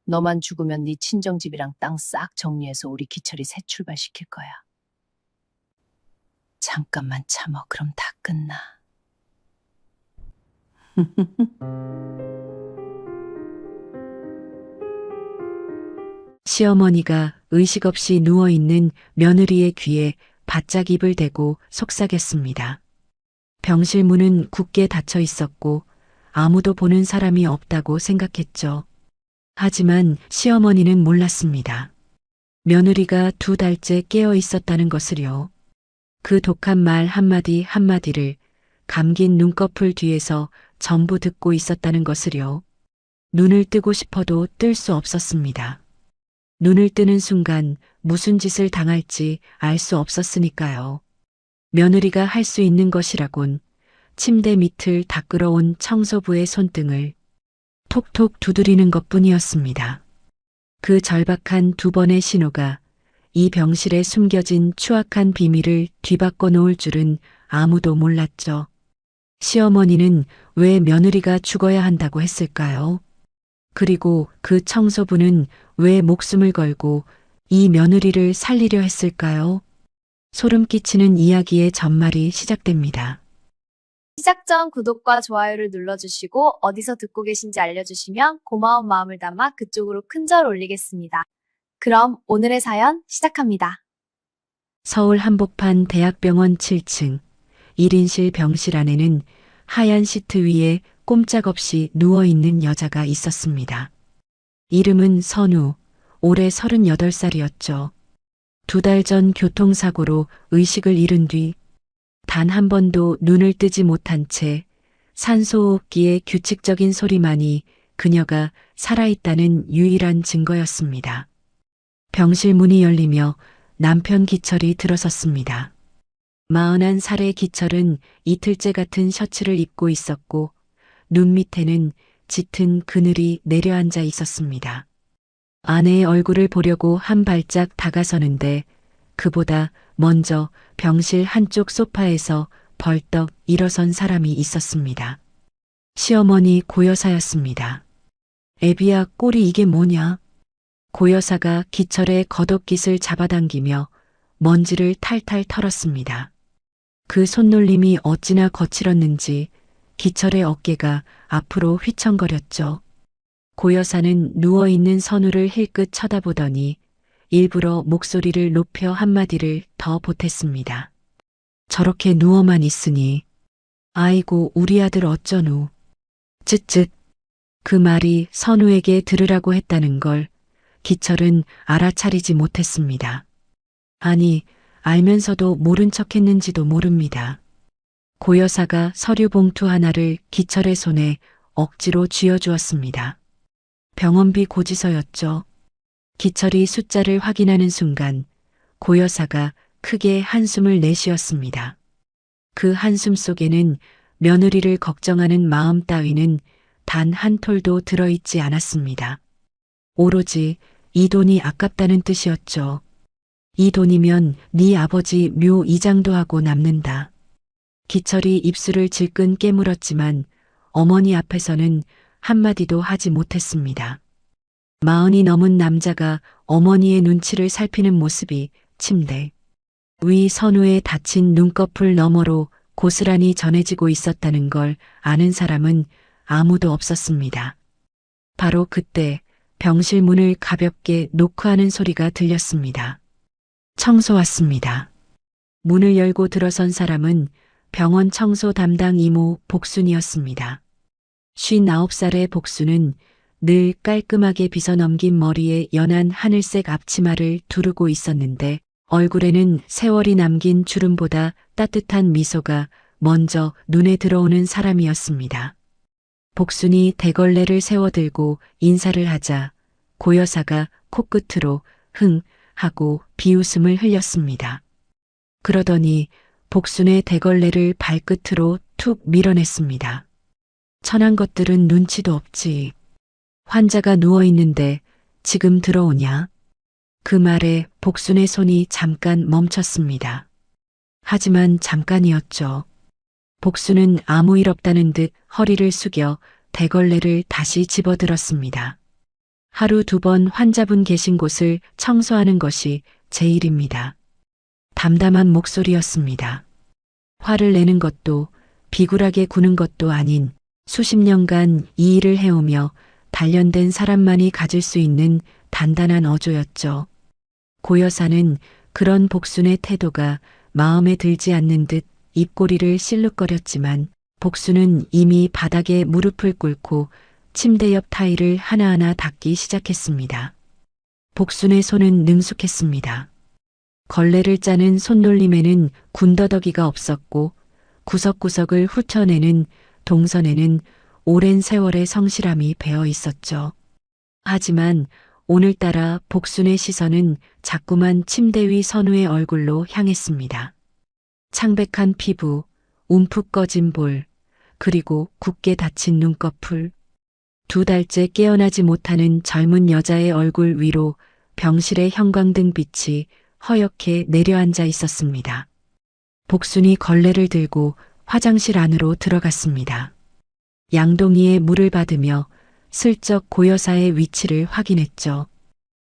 너만 죽으면 네 친정집이랑 땅 싹 정리해서 우리 기철이 새 출발시킬 거야. 잠깐만 참어. 그럼 다 끝나. 시어머니가 의식 없이 누워있는 며느리의 귀에 바짝 입을 대고 속삭였습니다. 병실 문은 굳게 닫혀 있었고 아무도 보는 사람이 없다고 생각했죠. 하지만 시어머니는 몰랐습니다. 며느리가 2달째 깨어 있었다는 것을요. 그 독한 말 한마디 한마디를 감긴 눈꺼풀 뒤에서 전부 듣고 있었다는 것을요. 눈을 뜨고 싶어도 뜰 수 없었습니다. 눈을 뜨는 순간 무슨 짓을 당할지 알 수 없었으니까요. 며느리가 할 수 있는 것이라곤 침대 밑을 닦으러 청소부의 손등을 톡톡 두드리는 것뿐이었습니다. 그 절박한 2번의 신호가 이 병실에 숨겨진 추악한 비밀을 뒤바꿔 놓을 줄은 아무도 몰랐죠. 시어머니는 왜 며느리가 죽어야 한다고 했을까요? 그리고 그 청소부는 왜 목숨을 걸고 이 며느리를 살리려 했을까요? 소름 끼치는 이야기의 전말이 시작됩니다. 시작 전 구독과 좋아요를 눌러주시고 어디서 듣고 계신지 알려주시면 고마운 마음을 담아 그쪽으로 큰절 올리겠습니다. 그럼 오늘의 사연 시작합니다. 서울 한복판 대학병원 7층 1인실 병실 안에는 하얀 시트 위에 꼼짝없이 누워있는 여자가 있었습니다. 이름은 선우, 올해 38살이었죠. 2달 전 교통사고로 의식을 잃은 뒤 단 한 번도 눈을 뜨지 못한 채 산소호흡기의 규칙적인 소리만이 그녀가 살아있다는 유일한 증거였습니다. 병실 문이 열리며 남편 기철이 들어섰습니다. 41살의 기철은 이틀째 같은 셔츠를 입고 있었고 눈 밑에는 짙은 그늘이 내려앉아 있었습니다. 아내의 얼굴을 보려고 한 발짝 다가서는데 그보다 먼저 병실 한쪽 소파에서 벌떡 일어선 사람이 있었습니다. 시어머니 고여사였습니다. 애비야, 꼴이 이게 뭐냐? 고여사가 기철의 겉옷깃을 잡아당기며 먼지를 탈탈 털었습니다. 그 손놀림이 어찌나 거칠었는지 기철의 어깨가 앞으로 휘청거렸죠. 고여사는 누워있는 선우를 힐끗 쳐다보더니 일부러 목소리를 높여 한마디를 더 보탰습니다. 저렇게 누워만 있으니 아이고 우리 아들 어쩌누. 쯧쯧. 그 말이 선우에게 들으라고 했다는 걸 기철은 알아차리지 못했습니다. 아니, 알면서도 모른 척했는지도 모릅니다. 고여사가 서류 봉투 하나를 기철의 손에 억지로 쥐어주었습니다. 병원비 고지서였죠. 기철이 숫자를 확인하는 순간 고여사가 크게 한숨을 내쉬었습니다. 그 한숨 속에는 며느리를 걱정하는 마음 따위는 단 한 톨도 들어있지 않았습니다. 오로지 이 돈이 아깝다는 뜻이었죠. 이 돈이면 네 아버지 묘 이장도 하고 남는다. 기철이 입술을 질끈 깨물었지만 어머니 앞에서는 한마디도 하지 못했습니다. 40이 넘은 남자가 어머니의 눈치를 살피는 모습이 침대 위 선우의 다친 눈꺼풀 너머로 고스란히 전해지고 있었다는 걸 아는 사람은 아무도 없었습니다. 바로 그때 병실 문을 가볍게 노크하는 소리가 들렸습니다. 청소 왔습니다. 문을 열고 들어선 사람은 병원 청소 담당 이모 복순이었습니다. 59살의 복순은 늘 깔끔하게 빗어넘긴 머리에 연한 하늘색 앞치마를 두르고 있었는데 얼굴에는 세월이 남긴 주름보다 따뜻한 미소가 먼저 눈에 들어오는 사람이었습니다. 복순이 대걸레를 세워들고 인사를 하자 고여사가 코끝으로 흥 하고 비웃음을 흘렸습니다. 그러더니 복순의 대걸레를 발끝으로 툭 밀어냈습니다. 천한 것들은 눈치도 없지. 환자가 누워있는데 지금 들어오냐? 그 말에 복순의 손이 잠깐 멈췄습니다. 하지만 잠깐이었죠. 복순은 아무 일 없다는 듯 허리를 숙여 대걸레를 다시 집어들었습니다. 하루 2번 환자분 계신 곳을 청소하는 것이 제 일입니다. 담담한 목소리였습니다. 화를 내는 것도 비굴하게 구는 것도 아닌 수십 년간 이 일을 해오며 단련된 사람만이 가질 수 있는 단단한 어조였죠. 고 여사는 그런 복순의 태도가 마음에 들지 않는 듯 입꼬리를 실룩거렸지만 복순은 이미 바닥에 무릎을 꿇고 침대 옆 타일을 하나하나 닦기 시작했습니다. 복순의 손은 능숙했습니다. 걸레를 짜는 손놀림에는 군더더기가 없었고 구석구석을 훑어내는 동선에는 오랜 세월의 성실함이 배어 있었죠. 하지만 오늘따라 복순의 시선은 자꾸만 침대 위 선우의 얼굴로 향했습니다. 창백한 피부, 움푹 꺼진 볼, 그리고 굳게 닫힌 눈꺼풀. 2달째 깨어나지 못하는 젊은 여자의 얼굴 위로 병실의 형광등 빛이 허옇게 내려앉아 있었습니다. 복순이 걸레를 들고 화장실 안으로 들어갔습니다. 양동이에 물을 받으며 슬쩍 고 여사의 위치를 확인했죠.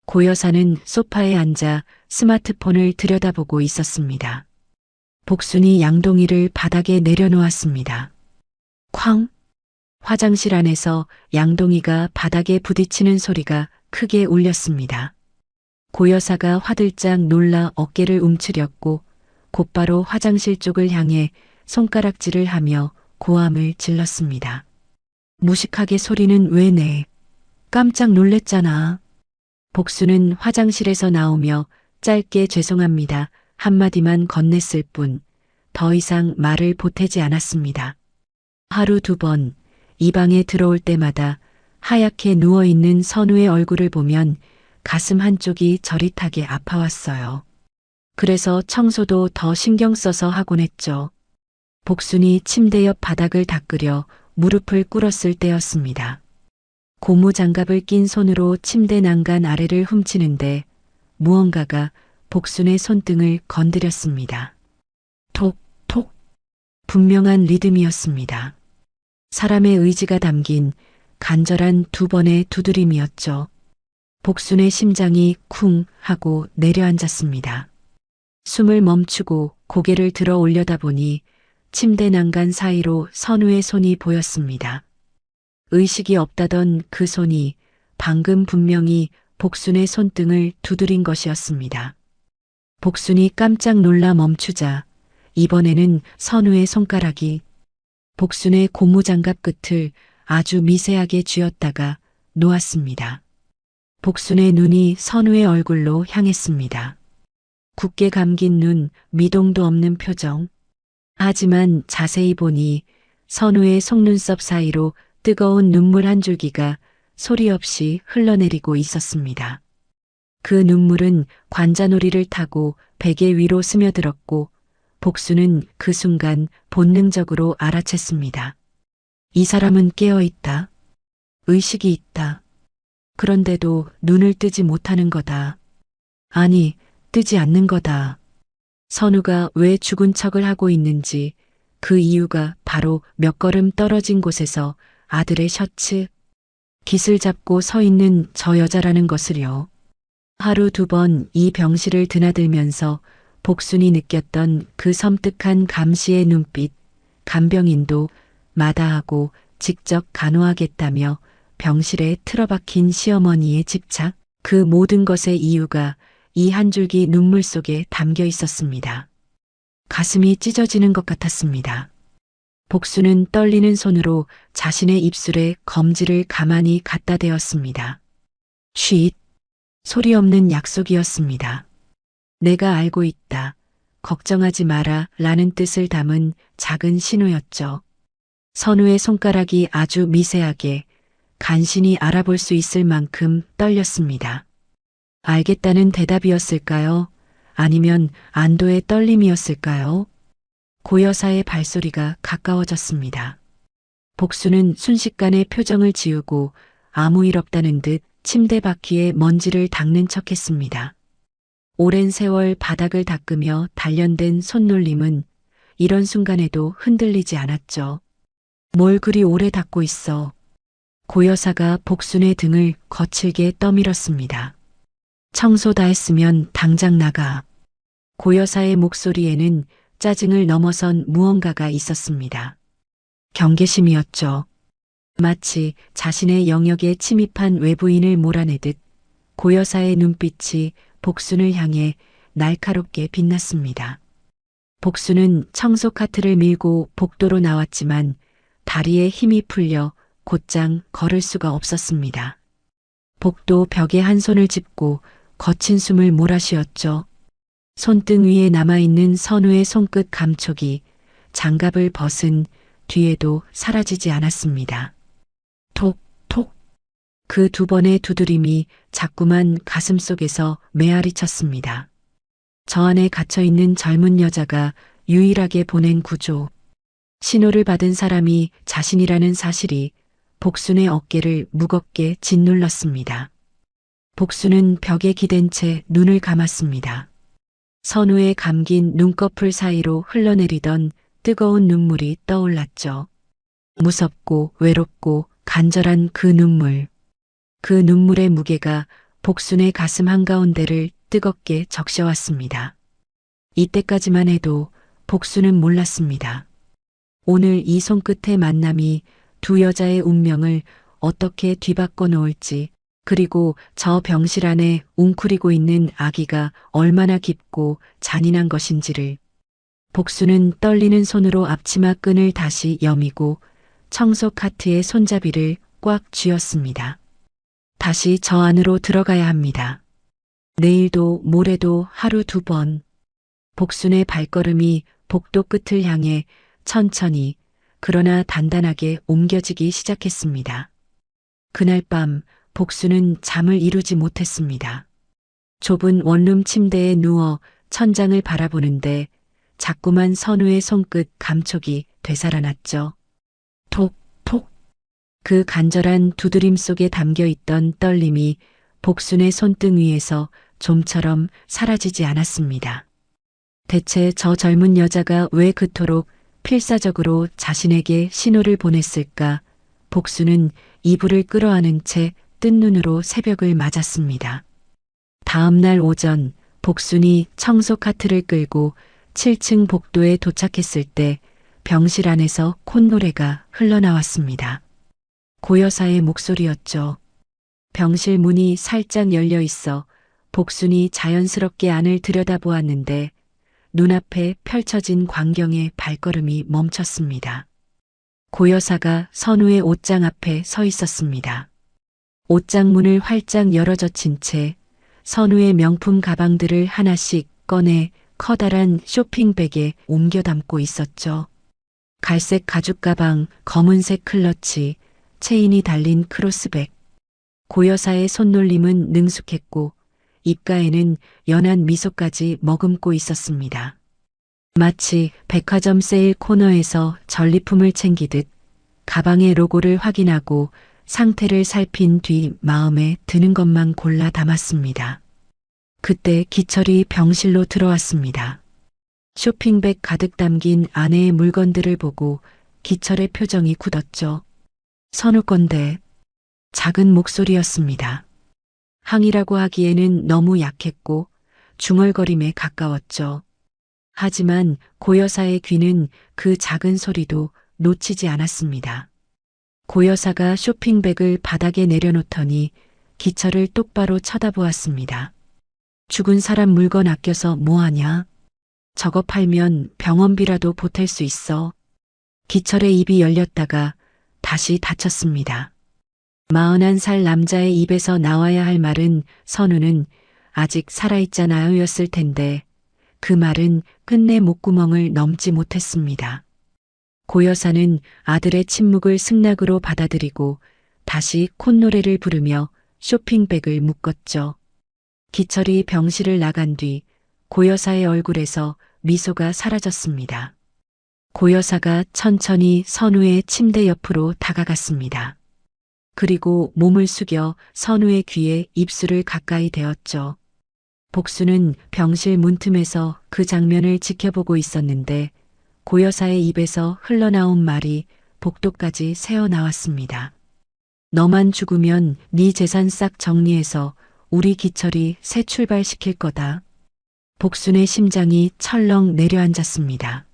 고 여사는 소파에 앉아 스마트폰을 들여다보고 있었습니다. 복순이 양동이를 바닥에 내려놓았습니다. 쾅! 화장실 안에서 양동이가 바닥에 부딪히는 소리가 크게 울렸습니다. 고 여사가 화들짝 놀라 어깨를 움츠렸고 곧바로 화장실 쪽을 향해 손가락질을 하며 고함을 질렀습니다. 무식하게 소리는 왜 내? 깜짝 놀랬잖아. 복수는 화장실에서 나오며 짧게 죄송합니다 한마디만 건넸을 뿐 더 이상 말을 보태지 않았습니다. 하루 2번 이 방에 들어올 때마다 하얗게 누워있는 선우의 얼굴을 보면 가슴 한쪽이 저릿하게 아파왔어요. 그래서 청소도 더 신경 써서 하곤 했죠. 복순이 침대 옆 바닥을 닦으려 무릎을 꿇었을 때였습니다. 고무 장갑을 낀 손으로 침대 난간 아래를 훔치는데 무언가가 복순의 손등을 건드렸습니다. 톡, 톡. 분명한 리듬이었습니다. 사람의 의지가 담긴 간절한 2번의 두드림이었죠. 복순의 심장이 쿵 하고 내려앉았습니다. 숨을 멈추고 고개를 들어 올려다보니 침대 난간 사이로 선우의 손이 보였습니다. 의식이 없다던 그 손이 방금 분명히 복순의 손등을 두드린 것이었습니다. 복순이 깜짝 놀라 멈추자 이번에는 선우의 손가락이 복순의 고무장갑 끝을 아주 미세하게 쥐었다가 놓았습니다. 복순의 눈이 선우의 얼굴로 향했습니다. 굳게 감긴 눈, 미동도 없는 표정. 하지만 자세히 보니 선우의 속눈썹 사이로 뜨거운 눈물 한 줄기가 소리 없이 흘러내리고 있었습니다. 그 눈물은 관자놀이를 타고 베개 위로 스며들었고 복수는 그 순간 본능적으로 알아챘습니다. 이 사람은 깨어있다. 의식이 있다. 그런데도 눈을 뜨지 못하는 거다. 아니, 뜨지 않는 거다. 선우가 왜 죽은 척을 하고 있는지 그 이유가 바로 몇 걸음 떨어진 곳에서 아들의 셔츠, 깃을 잡고 서 있는 저 여자라는 것을요. 하루 2번 이 병실을 드나들면서 복순이 느꼈던 그 섬뜩한 감시의 눈빛, 간병인도 마다하고 직접 간호하겠다며 병실에 틀어박힌 시어머니의 집착, 그 모든 것의 이유가 이 한 줄기 눈물 속에 담겨 있었습니다. 가슴이 찢어지는 것 같았습니다. 복수는 떨리는 손으로 자신의 입술에 검지를 가만히 갖다 대었습니다. 쉿! 소리 없는 약속이었습니다. 내가 알고 있다. 걱정하지 마라 라는 뜻을 담은 작은 신호였죠. 선우의 손가락이 아주 미세하게 간신히 알아볼 수 있을 만큼 떨렸습니다. 알겠다는 대답이었을까요? 아니면 안도의 떨림이었을까요? 고 여사의 발소리가 가까워졌습니다. 복수는 순식간에 표정을 지우고 아무 일 없다는 듯 침대 바퀴에 먼지를 닦는 척했습니다. 오랜 세월 바닥을 닦으며 단련된 손놀림은 이런 순간에도 흔들리지 않았죠. 뭘 그리 오래 닦고 있어. 고여사가 복순의 등을 거칠게 떠밀었습니다. 청소 다 했으면 당장 나가. 고여사의 목소리에는 짜증을 넘어선 무언가가 있었습니다. 경계심이었죠. 마치 자신의 영역에 침입한 외부인을 몰아내듯 고여사의 눈빛이 복순을 향해 날카롭게 빛났습니다. 복순은 청소 카트를 밀고 복도로 나왔지만 다리에 힘이 풀려 곧장 걸을 수가 없었습니다. 복도 벽에 한 손을 짚고 거친 숨을 몰아쉬었죠. 손등 위에 남아있는 선우의 손끝 감촉이 장갑을 벗은 뒤에도 사라지지 않았습니다. 톡, 톡. 그 두 번의 두드림이 자꾸만 가슴속에서 메아리 쳤습니다. 저 안에 갇혀있는 젊은 여자가 유일하게 보낸 구조. 신호를 받은 사람이 자신이라는 사실이 복순의 어깨를 무겁게 짓눌렀습니다. 복순은 벽에 기댄 채 눈을 감았습니다. 선우의 감긴 눈꺼풀 사이로 흘러내리던 뜨거운 눈물이 떠올랐죠. 무섭고 외롭고 간절한 그 눈물. 그 눈물의 무게가 복순의 가슴 한가운데를 뜨겁게 적셔왔습니다. 이때까지만 해도 복순은 몰랐습니다. 오늘 이 손끝의 만남이 두 여자의 운명을 어떻게 뒤바꿔 놓을지, 그리고 저 병실 안에 웅크리고 있는 아기가 얼마나 깊고 잔인한 것인지를. 복순은 떨리는 손으로 앞치마 끈을 다시 여미고 청소 카트의 손잡이를 꽉 쥐었습니다. 다시 저 안으로 들어가야 합니다. 내일도 모레도 하루 두 번. 복순의 발걸음이 복도 끝을 향해 천천히 그러나 단단하게 옮겨지기 시작했습니다. 그날 밤 복순은 잠을 이루지 못했습니다. 좁은 원룸 침대에 누워 천장을 바라보는데 자꾸만 선우의 손끝 감촉이 되살아났죠. 톡, 톡. 그 간절한 두드림 속에 담겨있던 떨림이 복순의 손등 위에서 좀처럼 사라지지 않았습니다. 대체 저 젊은 여자가 왜 그토록 필사적으로 자신에게 신호를 보냈을까? 복순은 이불을 끌어안은 채 뜬 눈으로 새벽을 맞았습니다. 다음 날 오전 복순이 청소 카트를 끌고 7층 복도에 도착했을 때 병실 안에서 콧노래가 흘러나왔습니다. 고여사의 목소리였죠. 병실 문이 살짝 열려 있어 복순이 자연스럽게 안을 들여다보았는데 눈앞에 펼쳐진 광경에 발걸음이 멈췄습니다. 고여사가 선우의 옷장 앞에 서 있었습니다. 옷장 문을 활짝 열어젖힌 채 선우의 명품 가방들을 하나씩 꺼내 커다란 쇼핑백에 옮겨 담고 있었죠. 갈색 가죽 가방, 검은색 클러치, 체인이 달린 크로스백. 고여사의 손놀림은 능숙했고 입가에는 연한 미소까지 머금고 있었습니다. 마치 백화점 세일 코너에서 전리품을 챙기듯 가방의 로고를 확인하고 상태를 살핀 뒤 마음에 드는 것만 골라 담았습니다. 그때 기철이 병실로 들어왔습니다. 쇼핑백 가득 담긴 아내의 물건들을 보고 기철의 표정이 굳었죠. 선우 건데. 작은 목소리였습니다. 항이라고 하기에는 너무 약했고 중얼거림에 가까웠죠. 하지만 고여사의 귀는 그 작은 소리도 놓치지 않았습니다. 고여사가 쇼핑백을 바닥에 내려놓더니 기철을 똑바로 쳐다보았습니다. 죽은 사람 물건 아껴서 뭐하냐? 저거 팔면 병원비라도 보탤 수 있어. 기철의 입이 열렸다가 다시 닫혔습니다. 41살 남자의 입에서 나와야 할 말은 선우는 아직 살아있잖아요 였을 텐데 그 말은 끝내 목구멍을 넘지 못했습니다. 고여사는 아들의 침묵을 승낙으로 받아들이고 다시 콧노래를 부르며 쇼핑백을 묶었죠. 기철이 병실을 나간 뒤 고여사의 얼굴에서 미소가 사라졌습니다. 고여사가 천천히 선우의 침대 옆으로 다가갔습니다. 그리고 몸을 숙여 선우의 귀에 입술을 가까이 대었죠. 복수는 병실 문틈에서 그 장면을 지켜보고 있었는데 고여사의 입에서 흘러나온 말이 복도까지 새어나왔습니다. 너만 죽으면 네 재산 싹 정리해서 우리 기철이 새 출발시킬 거다. 복순의 심장이 철렁 내려앉았습니다.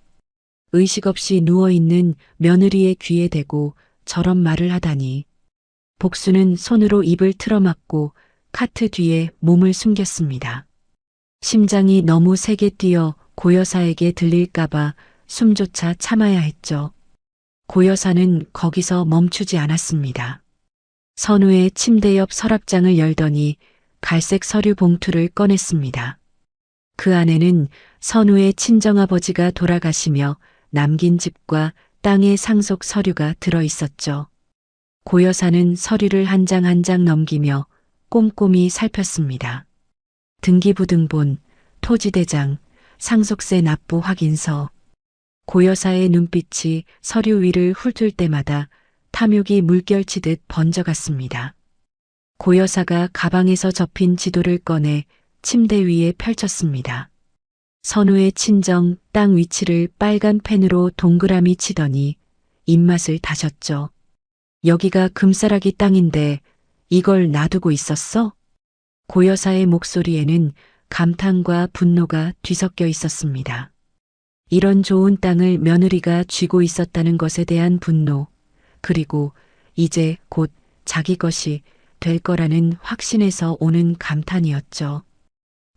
의식 없이 누워있는 며느리의 귀에 대고 저런 말을 하다니. 복순은 손으로 입을 틀어막고 카트 뒤에 몸을 숨겼습니다. 심장이 너무 세게 뛰어 고여사에게 들릴까봐 숨조차 참아야 했죠. 고여사는 거기서 멈추지 않았습니다. 선우의 침대 옆 서랍장을 열더니 갈색 서류 봉투를 꺼냈습니다. 그 안에는 선우의 친정아버지가 돌아가시며 남긴 집과 땅의 상속 서류가 들어 있었죠. 고여사는 서류를 한 장 한 장 넘기며 꼼꼼히 살폈습니다. 등기부등본, 토지대장, 상속세 납부 확인서. 고여사의 눈빛이 서류 위를 훑을 때마다 탐욕이 물결치듯 번져갔습니다. 고여사가 가방에서 접힌 지도를 꺼내 침대 위에 펼쳤습니다. 선우의 친정 땅 위치를 빨간 펜으로 동그라미 치더니 입맛을 다셨죠. 여기가 금싸라기 땅인데 이걸 놔두고 있었어? 고여사의 목소리에는 감탄과 분노가 뒤섞여 있었습니다. 이런 좋은 땅을 며느리가 쥐고 있었다는 것에 대한 분노, 그리고 이제 곧 자기 것이 될 거라는 확신에서 오는 감탄이었죠.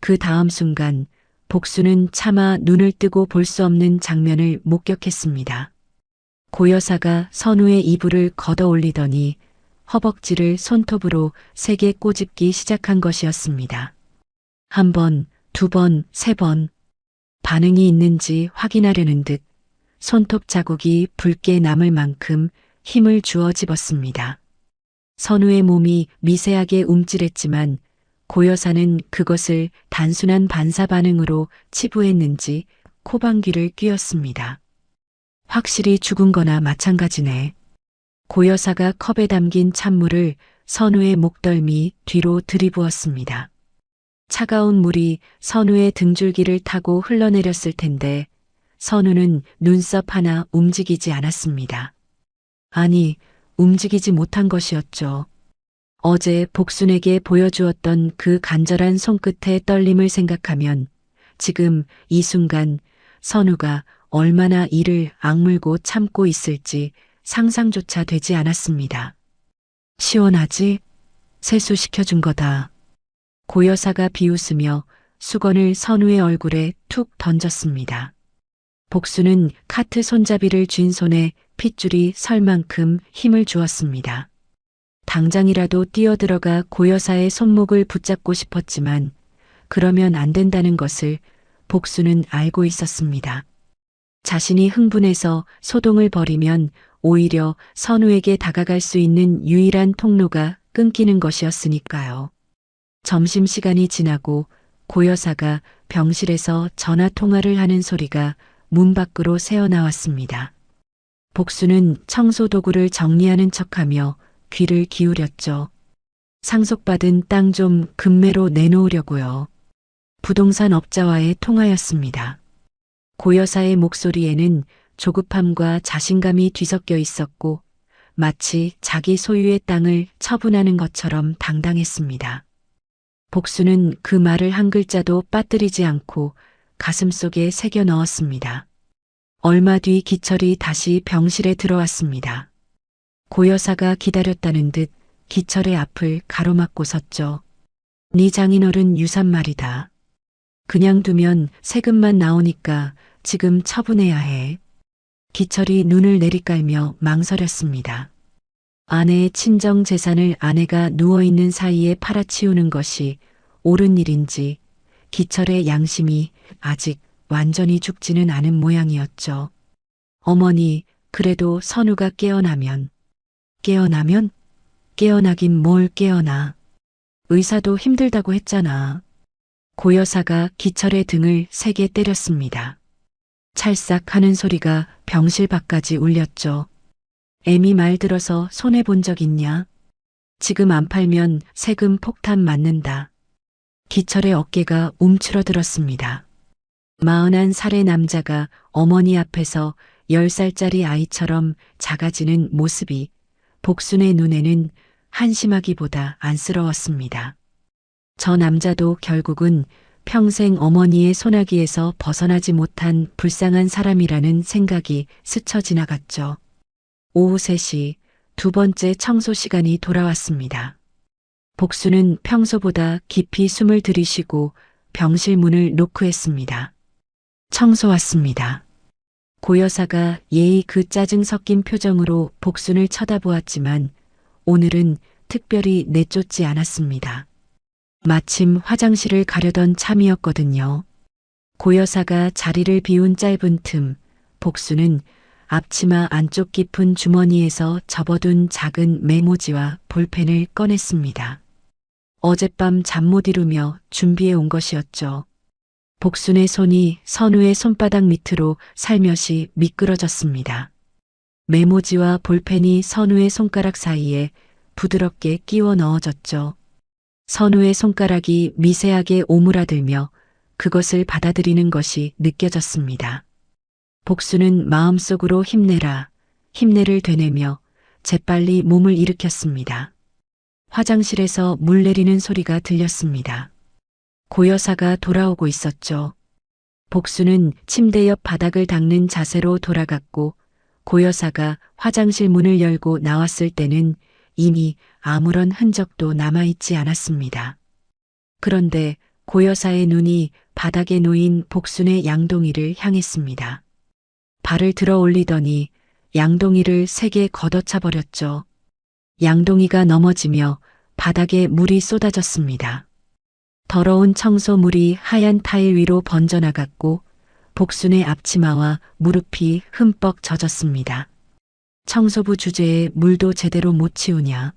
그 다음 순간 복수는 차마 눈을 뜨고 볼 수 없는 장면을 목격했습니다. 고여사가 선우의 이불을 걷어 올리더니 허벅지를 손톱으로 세게 꼬집기 시작한 것이었습니다. 한 번, 두 번, 세 번. 반응이 있는지 확인하려는 듯 손톱 자국이 붉게 남을 만큼 힘을 주어 집었습니다. 선우의 몸이 미세하게 움찔했지만 고여사는 그것을 단순한 반사 반응으로 치부했는지 코방귀를 뀌었습니다. 확실히 죽은 거나 마찬가지네. 고여사가 컵에 담긴 찬물을 선우의 목덜미 뒤로 들이부었습니다. 차가운 물이 선우의 등줄기를 타고 흘러내렸을 텐데 선우는 눈썹 하나 움직이지 않았습니다. 아니, 움직이지 못한 것이었죠. 어제 복순에게 보여주었던 그 간절한 손끝의 떨림을 생각하면 지금 이 순간 선우가 얼마나 이를 악물고 참고 있을지 상상조차 되지 않았습니다. 시원하지? 세수시켜준 거다. 고여사가 비웃으며 수건을 선우의 얼굴에 툭 던졌습니다. 복수는 카트 손잡이를 쥔 손에 핏줄이 설 만큼 힘을 주었습니다. 당장이라도 뛰어들어가 고여사의 손목을 붙잡고 싶었지만 그러면 안 된다는 것을 복수는 알고 있었습니다. 자신이 흥분해서 소동을 벌이면 오히려 선우에게 다가갈 수 있는 유일한 통로가 끊기는 것이었으니까요. 점심시간이 지나고 고여사가 병실에서 전화 통화를 하는 소리가 문 밖으로 새어나왔습니다. 복수는 청소 도구를 정리하는 척하며 귀를 기울였죠. 상속받은 땅 좀 금매로 내놓으려고요. 부동산 업자와의 통화였습니다. 고여사의 목소리에는 조급함과 자신감이 뒤섞여 있었고 마치 자기 소유의 땅을 처분하는 것처럼 당당했습니다. 복수는 그 말을 한 글자도 빠뜨리지 않고 가슴속에 새겨 넣었습니다. 얼마 뒤 기철이 다시 병실에 들어왔습니다. 고여사가 기다렸다는 듯 기철의 앞을 가로막고 섰죠. 네 장인어른 유산 말이다. 그냥 두면 세금만 나오니까 지금 처분해야 해. 기철이 눈을 내리깔며 망설였습니다. 아내의 친정 재산을 아내가 누워있는 사이에 팔아치우는 것이 옳은 일인지 기철의 양심이 아직 완전히 죽지는 않은 모양이었죠. 어머니, 그래도 선우가 깨어나면? 깨어나긴 뭘 깨어나. 의사도 힘들다고 했잖아. 고여사가 기철의 등을 세게 때렸습니다. 찰싹 하는 소리가 병실 밖까지 울렸죠. 애미 말 들어서 손해본 적 있냐? 지금 안 팔면 세금 폭탄 맞는다. 기철의 어깨가 움츠러들었습니다. 41살의 남자가 어머니 앞에서 10살짜리 아이처럼 작아지는 모습이 복순의 눈에는 한심하기보다 안쓰러웠습니다. 저 남자도 결국은 평생 어머니의 소나기에서 벗어나지 못한 불쌍한 사람이라는 생각이 스쳐 지나갔죠. 오후 3시 두 번째 청소 시간이 돌아왔습니다. 복수는 평소보다 깊이 숨을 들이쉬고 병실 문을 노크했습니다. 청소 왔습니다. 고여사가 예의 그 짜증 섞인 표정으로 복순을 쳐다보았지만 오늘은 특별히 내쫓지 않았습니다. 마침 화장실을 가려던 참이었거든요. 고여사가 자리를 비운 짧은 틈, 복수는 앞치마 안쪽 깊은 주머니에서 접어둔 작은 메모지와 볼펜을 꺼냈습니다. 어젯밤 잠 못 이루며 준비해 온 것이었죠. 복순의 손이 선우의 손바닥 밑으로 살며시 미끄러졌습니다. 메모지와 볼펜이 선우의 손가락 사이에 부드럽게 끼워 넣어졌죠. 선우의 손가락이 미세하게 오므라들며 그것을 받아들이는 것이 느껴졌습니다. 복수는 마음속으로 힘내라, 힘내를 되뇌며 재빨리 몸을 일으켰습니다. 화장실에서 물 내리는 소리가 들렸습니다. 고여사가 돌아오고 있었죠. 복수는 침대 옆 바닥을 닦는 자세로 돌아갔고 고여사가 화장실 문을 열고 나왔을 때는 이미 아무런 흔적도 남아있지 않았습니다. 그런데 고여사의 눈이 바닥에 놓인 복순의 양동이를 향했습니다. 발을 들어 올리더니 양동이를 세게 걷어차 버렸죠. 양동이가 넘어지며 바닥에 물이 쏟아졌습니다. 더러운 청소물이 하얀 타일 위로 번져나갔고 복순의 앞치마와 무릎이 흠뻑 젖었습니다. 청소부 주제에 물도 제대로 못 치우냐.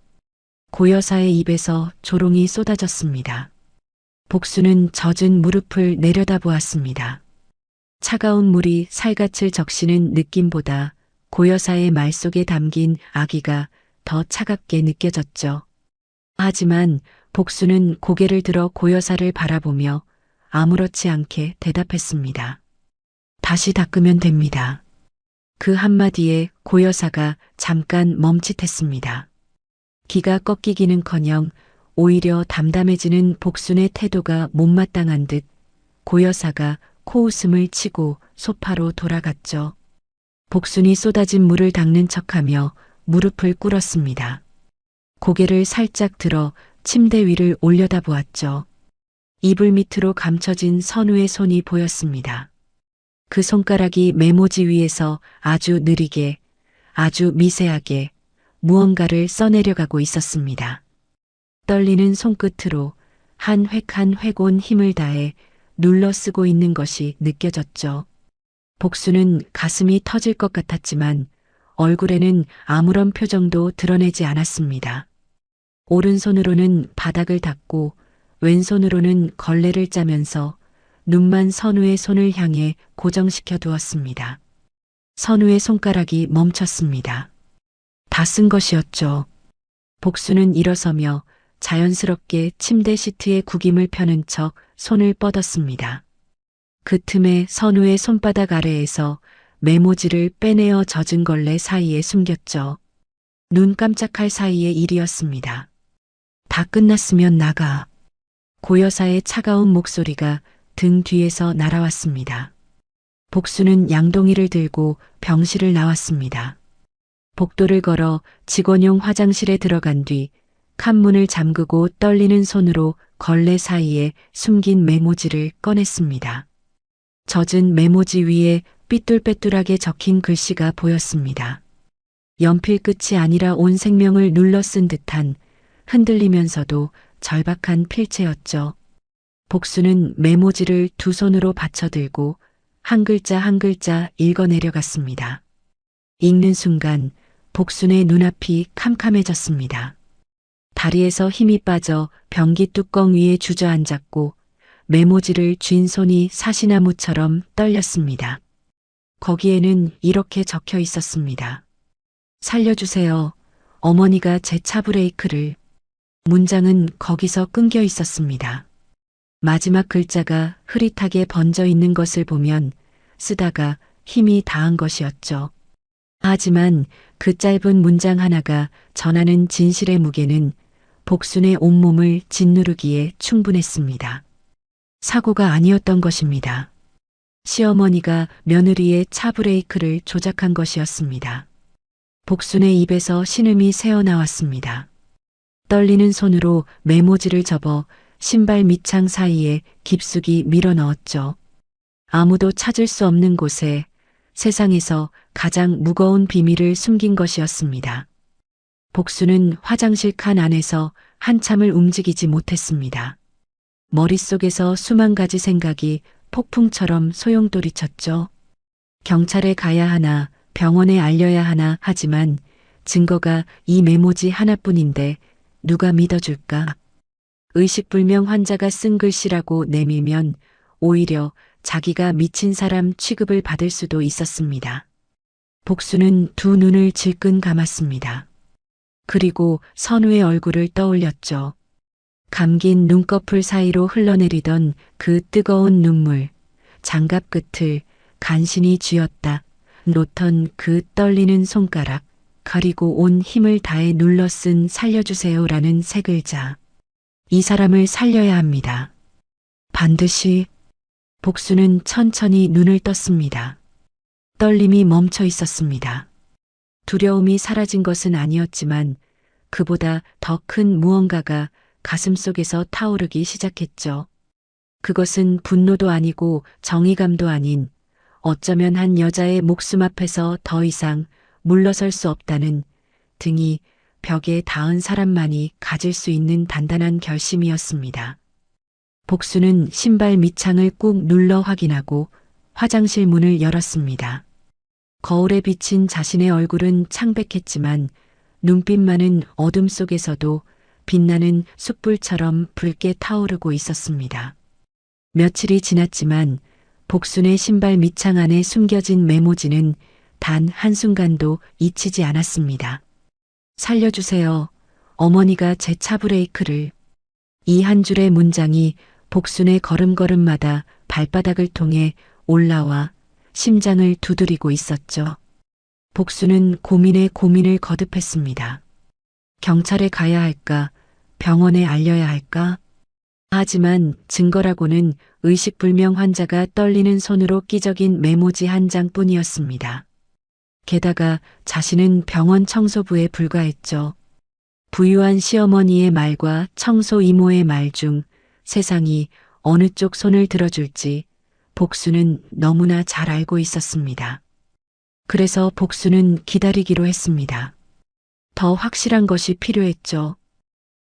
고여사의 입에서 조롱이 쏟아졌습니다. 복순은 젖은 무릎을 내려다보았습니다. 차가운 물이 살갗을 적시는 느낌보다 고여사의 말 속에 담긴 악의가 더 차갑게 느껴졌죠. 하지만 복수는 고개를 들어 고여사를 바라보며 아무렇지 않게 대답했습니다. 다시 닦으면 됩니다. 그 한마디에 고여사가 잠깐 멈칫했습니다. 기가 꺾이기는커녕 오히려 담담해지는 복순의 태도가 못마땅한 듯 고여사가 코웃음을 치고 소파로 돌아갔죠. 복순이 쏟아진 물을 닦는 척하며 무릎을 꿇었습니다. 고개를 살짝 들어 침대 위를 올려다보았죠. 이불 밑으로 감춰진 선우의 손이 보였습니다. 그 손가락이 메모지 위에서 아주 느리게, 아주 미세하게 무언가를 써내려가고 있었습니다. 떨리는 손끝으로 한 획 한 획 온 힘을 다해 눌러 쓰고 있는 것이 느껴졌죠. 복수는 가슴이 터질 것 같았지만 얼굴에는 아무런 표정도 드러내지 않았습니다. 오른손으로는 바닥을 닦고 왼손으로는 걸레를 짜면서 눈만 선우의 손을 향해 고정시켜 두었습니다. 선우의 손가락이 멈췄습니다. 다 쓴 것이었죠. 복수는 일어서며 자연스럽게 침대 시트에 구김을 펴는 척 손을 뻗었습니다. 그 틈에 선우의 손바닥 아래에서 메모지를 빼내어 젖은 걸레 사이에 숨겼죠. 눈 깜짝할 사이의 일이었습니다. 다 끝났으면 나가. 고여사의 차가운 목소리가 등 뒤에서 날아왔습니다. 복수는 양동이를 들고 병실을 나왔습니다. 복도를 걸어 직원용 화장실에 들어간 뒤 칸문을 잠그고 떨리는 손으로 걸레 사이에 숨긴 메모지를 꺼냈습니다. 젖은 메모지 위에 삐뚤빼뚤하게 적힌 글씨가 보였습니다. 연필 끝이 아니라 온 생명을 눌러 쓴 듯한 흔들리면서도 절박한 필체였죠. 복수는 메모지를 두 손으로 받쳐들고 한 글자 한 글자 읽어내려갔습니다. 읽는 순간 복순의 눈앞이 캄캄해졌습니다. 다리에서 힘이 빠져 변기 뚜껑 위에 주저앉았고 메모지를 쥔 손이 사시나무처럼 떨렸습니다. 거기에는 이렇게 적혀 있었습니다. 살려주세요. 어머니가 제 차 브레이크를. 문장은 거기서 끊겨 있었습니다. 마지막 글자가 흐릿하게 번져 있는 것을 보면 쓰다가 힘이 다한 것이었죠. 하지만 그 짧은 문장 하나가 전하는 진실의 무게는 복순의 온몸을 짓누르기에 충분했습니다. 사고가 아니었던 것입니다. 시어머니가 며느리의 차 브레이크를 조작한 것이었습니다. 복순의 입에서 신음이 새어나왔습니다. 떨리는 손으로 메모지를 접어 신발 밑창 사이에 깊숙이 밀어 넣었죠. 아무도 찾을 수 없는 곳에 세상에서 가장 무거운 비밀을 숨긴 것이었습니다. 복수는 화장실 칸 안에서 한참을 움직이지 못했습니다. 머릿속에서 수만 가지 생각이 폭풍처럼 소용돌이쳤죠. 경찰에 가야 하나, 병원에 알려야 하나 하지만 증거가 이 메모지 하나뿐인데 누가 믿어줄까? 의식불명 환자가 쓴 글씨라고 내밀면 오히려 자기가 미친 사람 취급을 받을 수도 있었습니다. 복수는 두 눈을 질끈 감았습니다. 그리고 선우의 얼굴을 떠올렸죠. 감긴 눈꺼풀 사이로 흘러내리던 그 뜨거운 눈물, 장갑 끝을 간신히 쥐었다 놓던 그 떨리는 손가락, 그리고 온 힘을 다해 눌러 쓴 살려주세요라는 세 글자. 이 사람을 살려야 합니다. 반드시. 복수는 천천히 눈을 떴습니다. 떨림이 멈춰 있었습니다. 두려움이 사라진 것은 아니었지만 그보다 더 큰 무언가가 가슴속에서 타오르기 시작했죠. 그것은 분노도 아니고 정의감도 아닌 어쩌면 한 여자의 목숨 앞에서 더 이상 물러설 수 없다는 등이 벽에 닿은 사람만이 가질 수 있는 단단한 결심이었습니다. 복수는 신발 밑창을 꾹 눌러 확인하고 화장실 문을 열었습니다. 거울에 비친 자신의 얼굴은 창백했지만 눈빛만은 어둠 속에서도 빛나는 숯불처럼 붉게 타오르고 있었습니다. 며칠이 지났지만 복순의 신발 밑창 안에 숨겨진 메모지는 단 한순간도 잊히지 않았습니다. 살려주세요. 어머니가 제 차 브레이크를. 이 한 줄의 문장이 복순의 걸음걸음마다 발바닥을 통해 올라와 심장을 두드리고 있었죠. 복순은 고민에 고민을 거듭했습니다. 경찰에 가야 할까? 병원에 알려야 할까? 하지만 증거라고는 의식불명 환자가 떨리는 손으로 끼적인 메모지 한 장뿐이었습니다. 게다가 자신은 병원 청소부에 불과했죠. 부유한 시어머니의 말과 청소 이모의 말 중 세상이 어느 쪽 손을 들어줄지 복수는 너무나 잘 알고 있었습니다. 그래서 복수는 기다리기로 했습니다. 더 확실한 것이 필요했죠.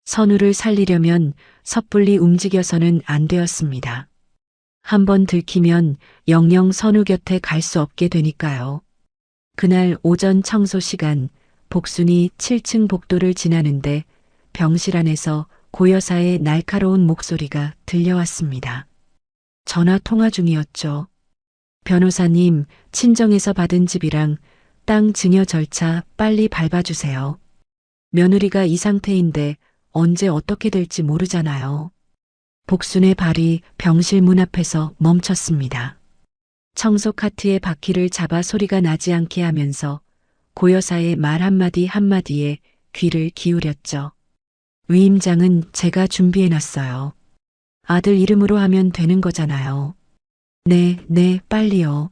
선우를 살리려면 섣불리 움직여서는 안 되었습니다. 한번 들키면 영영 선우 곁에 갈 수 없게 되니까요. 그날 오전 청소 시간 복순이 7층 복도를 지나는데 병실 안에서 고여사의 날카로운 목소리가 들려왔습니다. 전화 통화 중이었죠. 변호사님, 친정에서 받은 집이랑 땅 증여 절차 빨리 밟아주세요. 며느리가 이 상태인데 언제 어떻게 될지 모르잖아요. 복순의 발이 병실 문 앞에서 멈췄습니다. 청소 카트의 바퀴를 잡아 소리가 나지 않게 하면서 고여사의 말 한마디 한마디에 귀를 기울였죠. 위임장은 제가 준비해놨어요. 아들 이름으로 하면 되는 거잖아요. 네, 빨리요.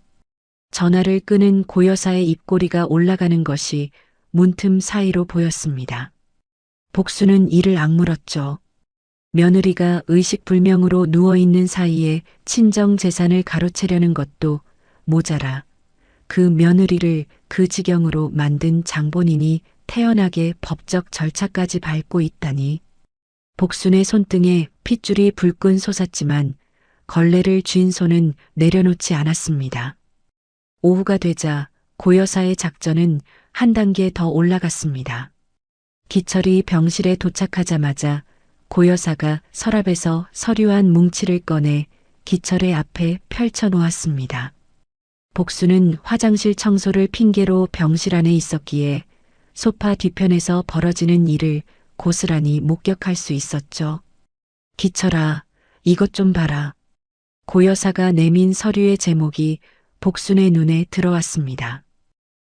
전화를 끄는 고여사의 입꼬리가 올라가는 것이 문틈 사이로 보였습니다. 복수는 이를 악물었죠. 며느리가 의식불명으로 누워있는 사이에 친정 재산을 가로채려는 것도 모자라 그 며느리를 그 지경으로 만든 장본인이 태연하게 법적 절차까지 밟고 있다니. 복순의 손등에 핏줄이 불끈 솟았지만 걸레를 쥔 손은 내려놓지 않았습니다. 오후가 되자 고여사의 작전은 한 단계 더 올라갔습니다. 기철이 병실에 도착하자마자 고여사가 서랍에서 서류 한 뭉치를 꺼내 기철의 앞에 펼쳐놓았습니다. 복수는 화장실 청소를 핑계로 병실 안에 있었기에 소파 뒤편에서 벌어지는 일을 고스란히 목격할 수 있었죠. 기철아, 이것 좀 봐라. 고여사가 내민 서류의 제목이 복순의 눈에 들어왔습니다.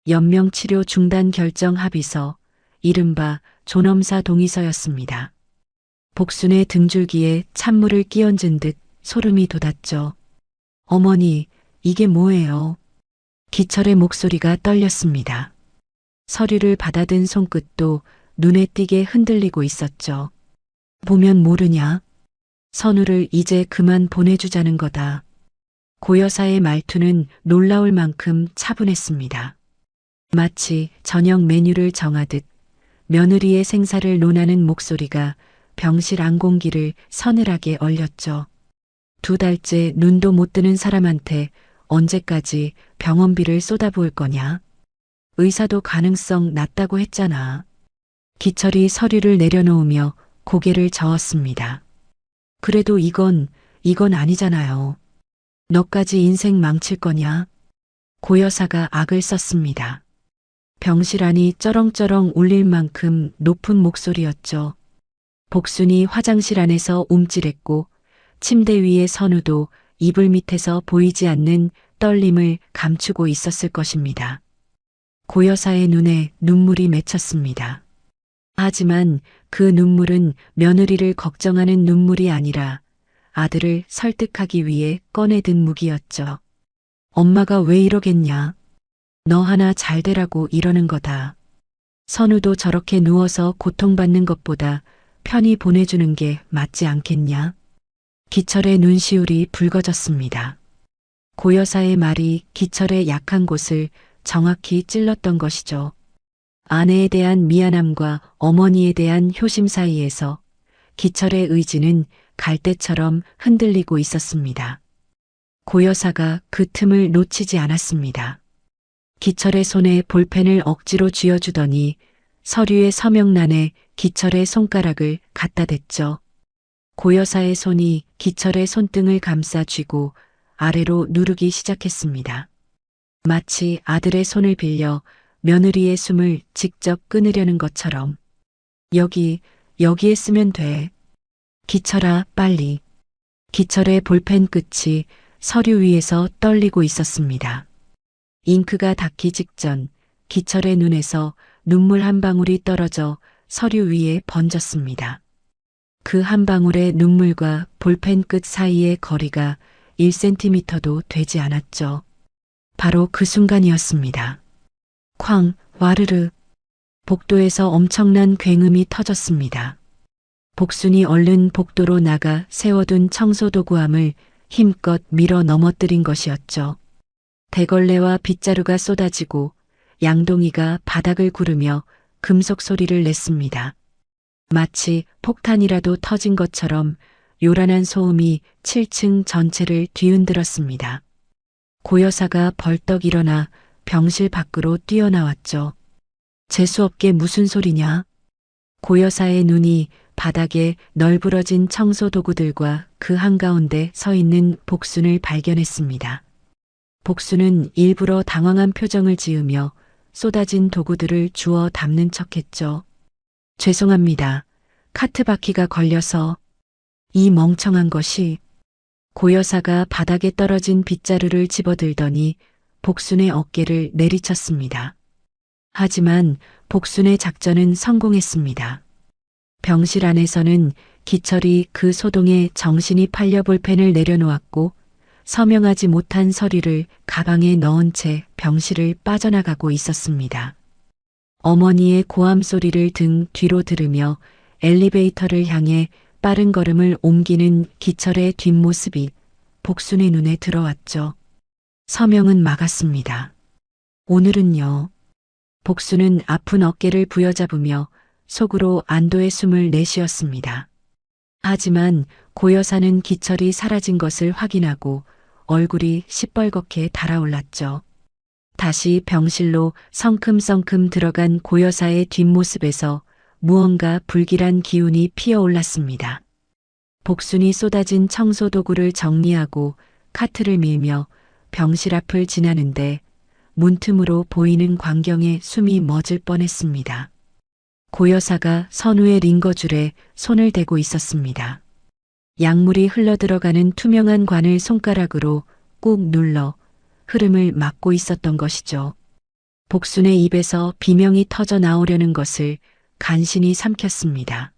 연명치료 중단 결정 합의서, 이른바 존엄사 동의서였습니다. 복순의 등줄기에 찬물을 끼얹은 듯 소름이 돋았죠. 어머니, 이게 뭐예요? 기철의 목소리가 떨렸습니다. 서류를 받아든 손끝도 눈에 띄게 흔들리고 있었죠. 보면 모르냐? 선우를 이제 그만 보내주자는 거다. 고여사의 말투는 놀라울 만큼 차분했습니다. 마치 저녁 메뉴를 정하듯 며느리의 생사를 논하는 목소리가 병실 안공기를 서늘하게 얼렸죠. 2달째 눈도 못 뜨는 사람한테 언제까지 병원비를 쏟아부을 거냐? 의사도 가능성 낮다고 했잖아. 기철이 서류를 내려놓으며 고개를 저었습니다. 그래도 이건 아니잖아요. 너까지 인생 망칠 거냐? 고여사가 악을 썼습니다. 병실 안이 쩌렁쩌렁 울릴 만큼 높은 목소리였죠. 복순이 화장실 안에서 움찔했고 침대 위의 선우도 이불 밑에서 보이지 않는 떨림을 감추고 있었을 것입니다. 고여사의 눈에 눈물이 맺혔습니다. 하지만 그 눈물은 며느리를 걱정하는 눈물이 아니라 아들을 설득하기 위해 꺼내든 무기였죠. 엄마가 왜 이러겠냐? 너 하나 잘 되라고 이러는 거다. 선우도 저렇게 누워서 고통받는 것보다 편히 보내주는 게 맞지 않겠냐? 기철의 눈시울이 붉어졌습니다. 고여사의 말이 기철의 약한 곳을 정확히 찔렀던 것이죠. 아내에 대한 미안함과 어머니에 대한 효심 사이에서 기철의 의지는 갈대처럼 흔들리고 있었습니다. 고여사가 그 틈을 놓치지 않았습니다. 기철의 손에 볼펜을 억지로 쥐어주더니 서류의 서명란에 기철의 손가락을 갖다 댔죠. 고여사의 손이 기철의 손등을 감싸 쥐고 아래로 누르기 시작했습니다. 마치 아들의 손을 빌려 며느리의 숨을 직접 끊으려는 것처럼. 여기에 쓰면 돼. 기철아, 빨리. 기철의 볼펜 끝이 서류 위에서 떨리고 있었습니다. 잉크가 닿기 직전 기철의 눈에서 눈물 한 방울이 떨어져 서류 위에 번졌습니다. 그 한 방울의 눈물과 볼펜 끝 사이의 거리가 1cm도 되지 않았죠. 바로 그 순간이었습니다. 쾅, 와르르. 복도에서 엄청난 굉음이 터졌습니다. 복순이 얼른 복도로 나가 세워둔 청소도구함을 힘껏 밀어 넘어뜨린 것이었죠. 대걸레와 빗자루가 쏟아지고 양동이가 바닥을 구르며 금속 소리를 냈습니다. 마치 폭탄이라도 터진 것처럼 요란한 소음이 7층 전체를 뒤흔들었습니다. 고여사가 벌떡 일어나 병실 밖으로 뛰어나왔죠. 재수없게 무슨 소리냐? 고여사의 눈이 바닥에 널브러진 청소도구들과 그 한가운데 서 있는 복순을 발견했습니다. 복순은 일부러 당황한 표정을 지으며 쏟아진 도구들을 주워 담는 척했죠. 죄송합니다. 카트 바퀴가 걸려서. 이 멍청한 것이. 고여사가 바닥에 떨어진 빗자루를 집어들더니 복순의 어깨를 내리쳤습니다. 하지만 복순의 작전은 성공했습니다. 병실 안에서는 기철이 그 소동에 정신이 팔려 볼펜을 내려놓았고 서명하지 못한 서류를 가방에 넣은 채 병실을 빠져나가고 있었습니다. 어머니의 고함 소리를 등 뒤로 들으며 엘리베이터를 향해 빠른 걸음을 옮기는 기철의 뒷모습이 복순의 눈에 들어왔죠. 서명은 막았습니다. 오늘은요. 복순은 아픈 어깨를 부여잡으며 속으로 안도의 숨을 내쉬었습니다. 하지만 고여사는 기철이 사라진 것을 확인하고 얼굴이 시뻘겋게 달아올랐죠. 다시 병실로 성큼성큼 들어간 고여사의 뒷모습에서 무언가 불길한 기운이 피어올랐습니다. 복순이 쏟아진 청소도구를 정리하고 카트를 밀며 병실 앞을 지나는데 문틈으로 보이는 광경에 숨이 멎을 뻔했습니다. 고여사가 선우의 링거줄에 손을 대고 있었습니다. 약물이 흘러들어가는 투명한 관을 손가락으로 꾹 눌러 흐름을 막고 있었던 것이죠. 복순의 입에서 비명이 터져 나오려는 것을 간신히 삼켰습니다.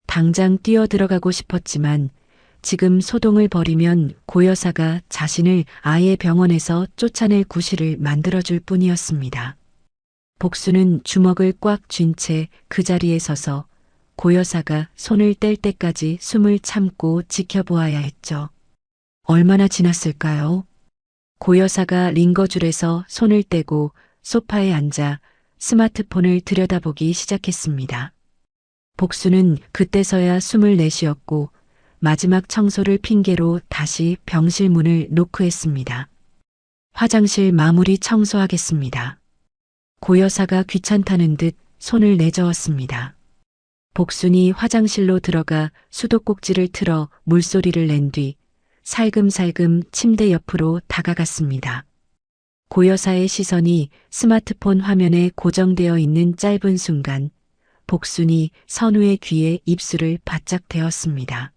당장 뛰어들어가고 싶었지만 지금 소동을 벌이면 고 여사가 자신을 아예 병원에서 쫓아낼 구실을 만들어줄 뿐이었습니다. 복순은 주먹을 꽉 쥔 채 그 자리에 서서 고 여사가 손을 뗄 때까지 숨을 참고 지켜보아야 했죠. 얼마나 지났을까요? 고 여사가 링거줄에서 손을 떼고 소파에 앉아 스마트폰을 들여다보기 시작했습니다. 복수는 그때서야 숨을 내쉬었고 마지막 청소를 핑계로 다시 병실 문을 노크했습니다. 화장실 마무리 청소하겠습니다. 고 여사가 귀찮다는 듯 손을 내저었습니다. 복순이 화장실로 들어가 수도꼭지를 틀어 물소리를 낸 뒤 살금살금 침대 옆으로 다가갔습니다. 고 여사의 시선이 스마트폰 화면에 고정되어 있는 짧은 순간 복순이 선우의 귀에 입술을 바짝 대었습니다.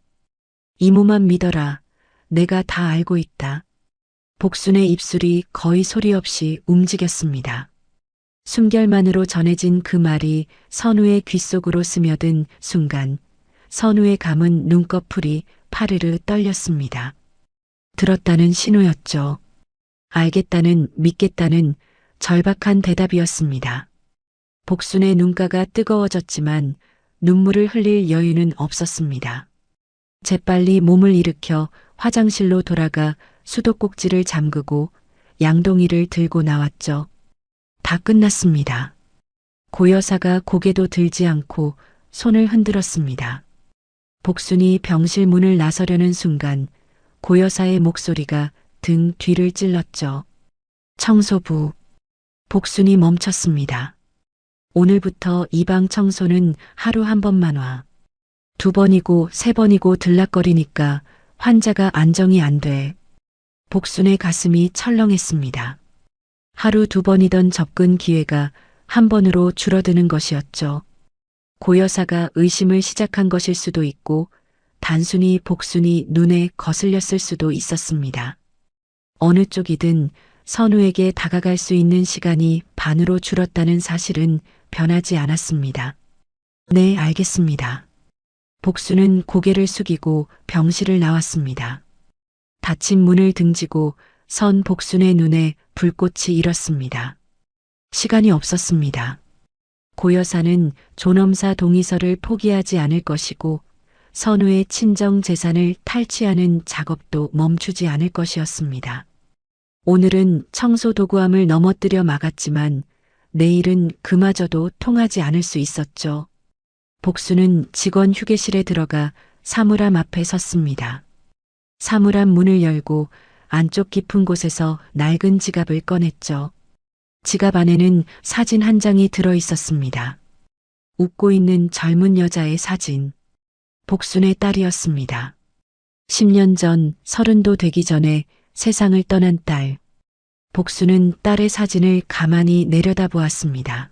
이모만 믿어라. 내가 다 알고 있다. 복순의 입술이 거의 소리 없이 움직였습니다. 숨결만으로 전해진 그 말이 선우의 귓속으로 스며든 순간 선우의 감은 눈꺼풀이 파르르 떨렸습니다. 들었다는 신호였죠. 알겠다는, 믿겠다는 절박한 대답이었습니다. 복순의 눈가가 뜨거워졌지만 눈물을 흘릴 여유는 없었습니다. 재빨리 몸을 일으켜 화장실로 돌아가 수도꼭지를 잠그고 양동이를 들고 나왔죠. 다 끝났습니다. 고 여사가 고개도 들지 않고 손을 흔들었습니다. 복순이 병실 문을 나서려는 순간 고 여사의 목소리가 등 뒤를 찔렀죠. 청소부. 복순이 멈췄습니다. 오늘부터 이 방 청소는 하루 한 번만 와. 2번이고 3번이고 들락거리니까 환자가 안정이 안 돼. 복순의 가슴이 철렁했습니다. 하루 2번이던 접근 기회가 한 번으로 줄어드는 것이었죠. 고 여사가 의심을 시작한 것일 수도 있고 단순히 복순이 눈에 거슬렸을 수도 있었습니다. 어느 쪽이든 선우에게 다가갈 수 있는 시간이 반으로 줄었다는 사실은 변하지 않았습니다. 네, 알겠습니다. 복순은 고개를 숙이고 병실을 나왔습니다. 닫힌 문을 등지고 선 복순의 눈에 불꽃이 일었습니다. 시간이 없었습니다. 고 여사는 존엄사 동의서를 포기하지 않을 것이고 선우의 친정 재산을 탈취하는 작업도 멈추지 않을 것이었습니다. 오늘은 청소도구함을 넘어뜨려 막았지만 내일은 그마저도 통하지 않을 수 있었죠. 복수는 직원 휴게실에 들어가 사물함 앞에 섰습니다. 사물함 문을 열고 안쪽 깊은 곳에서 낡은 지갑을 꺼냈죠. 지갑 안에는 사진 한 장이 들어 있었습니다. 웃고 있는 젊은 여자의 사진. 복순의 딸이었습니다. 10년 전 30도 되기 전에 세상을 떠난 딸. 복순은 딸의 사진을 가만히 내려다보았습니다.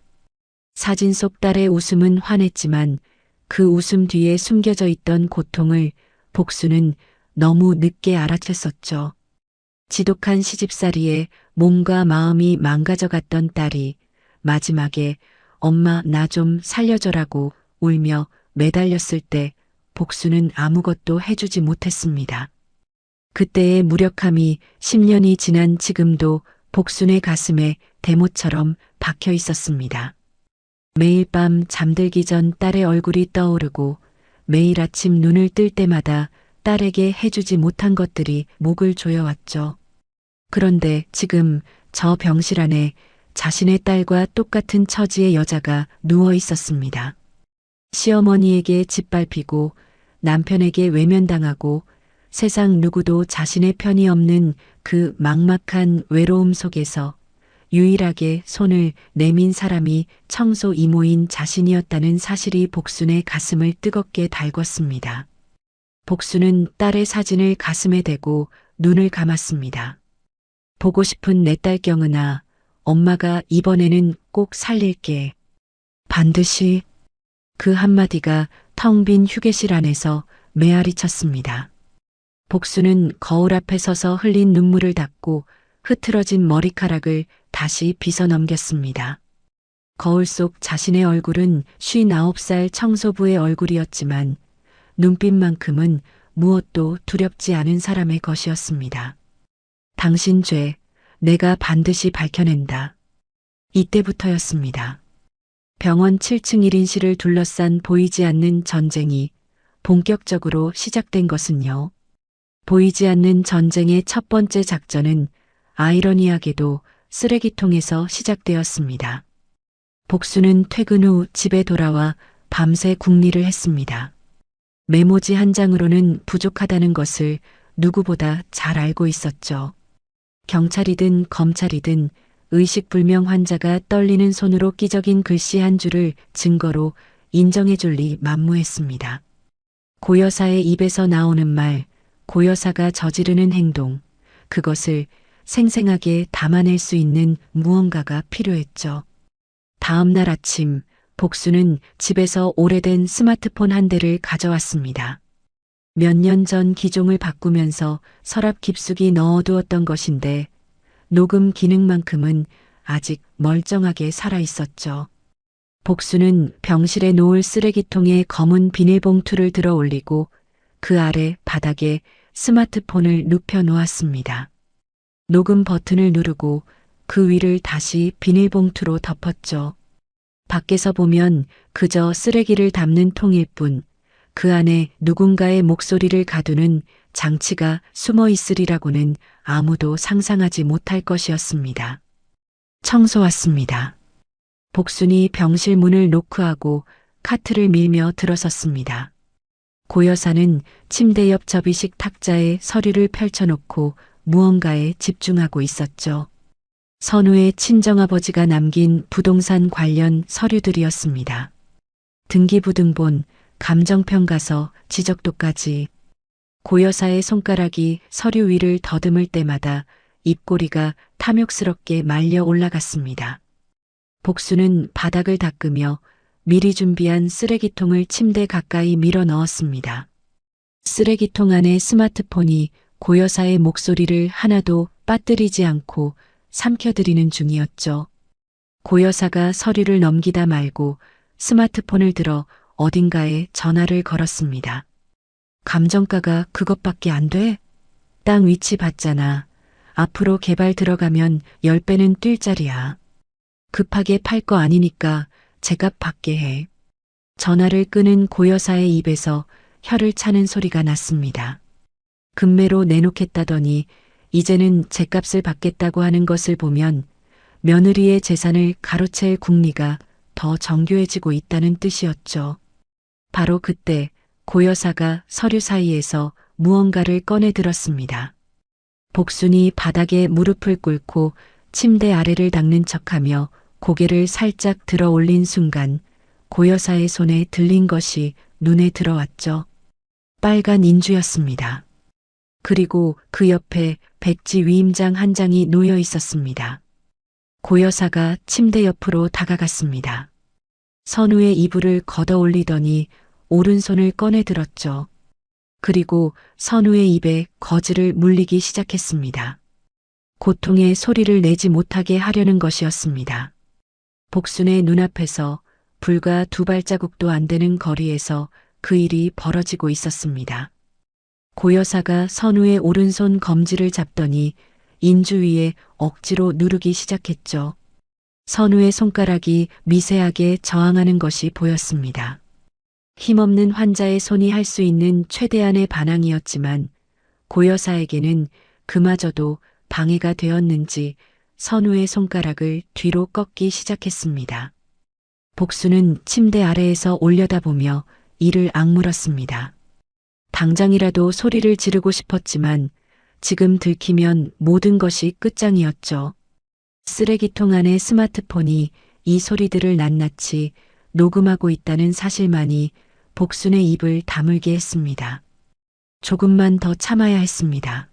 사진 속 딸의 웃음은 환했지만 그 웃음 뒤에 숨겨져 있던 고통을 복순은 너무 늦게 알아챘었죠. 지독한 시집살이에 몸과 마음이 망가져갔던 딸이 마지막에 엄마 나 좀 살려줘라고 울며 매달렸을 때 복순은 아무것도 해주지 못했습니다. 그때의 무력함이 10년이 지난 지금도 복순의 가슴에 대못처럼 박혀 있었습니다. 매일 밤 잠들기 전 딸의 얼굴이 떠오르고 매일 아침 눈을 뜰 때마다 딸에게 해주지 못한 것들이 목을 조여왔죠. 그런데 지금 저 병실 안에 자신의 딸과 똑같은 처지의 여자가 누워 있었습니다. 시어머니에게 짓밟히고 남편에게 외면당하고 세상 누구도 자신의 편이 없는 그 막막한 외로움 속에서 유일하게 손을 내민 사람이 청소 이모인 자신이었다는 사실이 복순의 가슴을 뜨겁게 달궜습니다. 복순은 딸의 사진을 가슴에 대고 눈을 감았습니다. 보고 싶은 내 딸 경은아, 엄마가 이번에는 꼭 살릴게. 반드시. 그 한마디가 텅 빈 휴게실 안에서 메아리 쳤습니다. 복순은 거울 앞에 서서 흘린 눈물을 닦고 흐트러진 머리카락을 다시 빗어 넘겼습니다. 거울 속 자신의 얼굴은 59살 청소부의 얼굴이었지만 눈빛만큼은 무엇도 두렵지 않은 사람의 것이었습니다. 당신 죄, 내가 반드시 밝혀낸다. 이때부터였습니다. 병원 7층 1인실을 둘러싼 보이지 않는 전쟁이 본격적으로 시작된 것은요. 보이지 않는 전쟁의 첫 번째 작전은 아이러니하게도 쓰레기통에서 시작되었습니다. 복수는 퇴근 후 집에 돌아와 밤새 궁리를 했습니다. 메모지 한 장으로는 부족하다는 것을 누구보다 잘 알고 있었죠. 경찰이든 검찰이든 의식불명 환자가 떨리는 손으로 끼적인 글씨 한 줄을 증거로 인정해줄 리 만무했습니다. 고여사의 입에서 나오는 말, 고여사가 저지르는 행동, 그것을 생생하게 담아낼 수 있는 무언가가 필요했죠. 다음 날 아침, 복수는 집에서 오래된 스마트폰 한 대를 가져왔습니다. 몇 년 전 기종을 바꾸면서 서랍 깊숙이 넣어두었던 것인데 녹음 기능만큼은 아직 멀쩡하게 살아있었죠. 복수는 병실에 놓을 쓰레기통에 검은 비닐봉투를 들어 올리고 그 아래 바닥에 스마트폰을 눕혀 놓았습니다. 녹음 버튼을 누르고 그 위를 다시 비닐봉투로 덮었죠. 밖에서 보면 그저 쓰레기를 담는 통일 뿐 그 안에 누군가의 목소리를 가두는 장치가 숨어 있으리라고는 아무도 상상하지 못할 것이었습니다. 청소 왔습니다. 복순이 병실 문을 노크하고 카트를 밀며 들어섰습니다. 고여사는 침대 옆 접이식 탁자에 서류를 펼쳐놓고 무언가에 집중하고 있었죠. 선우의 친정아버지가 남긴 부동산 관련 서류들이었습니다. 등기부등본, 감정평가서, 지적도까지. 고여사의 손가락이 서류 위를 더듬을 때마다 입꼬리가 탐욕스럽게 말려 올라갔습니다. 복수는 바닥을 닦으며 미리 준비한 쓰레기통을 침대 가까이 밀어 넣었습니다. 쓰레기통 안에 스마트폰이 고여사의 목소리를 하나도 빠뜨리지 않고 삼켜드리는 중이었죠. 고여사가 서류를 넘기다 말고 스마트폰을 들어 어딘가에 전화를 걸었습니다. 감정가가 그것밖에 안 돼? 땅 위치 봤잖아. 앞으로 개발 들어가면 10배는 뛸 자리야. 급하게 팔 거 아니니까 제값 받게 해. 전화를 끄는 고여사의 입에서 혀를 차는 소리가 났습니다. 금매로 내놓겠다더니 이제는 제값을 받겠다고 하는 것을 보면 며느리의 재산을 가로챌 궁리가 더 정교해지고 있다는 뜻이었죠. 바로 그때 고여사가 서류 사이에서 무언가를 꺼내 들었습니다. 복순이 바닥에 무릎을 꿇고 침대 아래를 닦는 척하며 고개를 살짝 들어 올린 순간 고여사의 손에 들린 것이 눈에 들어왔죠. 빨간 인주였습니다. 그리고 그 옆에 백지 위임장 한 장이 놓여 있었습니다. 고여사가 침대 옆으로 다가갔습니다. 선우의 이불을 걷어 올리더니 오른손을 꺼내 들었죠. 그리고 선우의 입에 거즈를 물리기 시작했습니다. 고통의 소리를 내지 못하게 하려는 것이었습니다. 복순의 눈앞에서 불과 2발자국도 안 되는 거리에서 그 일이 벌어지고 있었습니다. 고여사가 선우의 오른손 검지를 잡더니 인주 위에 억지로 누르기 시작했죠. 선우의 손가락이 미세하게 저항하는 것이 보였습니다. 힘없는 환자의 손이 할 수 있는 최대한의 반항이었지만 고여사에게는 그마저도 방해가 되었는지 선우의 손가락을 뒤로 꺾기 시작했습니다. 복수는 침대 아래에서 올려다보며 이를 악물었습니다. 당장이라도 소리를 지르고 싶었지만 지금 들키면 모든 것이 끝장이었죠. 쓰레기통 안의 스마트폰이 이 소리들을 낱낱이 녹음하고 있다는 사실만이 복순의 입을 다물게 했습니다. 조금만 더 참아야 했습니다.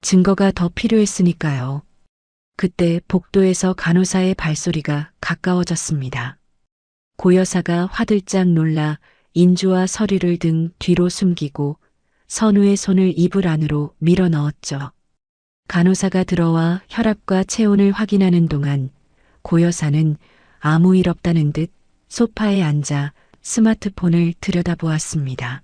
증거가 더 필요했으니까요. 그때 복도에서 간호사의 발소리가 가까워졌습니다. 고여사가 화들짝 놀라 인주와 서류를 등 뒤로 숨기고 선우의 손을 이불 안으로 밀어 넣었죠. 간호사가 들어와 혈압과 체온을 확인하는 동안 고 여사는 아무 일 없다는 듯 소파에 앉아 스마트폰을 들여다보았습니다.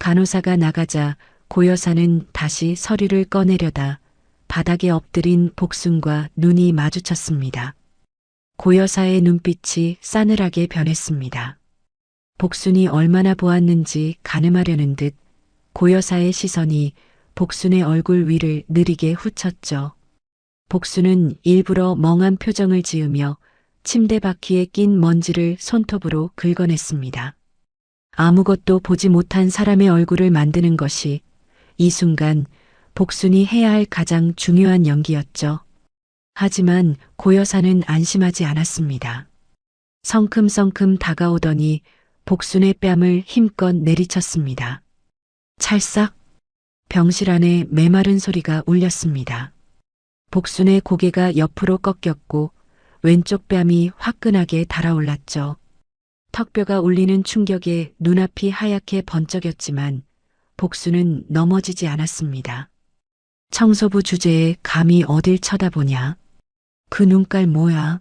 간호사가 나가자 고 여사는 다시 서류를 꺼내려다 바닥에 엎드린 복순과 눈이 마주쳤습니다. 고 여사의 눈빛이 싸늘하게 변했습니다. 복순이 얼마나 보았는지 가늠하려는 듯 고 여사의 시선이 복순의 얼굴 위를 느리게 훑었죠. 복순은 일부러 멍한 표정을 지으며 침대 바퀴에 낀 먼지를 손톱으로 긁어냈습니다. 아무것도 보지 못한 사람의 얼굴을 만드는 것이 이 순간 복순이 해야 할 가장 중요한 연기였죠. 하지만 고 여사는 안심하지 않았습니다. 성큼성큼 다가오더니 복순의 뺨을 힘껏 내리쳤습니다. 찰싹! 병실 안에 메마른 소리가 울렸습니다. 복순의 고개가 옆으로 꺾였고 왼쪽 뺨이 화끈하게 달아올랐죠. 턱뼈가 울리는 충격에 눈앞이 하얗게 번쩍였지만 복순은 넘어지지 않았습니다. 청소부 주제에 감히 어딜 쳐다보냐? 그 눈깔 뭐야?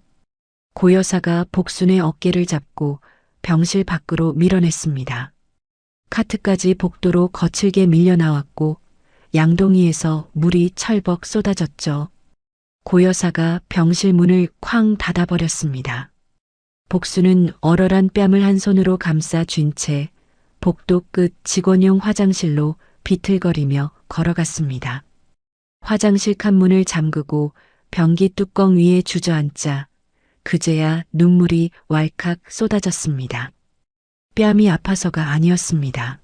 고 여사가 복순의 어깨를 잡고 병실 밖으로 밀어냈습니다. 카트까지 복도로 거칠게 밀려나왔고 양동이에서 물이 철벅 쏟아졌죠. 고 여사가 병실 문을 쾅 닫아버렸습니다. 복순은 얼얼한 뺨을 한 손으로 감싸 쥔 채 복도 끝 직원용 화장실로 비틀거리며 걸어갔습니다. 화장실 칸문을 잠그고 변기 뚜껑 위에 주저앉자 그제야 눈물이 왈칵 쏟아졌습니다. 뺨이 아파서가 아니었습니다.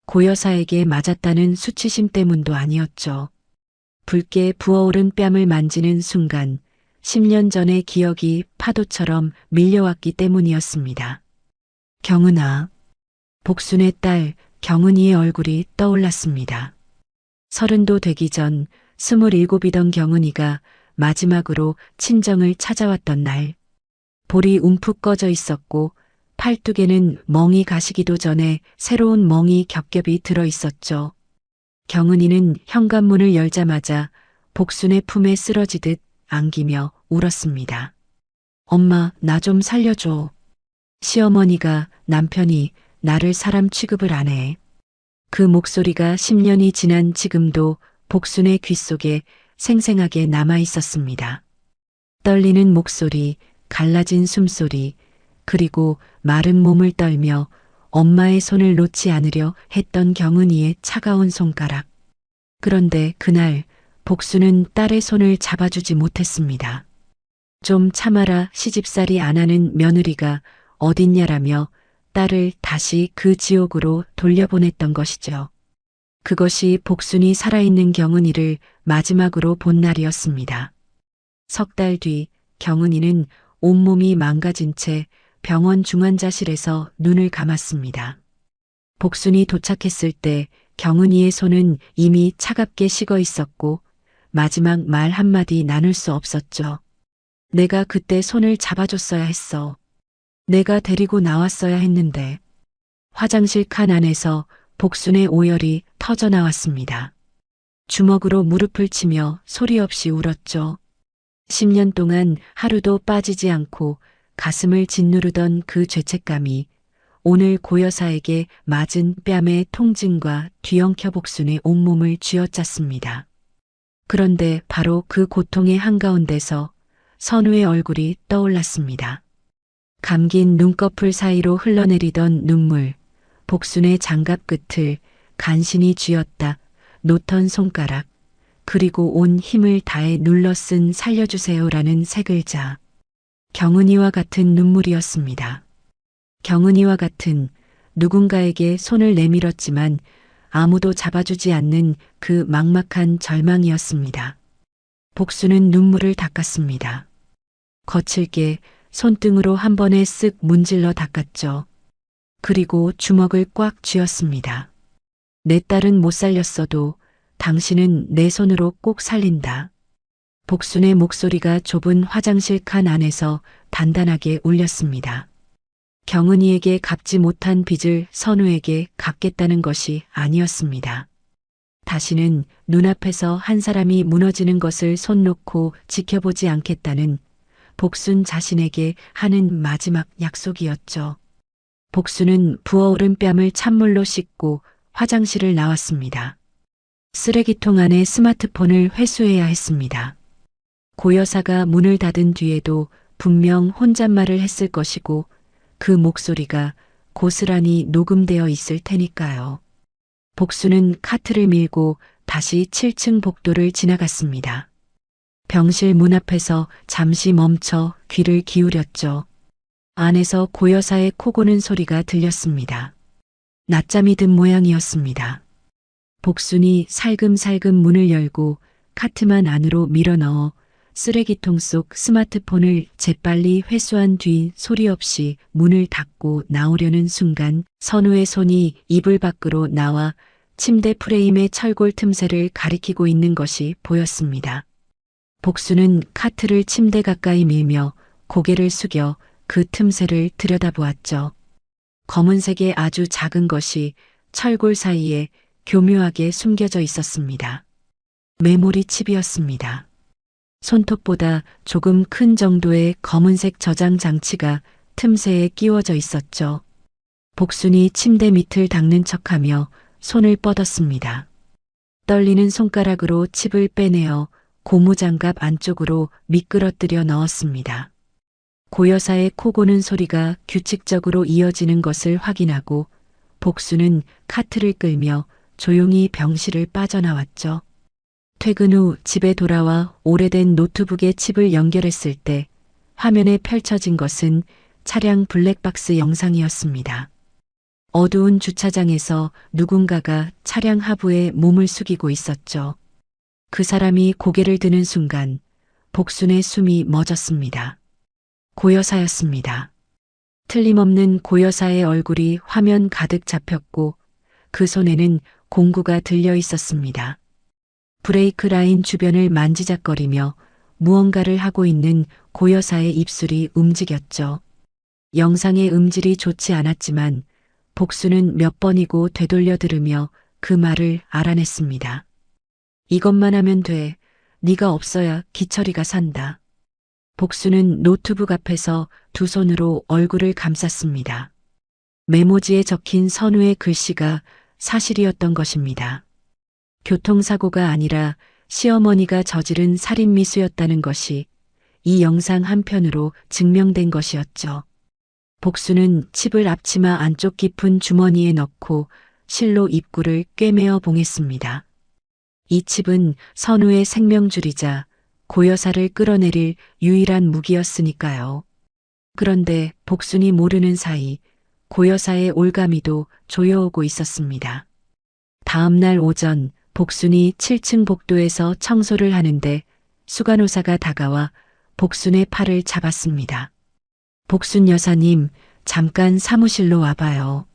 고 여사에게 맞았다는 수치심 때문도 아니었죠. 붉게 부어오른 뺨을 만지는 순간 10년 전의 기억이 파도처럼 밀려왔기 때문이었습니다. 경은아. 복순의 딸 경은이의 얼굴이 떠올랐습니다. 30도 되기 전 27이던 경은이가 마지막으로 친정을 찾아왔던 날. 볼이 움푹 꺼져 있었고 팔뚝에는 멍이 가시기도 전에 새로운 멍이 겹겹이 들어 있었죠. 경은이는 현관문을 열자마자 복순의 품에 쓰러지듯 안기며 울었습니다. 엄마, 나 좀 살려줘. 시어머니가 남편이 나를 사람 취급을 안 해. 그 목소리가 10년이 지난 지금도 복순의 귓속에 생생하게 남아 있었습니다. 떨리는 목소리, 갈라진 숨소리, 그리고 마른 몸을 떨며 엄마의 손을 놓지 않으려 했던 경은이의 차가운 손가락. 그런데 그날 복순은 딸의 손을 잡아주지 못했습니다. 좀 참아라, 시집살이 안 하는 며느리가 어딨냐라며 딸을 다시 그 지옥으로 돌려보냈던 것이죠. 그것이 복순이 살아있는 경은이를 마지막으로 본 날이었습니다. 석 달 뒤 경은이는 온몸이 망가진 채 병원 중환자실에서 눈을 감았습니다. 복순이 도착했을 때 경은이의 손은 이미 차갑게 식어 있었고 마지막 말 한마디 나눌 수 없었죠. 내가 그때 손을 잡아줬어야 했어. 내가 데리고 나왔어야 했는데. 화장실 칸 안에서 복순의 오열이 터져 나왔습니다. 주먹으로 무릎을 치며 소리 없이 울었죠. 10년 동안 하루도 빠지지 않고 가슴을 짓누르던 그 죄책감이 오늘 고 여사에게 맞은 뺨의 통증과 뒤엉켜 복순의 온몸을 쥐어짰습니다. 그런데 바로 그 고통의 한가운데서 선우의 얼굴이 떠올랐습니다. 감긴 눈꺼풀 사이로 흘러내리던 눈물, 복순의 장갑 끝을 간신히 쥐었다 놓던 손가락, 그리고 온 힘을 다해 눌러 쓴 살려주세요라는 세 글자. 경은이와 같은 눈물이었습니다. 경은이와 같은 누군가에게 손을 내밀었지만 아무도 잡아주지 않는 그 막막한 절망이었습니다. 복순은 눈물을 닦았습니다. 거칠게 손등으로 한 번에 쓱 문질러 닦았죠. 그리고 주먹을 꽉 쥐었습니다. 내 딸은 못 살렸어도 당신은 내 손으로 꼭 살린다. 복순의 목소리가 좁은 화장실 칸 안에서 단단하게 울렸습니다. 경은이에게 갚지 못한 빚을 선우에게 갚겠다는 것이 아니었습니다. 다시는 눈앞에서 한 사람이 무너지는 것을 손 놓고 지켜보지 않겠다는 복순 자신에게 하는 마지막 약속이었죠. 복순은 부어오른 뺨을 찬물로 씻고 화장실을 나왔습니다. 쓰레기통 안에 스마트폰을 회수해야 했습니다. 고여사가 문을 닫은 뒤에도 분명 혼잣말을 했을 것이고 그 목소리가 고스란히 녹음되어 있을 테니까요. 복순은 카트를 밀고 다시 7층 복도를 지나갔습니다. 병실 문 앞에서 잠시 멈춰 귀를 기울였죠. 안에서 고여사의 코 고는 소리가 들렸습니다. 낮잠이 든 모양이었습니다. 복순이 살금살금 문을 열고 카트만 안으로 밀어넣어 쓰레기통 속 스마트폰을 재빨리 회수한 뒤 소리 없이 문을 닫고 나오려는 순간 선우의 손이 이불 밖으로 나와 침대 프레임의 철골 틈새를 가리키고 있는 것이 보였습니다. 복수는 카트를 침대 가까이 밀며 고개를 숙여 그 틈새를 들여다보았죠. 검은색의 아주 작은 것이 철골 사이에 교묘하게 숨겨져 있었습니다. 메모리 칩이었습니다. 손톱보다 조금 큰 정도의 검은색 저장 장치가 틈새에 끼워져 있었죠. 복순이 침대 밑을 닦는 척하며 손을 뻗었습니다. 떨리는 손가락으로 칩을 빼내어 고무장갑 안쪽으로 미끄러뜨려 넣었습니다. 고여사의 코 고는 소리가 규칙적으로 이어지는 것을 확인하고 복순은 카트를 끌며 조용히 병실을 빠져나왔죠. 퇴근 후 집에 돌아와 오래된 노트북에 칩을 연결했을 때 화면에 펼쳐진 것은 차량 블랙박스 영상이었습니다. 어두운 주차장에서 누군가가 차량 하부에 몸을 숙이고 있었죠. 그 사람이 고개를 드는 순간 복순의 숨이 멎었습니다. 고여사였습니다. 틀림없는 고여사의 얼굴이 화면 가득 잡혔고 그 손에는 공구가 들려 있었습니다. 브레이크 라인 주변을 만지작거리며 무언가를 하고 있는 고여사의 입술이 움직였죠. 영상의 음질이 좋지 않았지만 복수는 몇 번이고 되돌려 들으며 그 말을 알아냈습니다. 이것만 하면 돼. 네가 없어야 기철이가 산다. 복수는 노트북 앞에서 두 손으로 얼굴을 감쌌습니다. 메모지에 적힌 선우의 글씨가 사실이었던 것입니다. 교통사고가 아니라 시어머니가 저지른 살인미수였다는 것이 이 영상 한편으로 증명된 것이었죠. 복수는 칩을 앞치마 안쪽 깊은 주머니에 넣고 실로 입구를 꿰매어 봉했습니다. 이 칩은 선우의 생명줄이자 고여사를 끌어내릴 유일한 무기였으니까요. 그런데 복순이 모르는 사이 고여사의 올가미도 조여오고 있었습니다. 다음 날 오전 복순이 7층 복도에서 청소를 하는데 수간호사가 다가와 복순의 팔을 잡았습니다. 복순 여사님, 잠깐 사무실로 와봐요.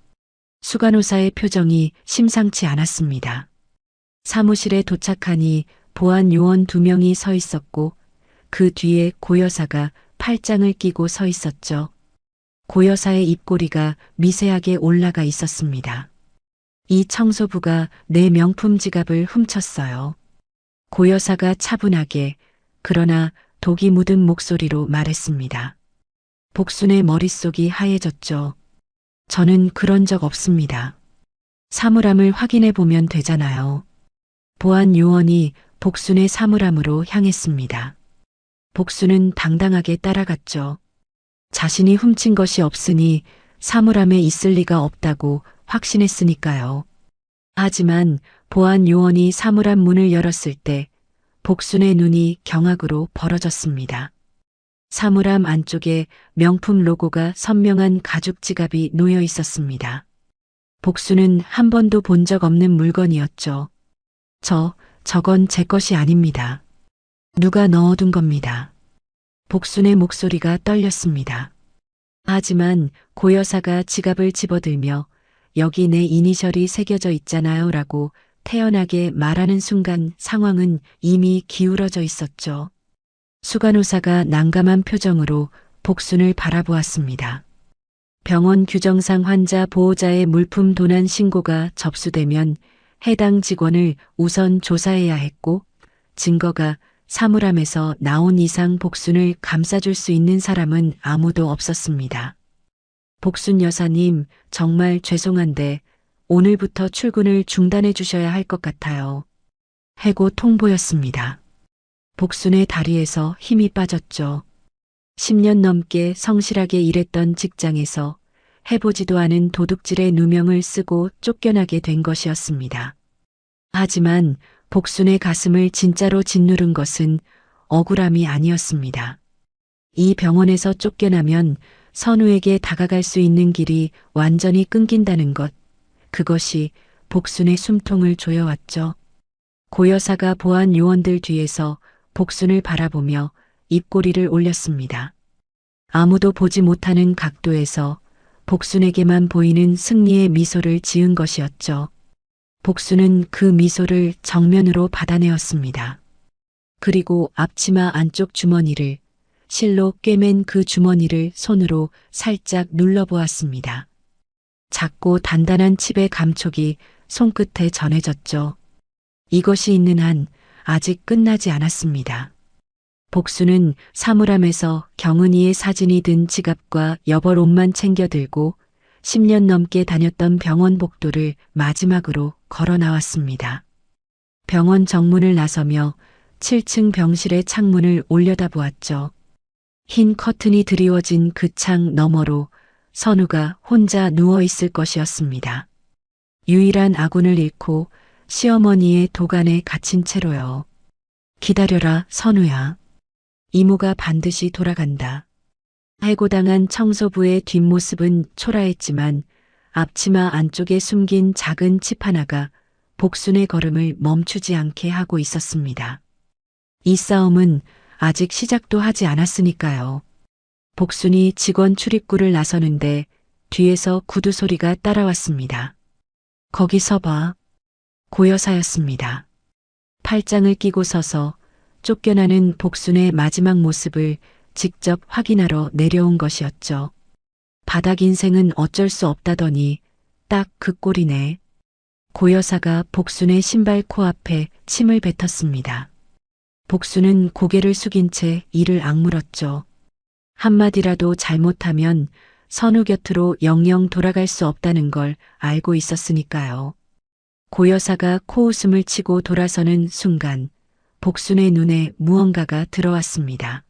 수간호사의 표정이 심상치 않았습니다. 사무실에 도착하니 보안 요원 2명이 서 있었고 그 뒤에 고여사가 팔짱을 끼고 서 있었죠. 고여사의 입꼬리가 미세하게 올라가 있었습니다. 이 청소부가 내 명품 지갑을 훔쳤어요. 고여사가 차분하게 그러나 독이 묻은 목소리로 말했습니다. 복순의 머릿속이 하얘졌죠. 저는 그런 적 없습니다. 사물함을 확인해 보면 되잖아요. 보안 요원이 복순의 사물함으로 향했습니다. 복순은 당당하게 따라갔죠. 자신이 훔친 것이 없으니 사물함에 있을 리가 없다고 확신했으니까요. 하지만 보안 요원이 사물함 문을 열었을 때 복순의 눈이 경악으로 벌어졌습니다. 사물함 안쪽에 명품 로고가 선명한 가죽 지갑이 놓여 있었습니다. 복순은 한 번도 본 적 없는 물건이었죠. 저건 제 것이 아닙니다. 누가 넣어둔 겁니다. 복순의 목소리가 떨렸습니다. 하지만 고여사가 지갑을 집어들며 여기 내 이니셜이 새겨져 있잖아요 라고 태연하게 말하는 순간 상황은 이미 기울어져 있었죠. 수간호사가 난감한 표정으로 복순을 바라보았습니다. 병원 규정상 환자 보호자의 물품 도난 신고가 접수되면 해당 직원을 우선 조사해야 했고 증거가 사물함에서 나온 이상 복순을 감싸줄 수 있는 사람은 아무도 없었습니다. 복순 여사님, 정말 죄송한데 오늘부터 출근을 중단해 주셔야 할 것 같아요. 해고 통보였습니다. 복순의 다리에서 힘이 빠졌죠. 10년 넘게 성실하게 일했던 직장에서 해보지도 않은 도둑질의 누명을 쓰고 쫓겨나게 된 것이었습니다. 하지만 복순의 가슴을 진짜로 짓누른 것은 억울함이 아니었습니다. 이 병원에서 쫓겨나면 선우에게 다가갈 수 있는 길이 완전히 끊긴다는 것, 그것이 복순의 숨통을 조여왔죠. 고 여사가 보안 요원들 뒤에서 복순을 바라보며 입꼬리를 올렸습니다. 아무도 보지 못하는 각도에서 복순에게만 보이는 승리의 미소를 지은 것이었죠. 복순은 그 미소를 정면으로 받아내었습니다. 그리고 앞치마 안쪽 주머니를, 실로 꿰맨 그 주머니를 손으로 살짝 눌러보았습니다. 작고 단단한 칩의 감촉이 손끝에 전해졌죠. 이것이 있는 한 아직 끝나지 않았습니다. 복순은 사물함에서 경은이의 사진이 든 지갑과 여벌옷만 챙겨 들고 10년 넘게 다녔던 병원 복도를 마지막으로 걸어 나왔습니다. 병원 정문을 나서며 7층 병실의 창문을 올려다보았죠. 흰 커튼이 드리워진 그 창 너머로 선우가 혼자 누워 있을 것이었습니다. 유일한 아군을 잃고 시어머니의 도간에 갇힌 채로요. 기다려라, 선우야. 이모가 반드시 돌아간다. 해고당한 청소부의 뒷모습은 초라했지만 앞치마 안쪽에 숨긴 작은 칩 하나가 복순의 걸음을 멈추지 않게 하고 있었습니다. 이 싸움은 아직 시작도 하지 않았으니까요. 복순이 직원 출입구를 나서는데 뒤에서 구두 소리가 따라왔습니다. 거기 서봐. 고 여사였습니다. 팔짱을 끼고 서서 쫓겨나는 복순의 마지막 모습을 직접 확인하러 내려온 것이었죠. 바닥 인생은 어쩔 수 없다더니 딱 그 꼴이네. 고 여사가 복순의 신발 코앞에 침을 뱉었습니다. 복순은 고개를 숙인 채 이를 악물었죠. 한마디라도 잘못하면 선우 곁으로 영영 돌아갈 수 없다는 걸 알고 있었으니까요. 고 여사가 코웃음을 치고 돌아서는 순간 복순의 눈에 무언가가 들어왔습니다.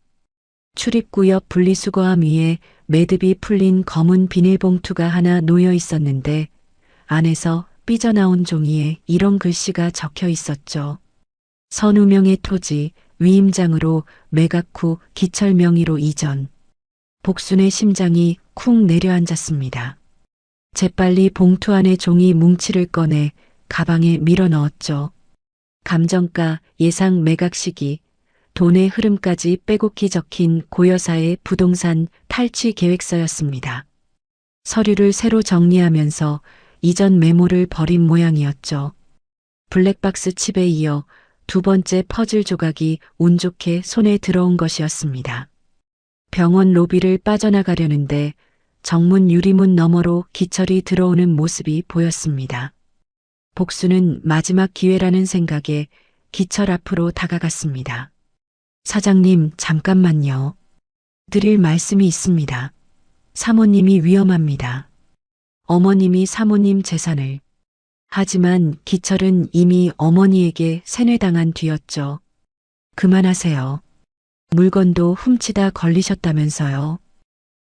출입구 옆 분리수거함 위에 매듭이 풀린 검은 비닐봉투가 하나 놓여 있었는데 안에서 삐져나온 종이에 이런 글씨가 적혀 있었죠. 선우명의 토지 위임장으로 매각 후 기철 명의로 이전. 복순의 심장이 쿵 내려앉았습니다. 재빨리 봉투 안에 종이 뭉치를 꺼내 가방에 밀어 넣었죠. 감정가, 예상 매각 시기, 돈의 흐름까지 빼곡히 적힌 고 여사의 부동산 탈취 계획서였습니다. 서류를 새로 정리하면서 이전 메모를 버린 모양이었죠. 블랙박스 칩에 이어 두 번째 퍼즐 조각이 운 좋게 손에 들어온 것이었습니다. 병원 로비를 빠져나가려는데 정문 유리문 너머로 기철이 들어오는 모습이 보였습니다. 복수는 마지막 기회라는 생각에 기철 앞으로 다가갔습니다. 사장님, 잠깐만요. 드릴 말씀이 있습니다. 사모님이 위험합니다. 어머님이 사모님 재산을. 하지만 기철은 이미 어머니에게 세뇌당한 뒤였죠. 그만하세요. 물건도 훔치다 걸리셨다면서요.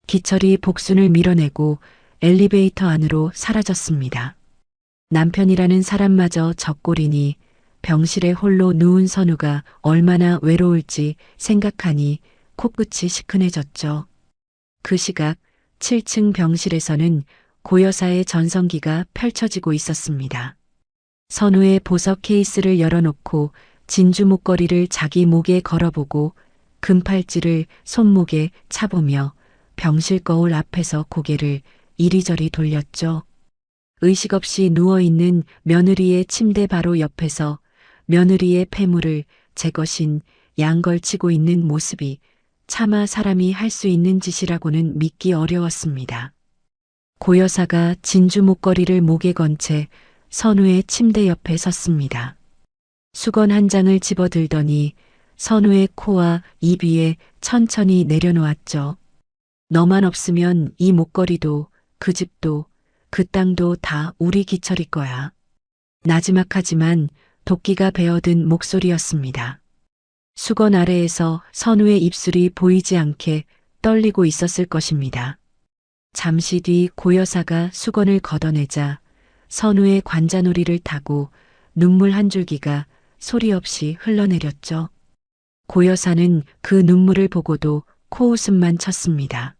기철이 복순을 밀어내고 엘리베이터 안으로 사라졌습니다. 남편이라는 사람마저 적골이니 병실에 홀로 누운 선우가 얼마나 외로울지 생각하니 코끝이 시큰해졌죠. 그 시각 7층 병실에서는 고 여사의 전성기가 펼쳐지고 있었습니다. 선우의 보석 케이스를 열어놓고 진주 목걸이를 자기 목에 걸어보고 금팔찌를 손목에 차보며 병실 거울 앞에서 고개를 이리저리 돌렸죠. 의식 없이 누워있는 며느리의 침대 바로 옆에서 며느리의 폐물을 제 것인 양걸치고 있는 모습이 차마 사람이 할 수 있는 짓이라고는 믿기 어려웠습니다. 고 여사가 진주 목걸이를 목에 건 채 선우의 침대 옆에 섰습니다. 수건 한 장을 집어들더니 선우의 코와 입 위에 천천히 내려놓았죠. 너만 없으면 이 목걸이도 그 집도 그 땅도 다 우리 기철이 거야. 나지막하지만 도끼가 베어든 목소리였습니다. 수건 아래에서 선우의 입술이 보이지 않게 떨리고 있었을 것입니다. 잠시 뒤 고여사가 수건을 걷어내자 선우의 관자놀이를 타고 눈물 한 줄기가 소리 없이 흘러내렸죠. 고여사는 그 눈물을 보고도 코웃음만 쳤습니다.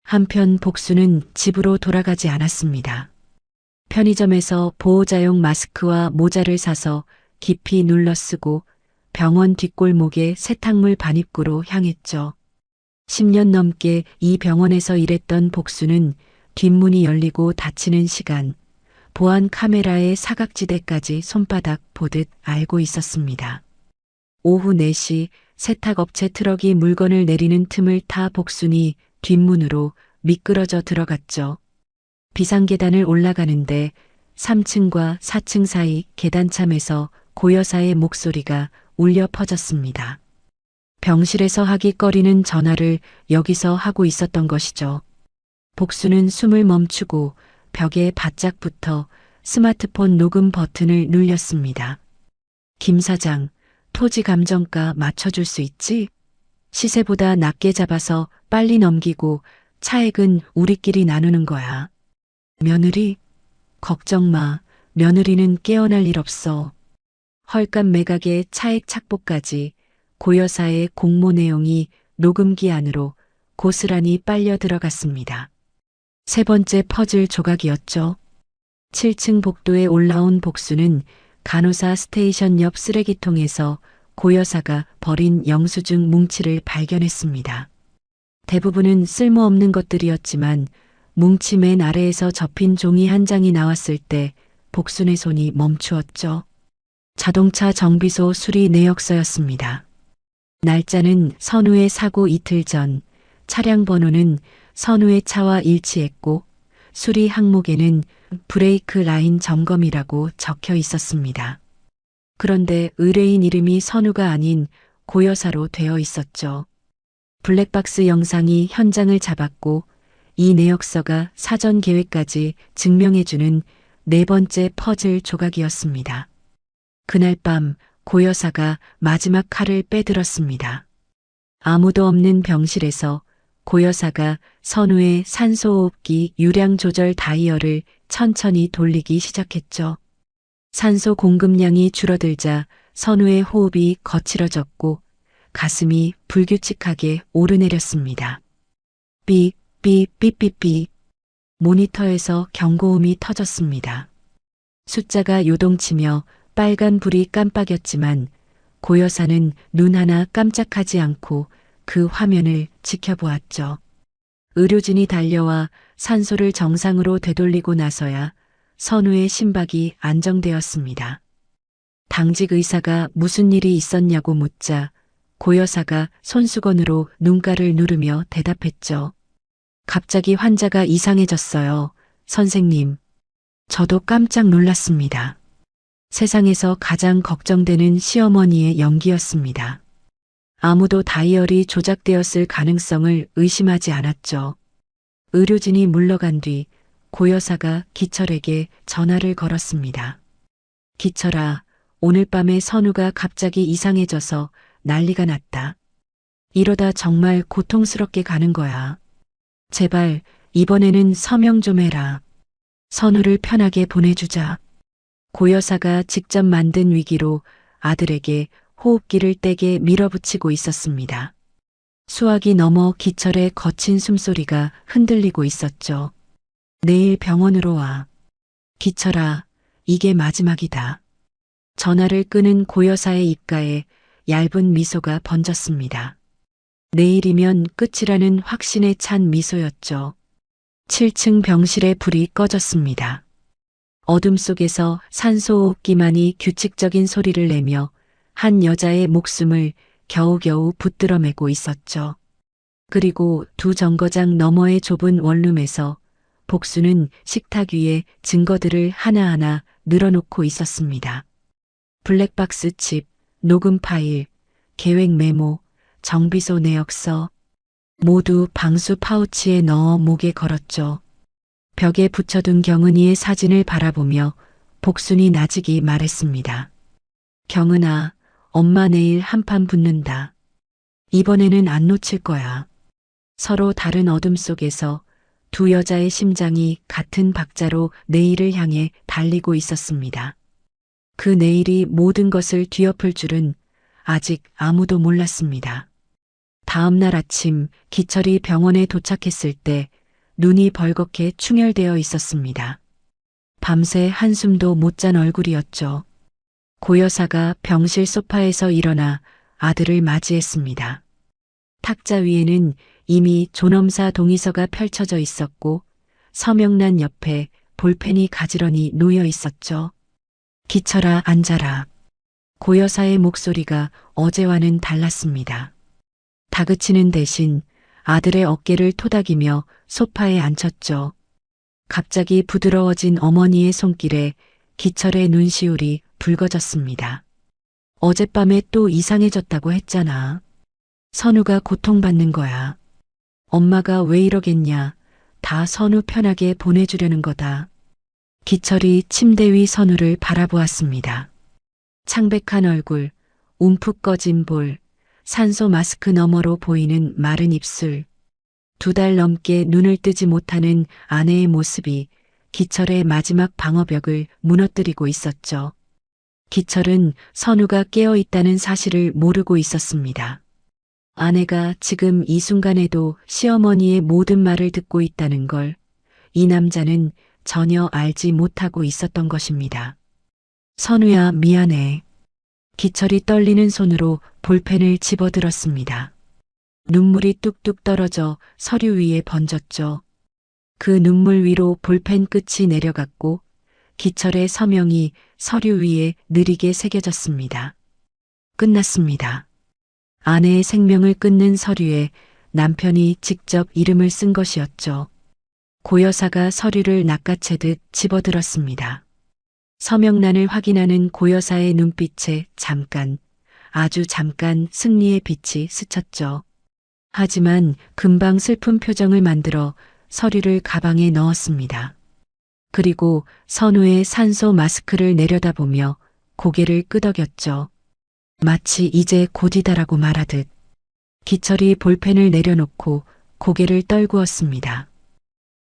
한편 복수는 집으로 돌아가지 않았습니다. 편의점에서 보호자용 마스크와 모자를 사서 깊이 눌러 쓰고 병원 뒷골목의 세탁물 반입구로 향했죠. 10년 넘게 이 병원에서 일했던 복수는 뒷문이 열리고 닫히는 시간, 보안 카메라의 사각지대까지 손바닥 보듯 알고 있었습니다. 오후 4시 세탁업체 트럭이 물건을 내리는 틈을 타 복순이 뒷문으로 미끄러져 들어갔죠. 비상계단을 올라가는데 3층과 4층 사이 계단참에서 고여사의 목소리가 울려 퍼졌습니다. 병실에서 하기 꺼리는 전화를 여기서 하고 있었던 것이죠. 복수는 숨을 멈추고 벽에 바짝 붙어 스마트폰 녹음 버튼을 눌렸습니다. 김 사장, 토지 감정가 맞춰줄 수 있지? 시세보다 낮게 잡아서 빨리 넘기고 차액은 우리끼리 나누는 거야. 며느리? 걱정 마. 며느리는 깨어날 일 없어. 헐값 매각의 차액 착보까지 고여사의 공모 내용이 녹음기 안으로 고스란히 빨려 들어갔습니다. 세 번째 퍼즐 조각이었죠. 7층 복도에 올라온 복수는 간호사 스테이션 옆 쓰레기통에서 고여사가 버린 영수증 뭉치를 발견했습니다. 대부분은 쓸모없는 것들이었지만 뭉치 맨 아래에서 접힌 종이 한 장이 나왔을 때 복순의 손이 멈추었죠. 자동차 정비소 수리 내역서였습니다. 날짜는 선우의 사고 이틀 전, 차량 번호는 선우의 차와 일치했고 수리 항목에는 브레이크 라인 점검이라고 적혀 있었습니다. 그런데 의뢰인 이름이 선우가 아닌 고여사로 되어 있었죠. 블랙박스 영상이 현장을 잡았고 이 내역서가 사전 계획까지 증명해주는 네 번째 퍼즐 조각이었습니다. 그날 밤 고여사가 마지막 칼을 빼들었습니다. 아무도 없는 병실에서 고여사가 선우의 산소호흡기 유량 조절 다이얼을 천천히 돌리기 시작했죠. 산소 공급량이 줄어들자 선우의 호흡이 거칠어졌고 가슴이 불규칙하게 오르내렸습니다. 삐삐삐삐삐. 모니터에서 경고음이 터졌습니다. 숫자가 요동치며 빨간 불이 깜빡였지만 고여사는 눈 하나 깜짝하지 않고 그 화면을 지켜보았죠. 의료진이 달려와 산소를 정상으로 되돌리고 나서야 선우의 심박이 안정되었습니다. 당직 의사가 무슨 일이 있었냐고 묻자 고여사가 손수건으로 눈가를 누르며 대답했죠. 갑자기 환자가 이상해졌어요. 선생님. 저도 깜짝 놀랐습니다. 세상에서 가장 걱정되는 시어머니의 연기였습니다. 아무도 다이얼이 조작되었을 가능성을 의심하지 않았죠. 의료진이 물러간 뒤 고여사가 기철에게 전화를 걸었습니다. 기철아, 오늘 밤에 선우가 갑자기 이상해져서 난리가 났다. 이러다 정말 고통스럽게 가는 거야. 제발 이번에는 서명 좀 해라. 선우를 편하게 보내주자. 고여사가 직접 만든 위기로 아들에게 호흡기를 떼게 밀어붙이고 있었습니다. 수화기 너머 기철의 거친 숨소리가 흔들리고 있었죠. 내일 병원으로 와. 기철아, 이게 마지막이다. 전화를 끄는 고여사의 입가에 얇은 미소가 번졌습니다. 내일이면 끝이라는 확신에 찬 미소였죠. 7층 병실의 불이 꺼졌습니다. 어둠 속에서 산소호흡기만이 규칙적인 소리를 내며 한 여자의 목숨을 겨우겨우 붙들어매고 있었죠. 그리고 두 정거장 너머의 좁은 원룸에서 복수는 식탁 위에 증거들을 하나하나 늘어놓고 있었습니다. 블랙박스 칩, 녹음 파일, 계획 메모, 정비소 내역서 모두 방수 파우치에 넣어 목에 걸었죠. 벽에 붙여둔 경은이의 사진을 바라보며 복순이 나직이 말했습니다. 경은아, 엄마 내일 한판 붙는다. 이번에는 안 놓칠 거야. 서로 다른 어둠 속에서 두 여자의 심장이 같은 박자로 내일을 향해 달리고 있었습니다. 그 내일이 모든 것을 뒤엎을 줄은 아직 아무도 몰랐습니다. 다음 날 아침 기철이 병원에 도착했을 때 눈이 벌겋게 충혈되어 있었습니다. 밤새 한숨도 못 잔 얼굴이었죠. 고 여사가 병실 소파에서 일어나 아들을 맞이했습니다. 탁자 위에는 이미 존엄사 동의서가 펼쳐져 있었고 서명란 옆에 볼펜이 가지런히 놓여 있었죠. 기철아, 앉아라. 고 여사의 목소리가 어제와는 달랐습니다. 다그치는 대신 아들의 어깨를 토닥이며 소파에 앉혔죠. 갑자기 부드러워진 어머니의 손길에 기철의 눈시울이 붉어졌습니다. 어젯밤에 또 이상해졌다고 했잖아. 선우가 고통받는 거야. 엄마가 왜 이러겠냐. 다 선우 편하게 보내주려는 거다. 기철이 침대 위 선우를 바라보았습니다. 창백한 얼굴, 움푹 꺼진 볼, 산소 마스크 너머로 보이는 마른 입술. 2달 넘게 눈을 뜨지 못하는 아내의 모습이 기철의 마지막 방어벽을 무너뜨리고 있었죠. 기철은 선우가 깨어 있다는 사실을 모르고 있었습니다. 아내가 지금 이 순간에도 시어머니의 모든 말을 듣고 있다는 걸 이 남자는 전혀 알지 못하고 있었던 것입니다. 선우야, 미안해. 기철이 떨리는 손으로 볼펜을 집어들었습니다. 눈물이 뚝뚝 떨어져 서류 위에 번졌죠. 그 눈물 위로 볼펜 끝이 내려갔고 기철의 서명이 서류 위에 느리게 새겨졌습니다. 끝났습니다. 아내의 생명을 끊는 서류에 남편이 직접 이름을 쓴 것이었죠. 고 여사가 서류를 낚아채듯 집어들었습니다. 서명란을 확인하는 고 여사의 눈빛에 잠깐, 아주 잠깐 승리의 빛이 스쳤죠. 하지만 금방 슬픈 표정을 만들어 서류를 가방에 넣었습니다. 그리고 선우의 산소 마스크를 내려다보며 고개를 끄덕였죠. 마치 이제 곧이다라고 말하듯. 기철이 볼펜을 내려놓고 고개를 떨구었습니다.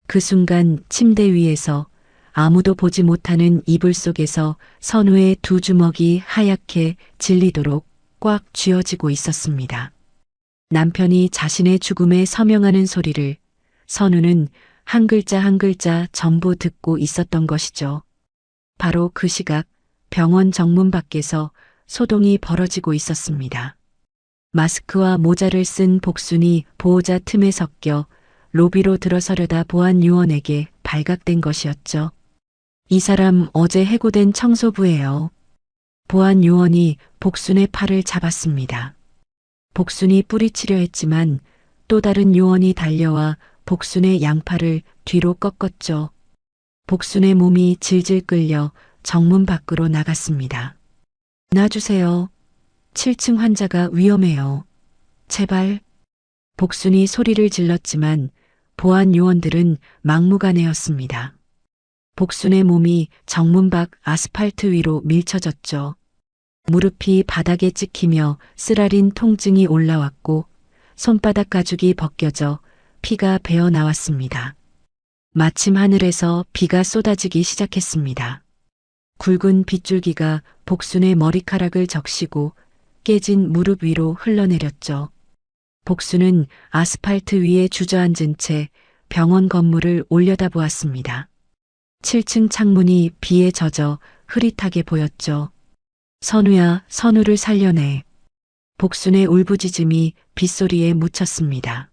그 순간 침대 위에서 아무도 보지 못하는 이불 속에서 선우의 2 주먹이 하얗게 질리도록 꽉 쥐어지고 있었습니다. 남편이 자신의 죽음에 서명하는 소리를 선우는 한 글자 한 글자 전부 듣고 있었던 것이죠. 바로 그 시각 병원 정문 밖에서 소동이 벌어지고 있었습니다. 마스크와 모자를 쓴 복순이 보호자 틈에 섞여 로비로 들어서려다 보안 요원에게 발각된 것이었죠. 이 사람 어제 해고된 청소부예요. 보안 요원이 복순의 팔을 잡았습니다. 복순이 뿌리치려 했지만 또 다른 요원이 달려와 복순의 양팔을 뒤로 꺾었죠. 복순의 몸이 질질 끌려 정문 밖으로 나갔습니다. 놔주세요. 7층 환자가 위험해요. 제발. 복순이 소리를 질렀지만 보안 요원들은 막무가내였습니다. 복순의 몸이 정문 밖 아스팔트 위로 밀쳐졌죠. 무릎이 바닥에 찍히며 쓰라린 통증이 올라왔고 손바닥 가죽이 벗겨져 피가 배어 나왔습니다. 마침 하늘에서 비가 쏟아지기 시작했습니다. 굵은 빗줄기가 복순의 머리카락을 적시고 깨진 무릎 위로 흘러내렸죠. 복순은 아스팔트 위에 주저앉은 채 병원 건물을 올려다보았습니다. 7층 창문이 비에 젖어 흐릿하게 보였죠. 선우야, 선우를 살려내. 복순의 울부짖음이 빗소리에 묻혔습니다.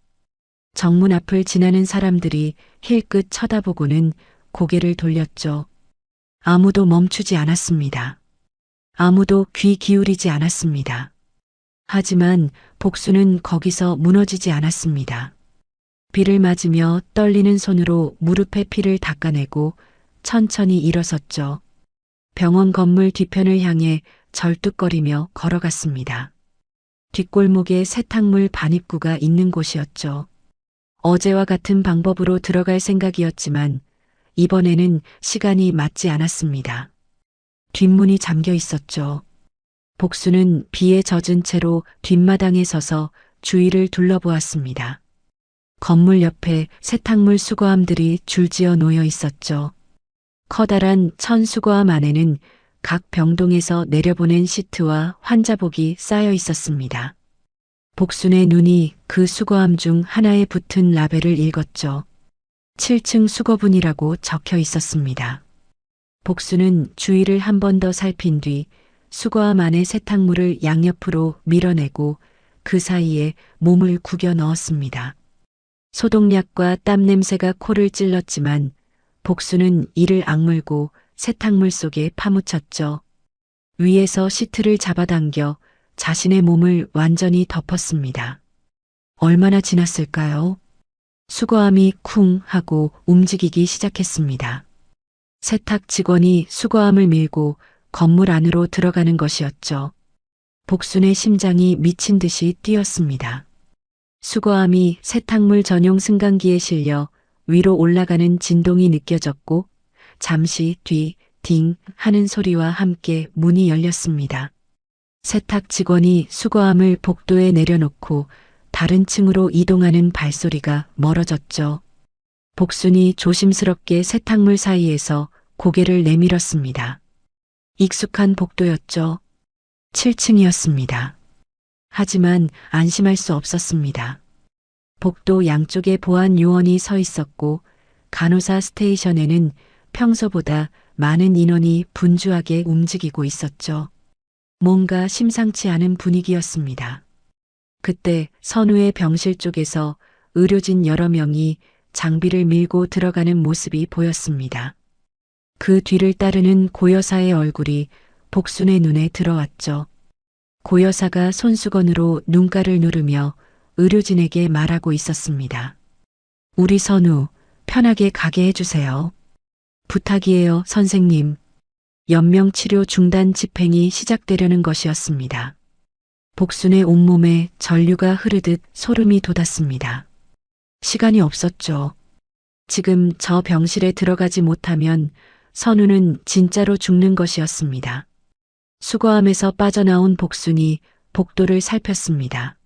정문 앞을 지나는 사람들이 힐끗 쳐다보고는 고개를 돌렸죠. 아무도 멈추지 않았습니다. 아무도 귀 기울이지 않았습니다. 하지만 복순은 거기서 무너지지 않았습니다. 비를 맞으며 떨리는 손으로 무릎의 피를 닦아내고 천천히 일어섰죠. 병원 건물 뒤편을 향해 절뚝거리며 걸어갔습니다. 뒷골목에 세탁물 반입구가 있는 곳이었죠. 어제와 같은 방법으로 들어갈 생각이었지만 이번에는 시간이 맞지 않았습니다. 뒷문이 잠겨 있었죠. 복수는 비에 젖은 채로 뒷마당에 서서 주위를 둘러보았습니다. 건물 옆에 세탁물 수거함들이 줄지어 놓여 있었죠. 커다란 천 수거함 안에는 각 병동에서 내려보낸 시트와 환자복이 쌓여 있었습니다. 복순의 눈이 그 수거함 중 하나에 붙은 라벨을 읽었죠. 7층 수거분이라고 적혀 있었습니다. 복수는 주위를 한 번 더 살핀 뒤 수거함 안의 세탁물을 양옆으로 밀어내고 그 사이에 몸을 구겨 넣었습니다. 소독약과 땀 냄새가 코를 찔렀지만 복수는 이를 악물고 세탁물 속에 파묻혔죠. 위에서 시트를 잡아당겨 자신의 몸을 완전히 덮었습니다. 얼마나 지났을까요? 수거함이 쿵 하고 움직이기 시작했습니다. 세탁 직원이 수거함을 밀고 건물 안으로 들어가는 것이었죠. 복순의 심장이 미친 듯이 뛰었습니다. 수거함이 세탁물 전용 승강기에 실려 위로 올라가는 진동이 느껴졌고 잠시 뒤 딩 하는 소리와 함께 문이 열렸습니다. 세탁 직원이 수거함을 복도에 내려놓고 다른 층으로 이동하는 발소리가 멀어졌죠. 복순이 조심스럽게 세탁물 사이에서 고개를 내밀었습니다. 익숙한 복도였죠. 7층이었습니다. 하지만 안심할 수 없었습니다. 복도 양쪽에 보안 요원이 서 있었고 간호사 스테이션에는 평소보다 많은 인원이 분주하게 움직이고 있었죠. 뭔가 심상치 않은 분위기였습니다. 그때 선우의 병실 쪽에서 의료진 여러 명이 장비를 밀고 들어가는 모습이 보였습니다. 그 뒤를 따르는 고여사의 얼굴이 복순의 눈에 들어왔죠. 고여사가 손수건으로 눈가를 누르며 의료진에게 말하고 있었습니다. 우리 선우, 편하게 가게 해주세요. 부탁이에요, 선생님. 연명치료 중단 집행이 시작되려는 것이었습니다. 복순의 온몸에 전류가 흐르듯 소름이 돋았습니다. 시간이 없었죠. 지금 저 병실에 들어가지 못하면 선우는 진짜로 죽는 것이었습니다. 수거함에서 빠져나온 복순이 복도를 살폈습니다.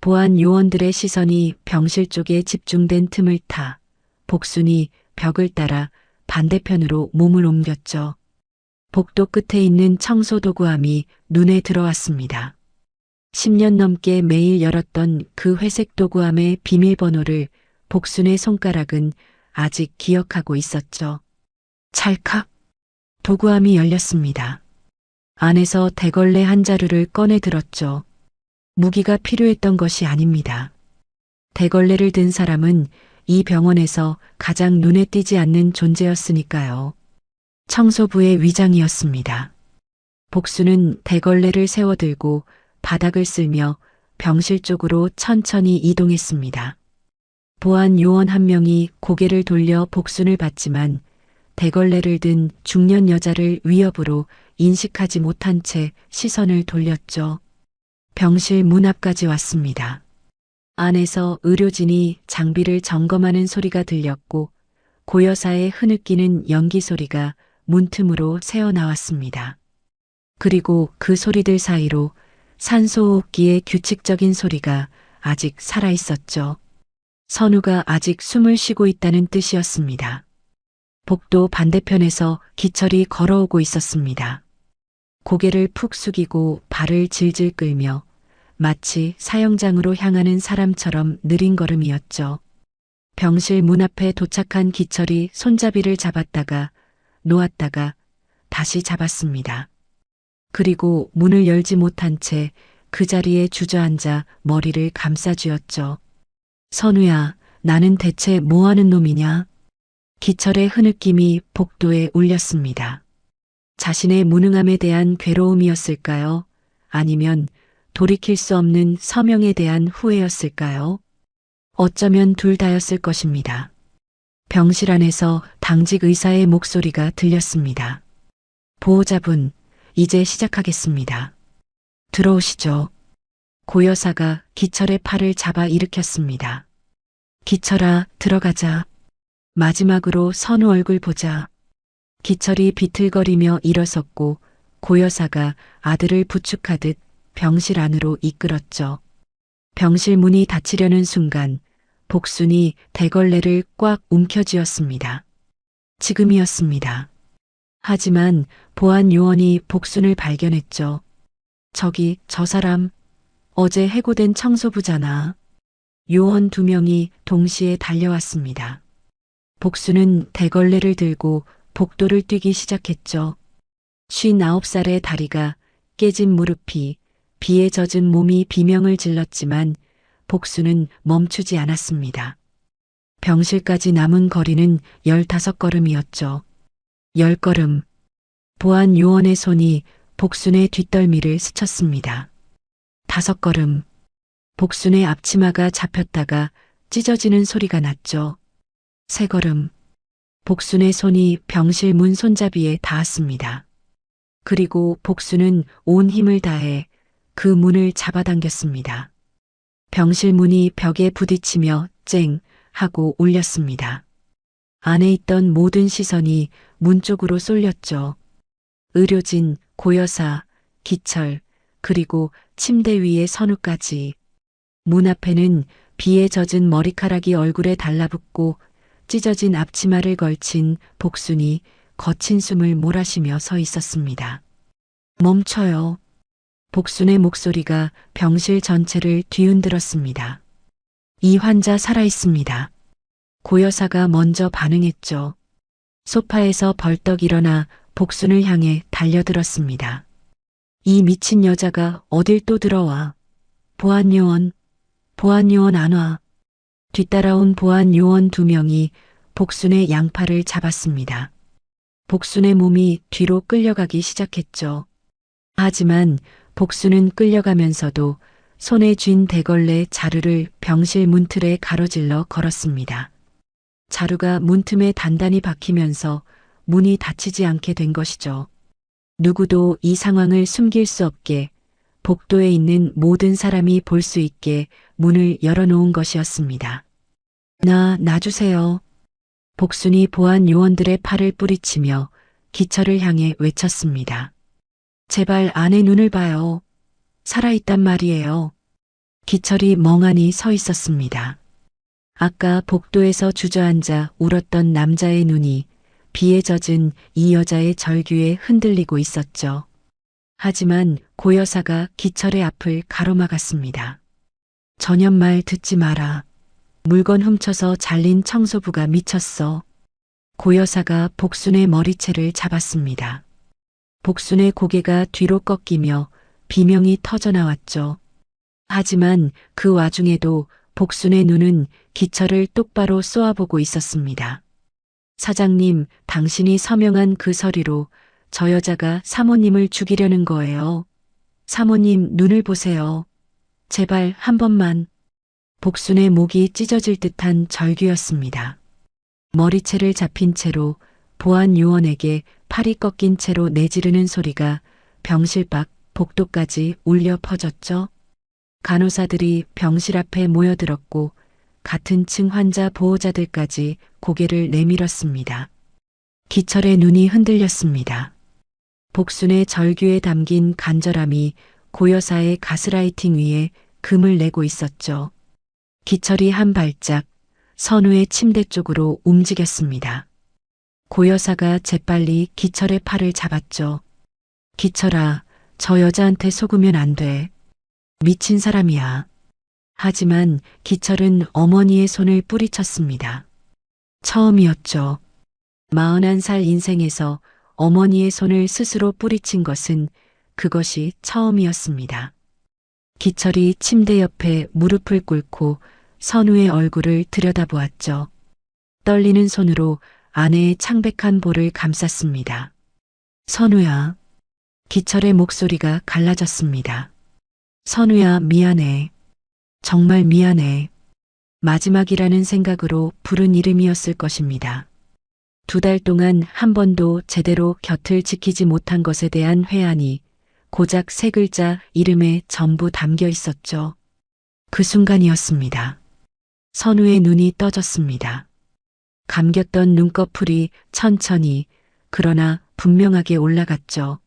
보안 요원들의 시선이 병실 쪽에 집중된 틈을 타 복순이 벽을 따라 반대편으로 몸을 옮겼죠. 복도 끝에 있는 청소도구함이 눈에 들어왔습니다. 10년 넘게 매일 열었던 그 회색 도구함의 비밀번호를 복순의 손가락은 아직 기억하고 있었죠. 찰칵! 도구함이 열렸습니다. 안에서 대걸레 한 자루를 꺼내 들었죠. 무기가 필요했던 것이 아닙니다. 대걸레를 든 사람은 이 병원에서 가장 눈에 띄지 않는 존재였으니까요. 청소부의 위장이었습니다. 복수는 대걸레를 세워들고 바닥을 쓸며 병실 쪽으로 천천히 이동했습니다. 보안 요원 한 명이 고개를 돌려 복순을 봤지만 대걸레를 든 중년 여자를 위협으로 인식하지 못한 채 시선을 돌렸죠. 병실 문 앞까지 왔습니다. 안에서 의료진이 장비를 점검하는 소리가 들렸고 고여사의 흐느끼는 연기 소리가 문틈으로 새어나왔습니다. 그리고 그 소리들 사이로 산소호흡기의 규칙적인 소리가 아직 살아있었죠. 선우가 아직 숨을 쉬고 있다는 뜻이었습니다. 복도 반대편에서 기철이 걸어오고 있었습니다. 고개를 푹 숙이고 발을 질질 끌며 마치 사형장으로 향하는 사람처럼 느린 걸음이었죠. 병실 문 앞에 도착한 기철이 손잡이를 잡았다가 놓았다가 다시 잡았습니다. 그리고 문을 열지 못한 채 그 자리에 주저앉아 머리를 감싸쥐었죠. 선우야, 나는 대체 뭐하는 놈이냐? 기철의 흐느낌이 복도에 울렸습니다. 자신의 무능함에 대한 괴로움이었을까요? 아니면 돌이킬 수 없는 서명에 대한 후회였을까요? 어쩌면 둘 다였을 것입니다. 병실 안에서 당직 의사의 목소리가 들렸습니다. 보호자분, 이제 시작하겠습니다. 들어오시죠. 고여사가 기철의 팔을 잡아 일으켰습니다. 기철아, 들어가자. 마지막으로 선우 얼굴 보자. 기철이 비틀거리며 일어섰고 고여사가 아들을 부축하듯 병실 안으로 이끌었죠. 병실 문이 닫히려는 순간 복순이 대걸레를 꽉 움켜쥐었습니다. 지금이었습니다. 하지만 보안 요원이 복순을 발견했죠. 저기, 저 사람, 어제 해고된 청소부잖아. 요원 2명이 동시에 달려왔습니다. 복순은 대걸레를 들고 복도를 뛰기 시작했죠. 59살의 다리가 깨진 무릎이 비에 젖은 몸이 비명을 질렀지만 복순은 멈추지 않았습니다. 병실까지 남은 거리는 15걸음이었죠. 10걸음. 보안 요원의 손이 복순의 뒷덜미를 스쳤습니다. 5걸음. 복순의 앞치마가 잡혔다가 찢어지는 소리가 났죠. 3걸음. 복순의 손이 병실 문 손잡이에 닿았습니다. 그리고 복순은 온 힘을 다해 그 문을 잡아당겼습니다. 병실 문이 벽에 부딪히며 쨍 하고 울렸습니다. 안에 있던 모든 시선이 문 쪽으로 쏠렸죠. 의료진, 고여사, 기철, 그리고 침대 위의 선우까지. 문 앞에는 비에 젖은 머리카락이 얼굴에 달라붙고 찢어진 앞치마를 걸친 복순이 거친 숨을 몰아쉬며 서 있었습니다. 멈춰요. 복순의 목소리가 병실 전체를 뒤흔들었습니다. 이 환자 살아있습니다. 고여사가 먼저 반응했죠. 소파에서 벌떡 일어나 복순을 향해 달려들었습니다. 이 미친 여자가 어딜 또 들어와. 보안요원 안 와. 뒤따라온 보안요원 2명이 복순의 양팔을 잡았습니다. 복순의 몸이 뒤로 끌려가기 시작했죠. 하지만 복순은 끌려가면서도 손에 쥔 대걸레 자루를 병실 문틀에 가로질러 걸었습니다. 자루가 문틈에 단단히 박히면서 문이 닫히지 않게 된 것이죠. 누구도 이 상황을 숨길 수 없게 복도에 있는 모든 사람이 볼 수 있게 문을 열어놓은 것이었습니다. 놔주세요. 복순이 보안 요원들의 팔을 뿌리치며 기철을 향해 외쳤습니다. 제발 안의 눈을 봐요. 살아있단 말이에요. 기철이 멍하니 서 있었습니다. 아까 복도에서 주저앉아 울었던 남자의 눈이 비에 젖은 이 여자의 절규에 흔들리고 있었죠. 하지만 고여사가 기철의 앞을 가로막았습니다. 전현말 듣지 마라. 물건 훔쳐서 잘린 청소부가 미쳤어. 고여사가 복순의 머리채를 잡았습니다. 복순의 고개가 뒤로 꺾이며 비명이 터져나왔죠. 하지만 그 와중에도 복순의 눈은 기철을 똑바로 쏘아보고 있었습니다. 사장님, 당신이 서명한 그 서류로 저 여자가 사모님을 죽이려는 거예요. 사모님, 눈을 보세요. 제발 한 번만. 복순의 목이 찢어질 듯한 절규였습니다. 머리채를 잡힌 채로 보안 요원에게 팔이 꺾인 채로 내지르는 소리가 병실 밖 복도까지 울려 퍼졌죠. 간호사들이 병실 앞에 모여들었고 같은 층 환자 보호자들까지 고개를 내밀었습니다. 기철의 눈이 흔들렸습니다. 복순의 절규에 담긴 간절함이 고여사의 가스라이팅 위에 금을 내고 있었죠. 기철이 한 발짝 선우의 침대 쪽으로 움직였습니다. 고여사가 재빨리 기철의 팔을 잡았죠. 기철아, 저 여자한테 속으면 안 돼. 미친 사람이야. 하지만 기철은 어머니의 손을 뿌리쳤습니다. 처음이었죠. 41살 인생에서 어머니의 손을 스스로 뿌리친 것은 그것이 처음이었습니다. 기철이 침대 옆에 무릎을 꿇고 선우의 얼굴을 들여다보았죠. 떨리는 손으로 아내의 창백한 볼을 감쌌습니다. 선우야. 기철의 목소리가 갈라졌습니다. 선우야, 미안해. 정말 미안해. 마지막이라는 생각으로 부른 이름이었을 것입니다. 2달 동안 한 번도 제대로 곁을 지키지 못한 것에 대한 회한이 고작 3글자 이름에 전부 담겨 있었죠. 그 순간이었습니다. 선우의 눈이 떠졌습니다. 감겼던 눈꺼풀이 천천히 그러나 분명하게 올라갔죠.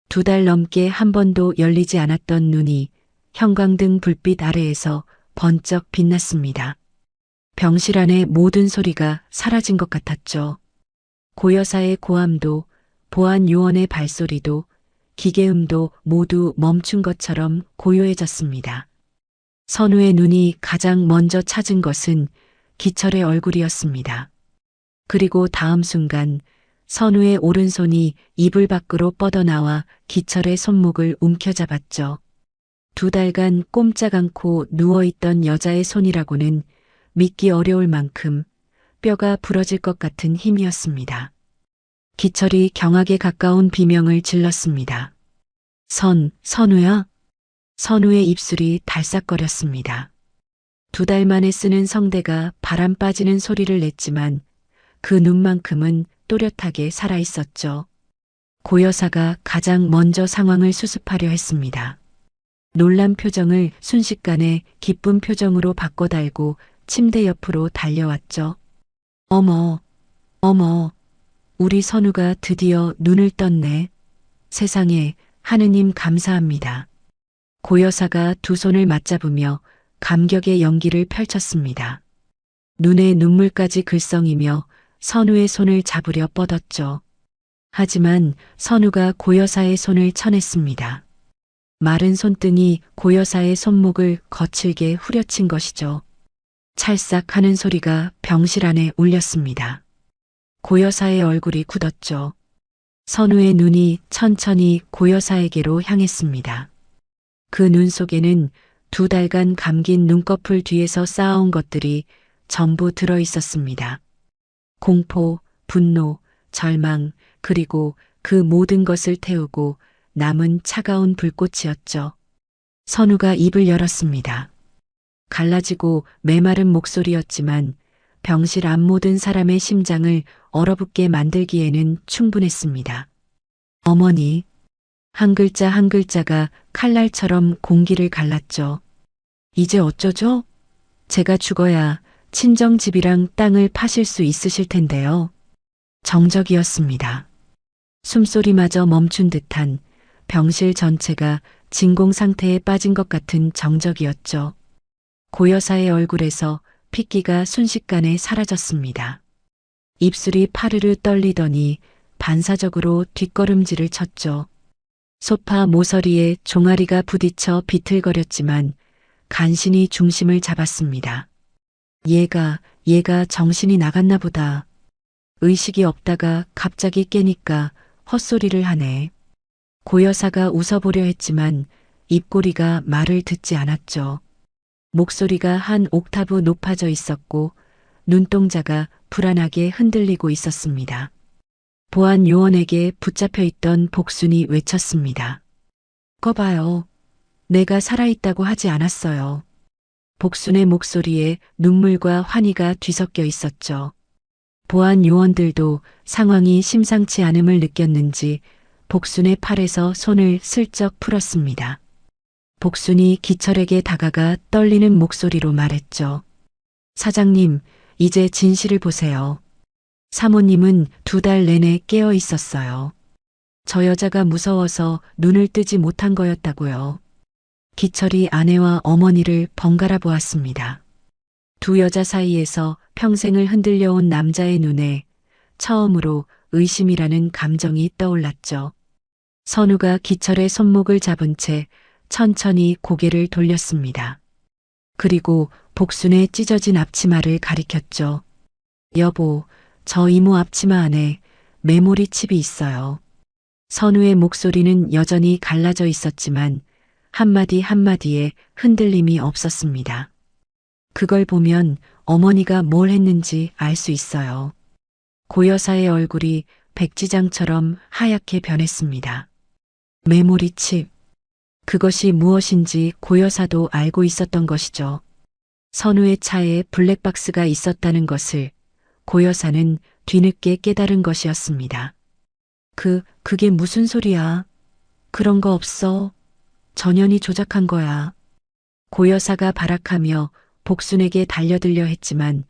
2달 넘게 한 번도 열리지 않았던 눈이 형광등 불빛 아래에서 번쩍 빛났습니다. 병실 안의 모든 소리가 사라진 것 같았죠. 고여사의 고함도, 보안 요원의 발소리도, 기계음도 모두 멈춘 것처럼 고요해졌습니다. 선우의 눈이 가장 먼저 찾은 것은 기철의 얼굴이었습니다. 그리고 다음 순간 선우의 오른손이 이불 밖으로 뻗어나와 기철의 손목을 움켜잡았죠. 2달간 꼼짝 않고 누워있던 여자의 손이라고는 믿기 어려울 만큼 뼈가 부러질 것 같은 힘이었습니다. 기철이 경악에 가까운 비명을 질렀습니다. 선우야? 선우의 입술이 달싹거렸습니다. 2달 만에 쓰는 성대가 바람 빠지는 소리를 냈지만 그 눈만큼은 또렷하게 살아있었죠. 고여사가 가장 먼저 상황을 수습하려 했습니다. 놀란 표정을 순식간에 기쁜 표정으로 바꿔달고 침대 옆으로 달려왔죠. 어머, 우리 선우가 드디어 눈을 떴네. 세상에, 하느님 감사합니다. 고여사가 2 손을 맞잡으며 감격의 연기를 펼쳤습니다. 눈에 눈물까지 글썽이며 선우의 손을 잡으려 뻗었죠. 하지만 선우가 고여사의 손을 쳐냈습니다. 마른 손등이 고여사의 손목을 거칠게 후려친 것이죠. 찰싹 하는 소리가 병실 안에 울렸습니다. 고여사의 얼굴이 굳었죠. 선우의 눈이 천천히 고여사에게로 향했습니다. 그 눈 속에는 2달간 감긴 눈꺼풀 뒤에서 쌓아온 것들이 전부 들어 있었습니다. 공포, 분노, 절망, 그리고 그 모든 것을 태우고 남은 차가운 불꽃이었죠. 선우가 입을 열었습니다. 갈라지고 메마른 목소리였지만 병실 앞 모든 사람의 심장을 얼어붙게 만들기에는 충분했습니다. 어머니. 한 글자 한 글자가 칼날처럼 공기를 갈랐죠. 이제 어쩌죠? 제가 죽어야 친정집이랑 땅을 파실 수 있으실 텐데요. 정적이었습니다. 숨소리마저 멈춘 듯한 병실 전체가 진공 상태에 빠진 것 같은 정적이었죠. 고여사의 얼굴에서 핏기가 순식간에 사라졌습니다. 입술이 파르르 떨리더니 반사적으로 뒷걸음질을 쳤죠. 소파 모서리에 종아리가 부딪혀 비틀거렸지만 간신히 중심을 잡았습니다. 얘가 정신이 나갔나 보다. 의식이 없다가 갑자기 깨니까 헛소리를 하네. 고여사가 웃어보려 했지만 입꼬리가 말을 듣지 않았죠. 목소리가 한 옥타브 높아져 있었고 눈동자가 불안하게 흔들리고 있었습니다. 보안 요원에게 붙잡혀 있던 복순이 외쳤습니다. 꺼봐요. 내가 살아있다고 하지 않았어요. 복순의 목소리에 눈물과 환희가 뒤섞여 있었죠. 보안 요원들도 상황이 심상치 않음을 느꼈는지 복순의 팔에서 손을 슬쩍 풀었습니다. 복순이 기철에게 다가가 떨리는 목소리로 말했죠. 사장님, 이제 진실을 보세요. 사모님은 2달 내내 깨어 있었어요. 저 여자가 무서워서 눈을 뜨지 못한 거였다고요. 기철이 아내와 어머니를 번갈아 보았습니다. 2 여자 사이에서 평생을 흔들려온 남자의 눈에 처음으로 의심이라는 감정이 떠올랐죠. 선우가 기철의 손목을 잡은 채 천천히 고개를 돌렸습니다. 그리고 복순의 찢어진 앞치마를 가리켰죠. 여보, 저 이모 앞치마 안에 메모리 칩이 있어요. 선우의 목소리는 여전히 갈라져 있었지만 한마디 한마디에 흔들림이 없었습니다. 그걸 보면 어머니가 뭘 했는지 알 수 있어요. 고여사의 얼굴이 백지장처럼 하얗게 변했습니다. 메모리 칩. 그것이 무엇인지 고여사도 알고 있었던 것이죠. 선우의 차에 블랙박스가 있었다는 것을 고여사는 뒤늦게 깨달은 것이었습니다. 그게 무슨 소리야? 그런 거 없어. 전현이 조작한 거야. 고 여사가 발악하며 복순에게 달려들려 했지만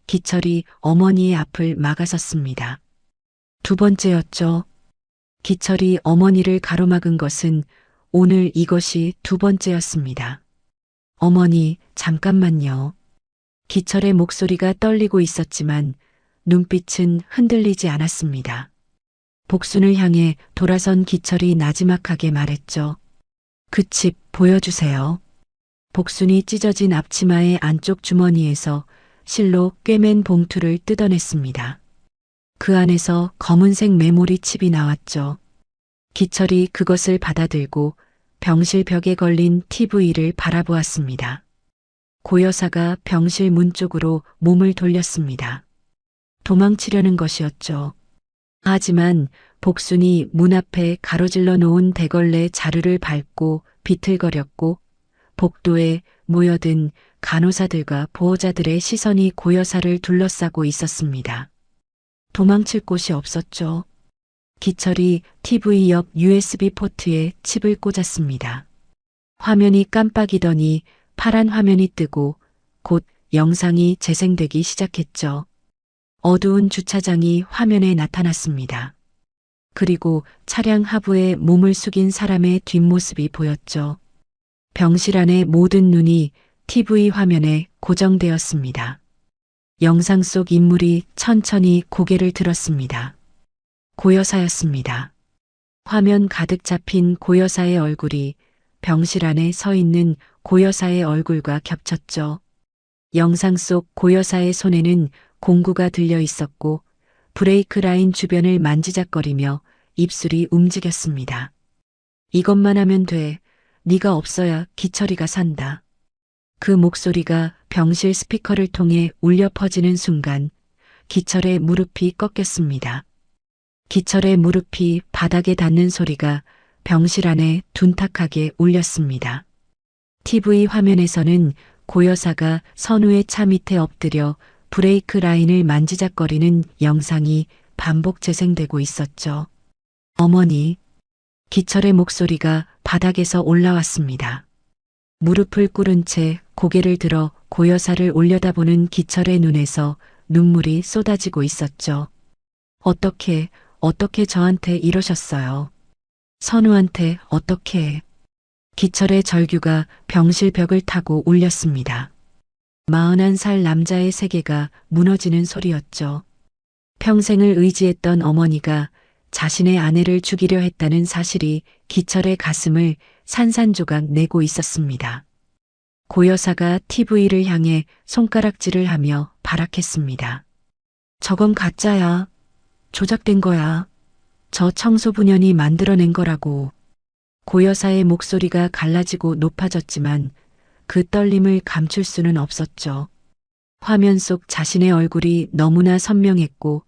기철이 어머니의 앞을 막아섰습니다. 두 번째였죠. 기철이 어머니를 가로막은 것은 오늘 이것이 두 번째였습니다. 어머니, 잠깐만요. 기철의 목소리가 떨리고 있었지만 눈빛은 흔들리지 않았습니다. 복순을 향해 돌아선 기철이 나지막하게 말했죠. 그 칩 보여주세요. 복순이 찢어진 앞치마의 안쪽 주머니에서 실로 꿰맨 봉투를 뜯어냈습니다. 그 안에서 검은색 메모리 칩이 나왔죠. 기철이 그것을 받아들고 병실 벽에 걸린 TV를 바라보았습니다. 고 여사가 병실 문 쪽으로 몸을 돌렸습니다. 도망치려는 것이었죠. 하지만 복순이 문 앞에 가로질러 놓은 대걸레 자루를 밟고 비틀거렸고 복도에 모여든 간호사들과 보호자들의 시선이 고 여사를 둘러싸고 있었습니다. 도망칠 곳이 없었죠. 기철이 TV 옆 USB 포트에 칩을 꽂았습니다. 화면이 깜빡이더니 파란 화면이 뜨고 곧 영상이 재생되기 시작했죠. 어두운 주차장이 화면에 나타났습니다. 그리고 차량 하부에 몸을 숙인 사람의 뒷모습이 보였죠. 병실 안의 모든 눈이 TV 화면에 고정되었습니다. 영상 속 인물이 천천히 고개를 들었습니다. 고 여사였습니다. 화면 가득 잡힌 고 여사의 얼굴이 병실 안에 서 있는 고 여사의 얼굴과 겹쳤죠. 영상 속 고 여사의 손에는 공구가 들려 있었고 브레이크 라인 주변을 만지작거리며 입술이 움직였습니다. 이것만 하면 돼. 네가 없어야 기철이가 산다. 그 목소리가 병실 스피커를 통해 울려 퍼지는 순간 기철의 무릎이 꺾였습니다. 기철의 무릎이 바닥에 닿는 소리가 병실 안에 둔탁하게 울렸습니다. TV 화면에서는 고 여사가 선우의 차 밑에 엎드려 브레이크 라인을 만지작거리는 영상이 반복 재생되고 있었죠. 어머니, 기철의 목소리가 바닥에서 올라왔습니다. 무릎을 꿇은 채 고개를 들어 고 여사를 올려다보는 기철의 눈에서 눈물이 쏟아지고 있었죠. 어떻게 저한테 이러셨어요? 선우한테 어떻게? 기철의 절규가 병실 벽을 타고 울렸습니다. 41살 남자의 세계가 무너지는 소리였죠. 평생을 의지했던 어머니가 자신의 아내를 죽이려 했다는 사실이 기철의 가슴을 산산조각 내고 있었습니다. 고 여사가 TV를 향해 손가락질을 하며 발악했습니다. 저건 가짜야. 조작된 거야. 저 청소부년이 만들어낸 거라고. 고 여사의 목소리가 갈라지고 높아졌지만 그 떨림을 감출 수는 없었죠. 화면 속 자신의 얼굴이 너무나 선명했고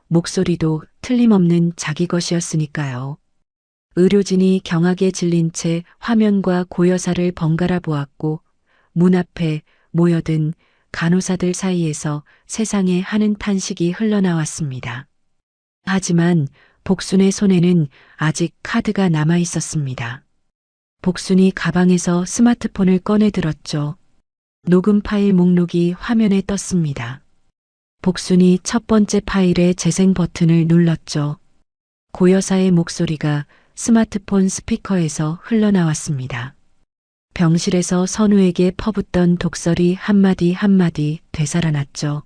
목소리도 틀림없는 자기 것이었으니까요. 의료진이 경악에 질린 채 화면과 고 여사를 번갈아 보았고 문 앞에 모여든 간호사들 사이에서 세상에 하는 탄식이 흘러나왔습니다. 하지만 복순의 손에는 아직 카드가 남아 있었습니다. 복순이 가방에서 스마트폰을 꺼내 들었죠. 녹음 파일 목록이 화면에 떴습니다. 복순이 첫 번째 파일의 재생 버튼을 눌렀죠. 고 여사의 목소리가 스마트폰 스피커에서 흘러나왔습니다. 병실에서 선우에게 퍼붓던 독설이 한마디 한마디 되살아났죠.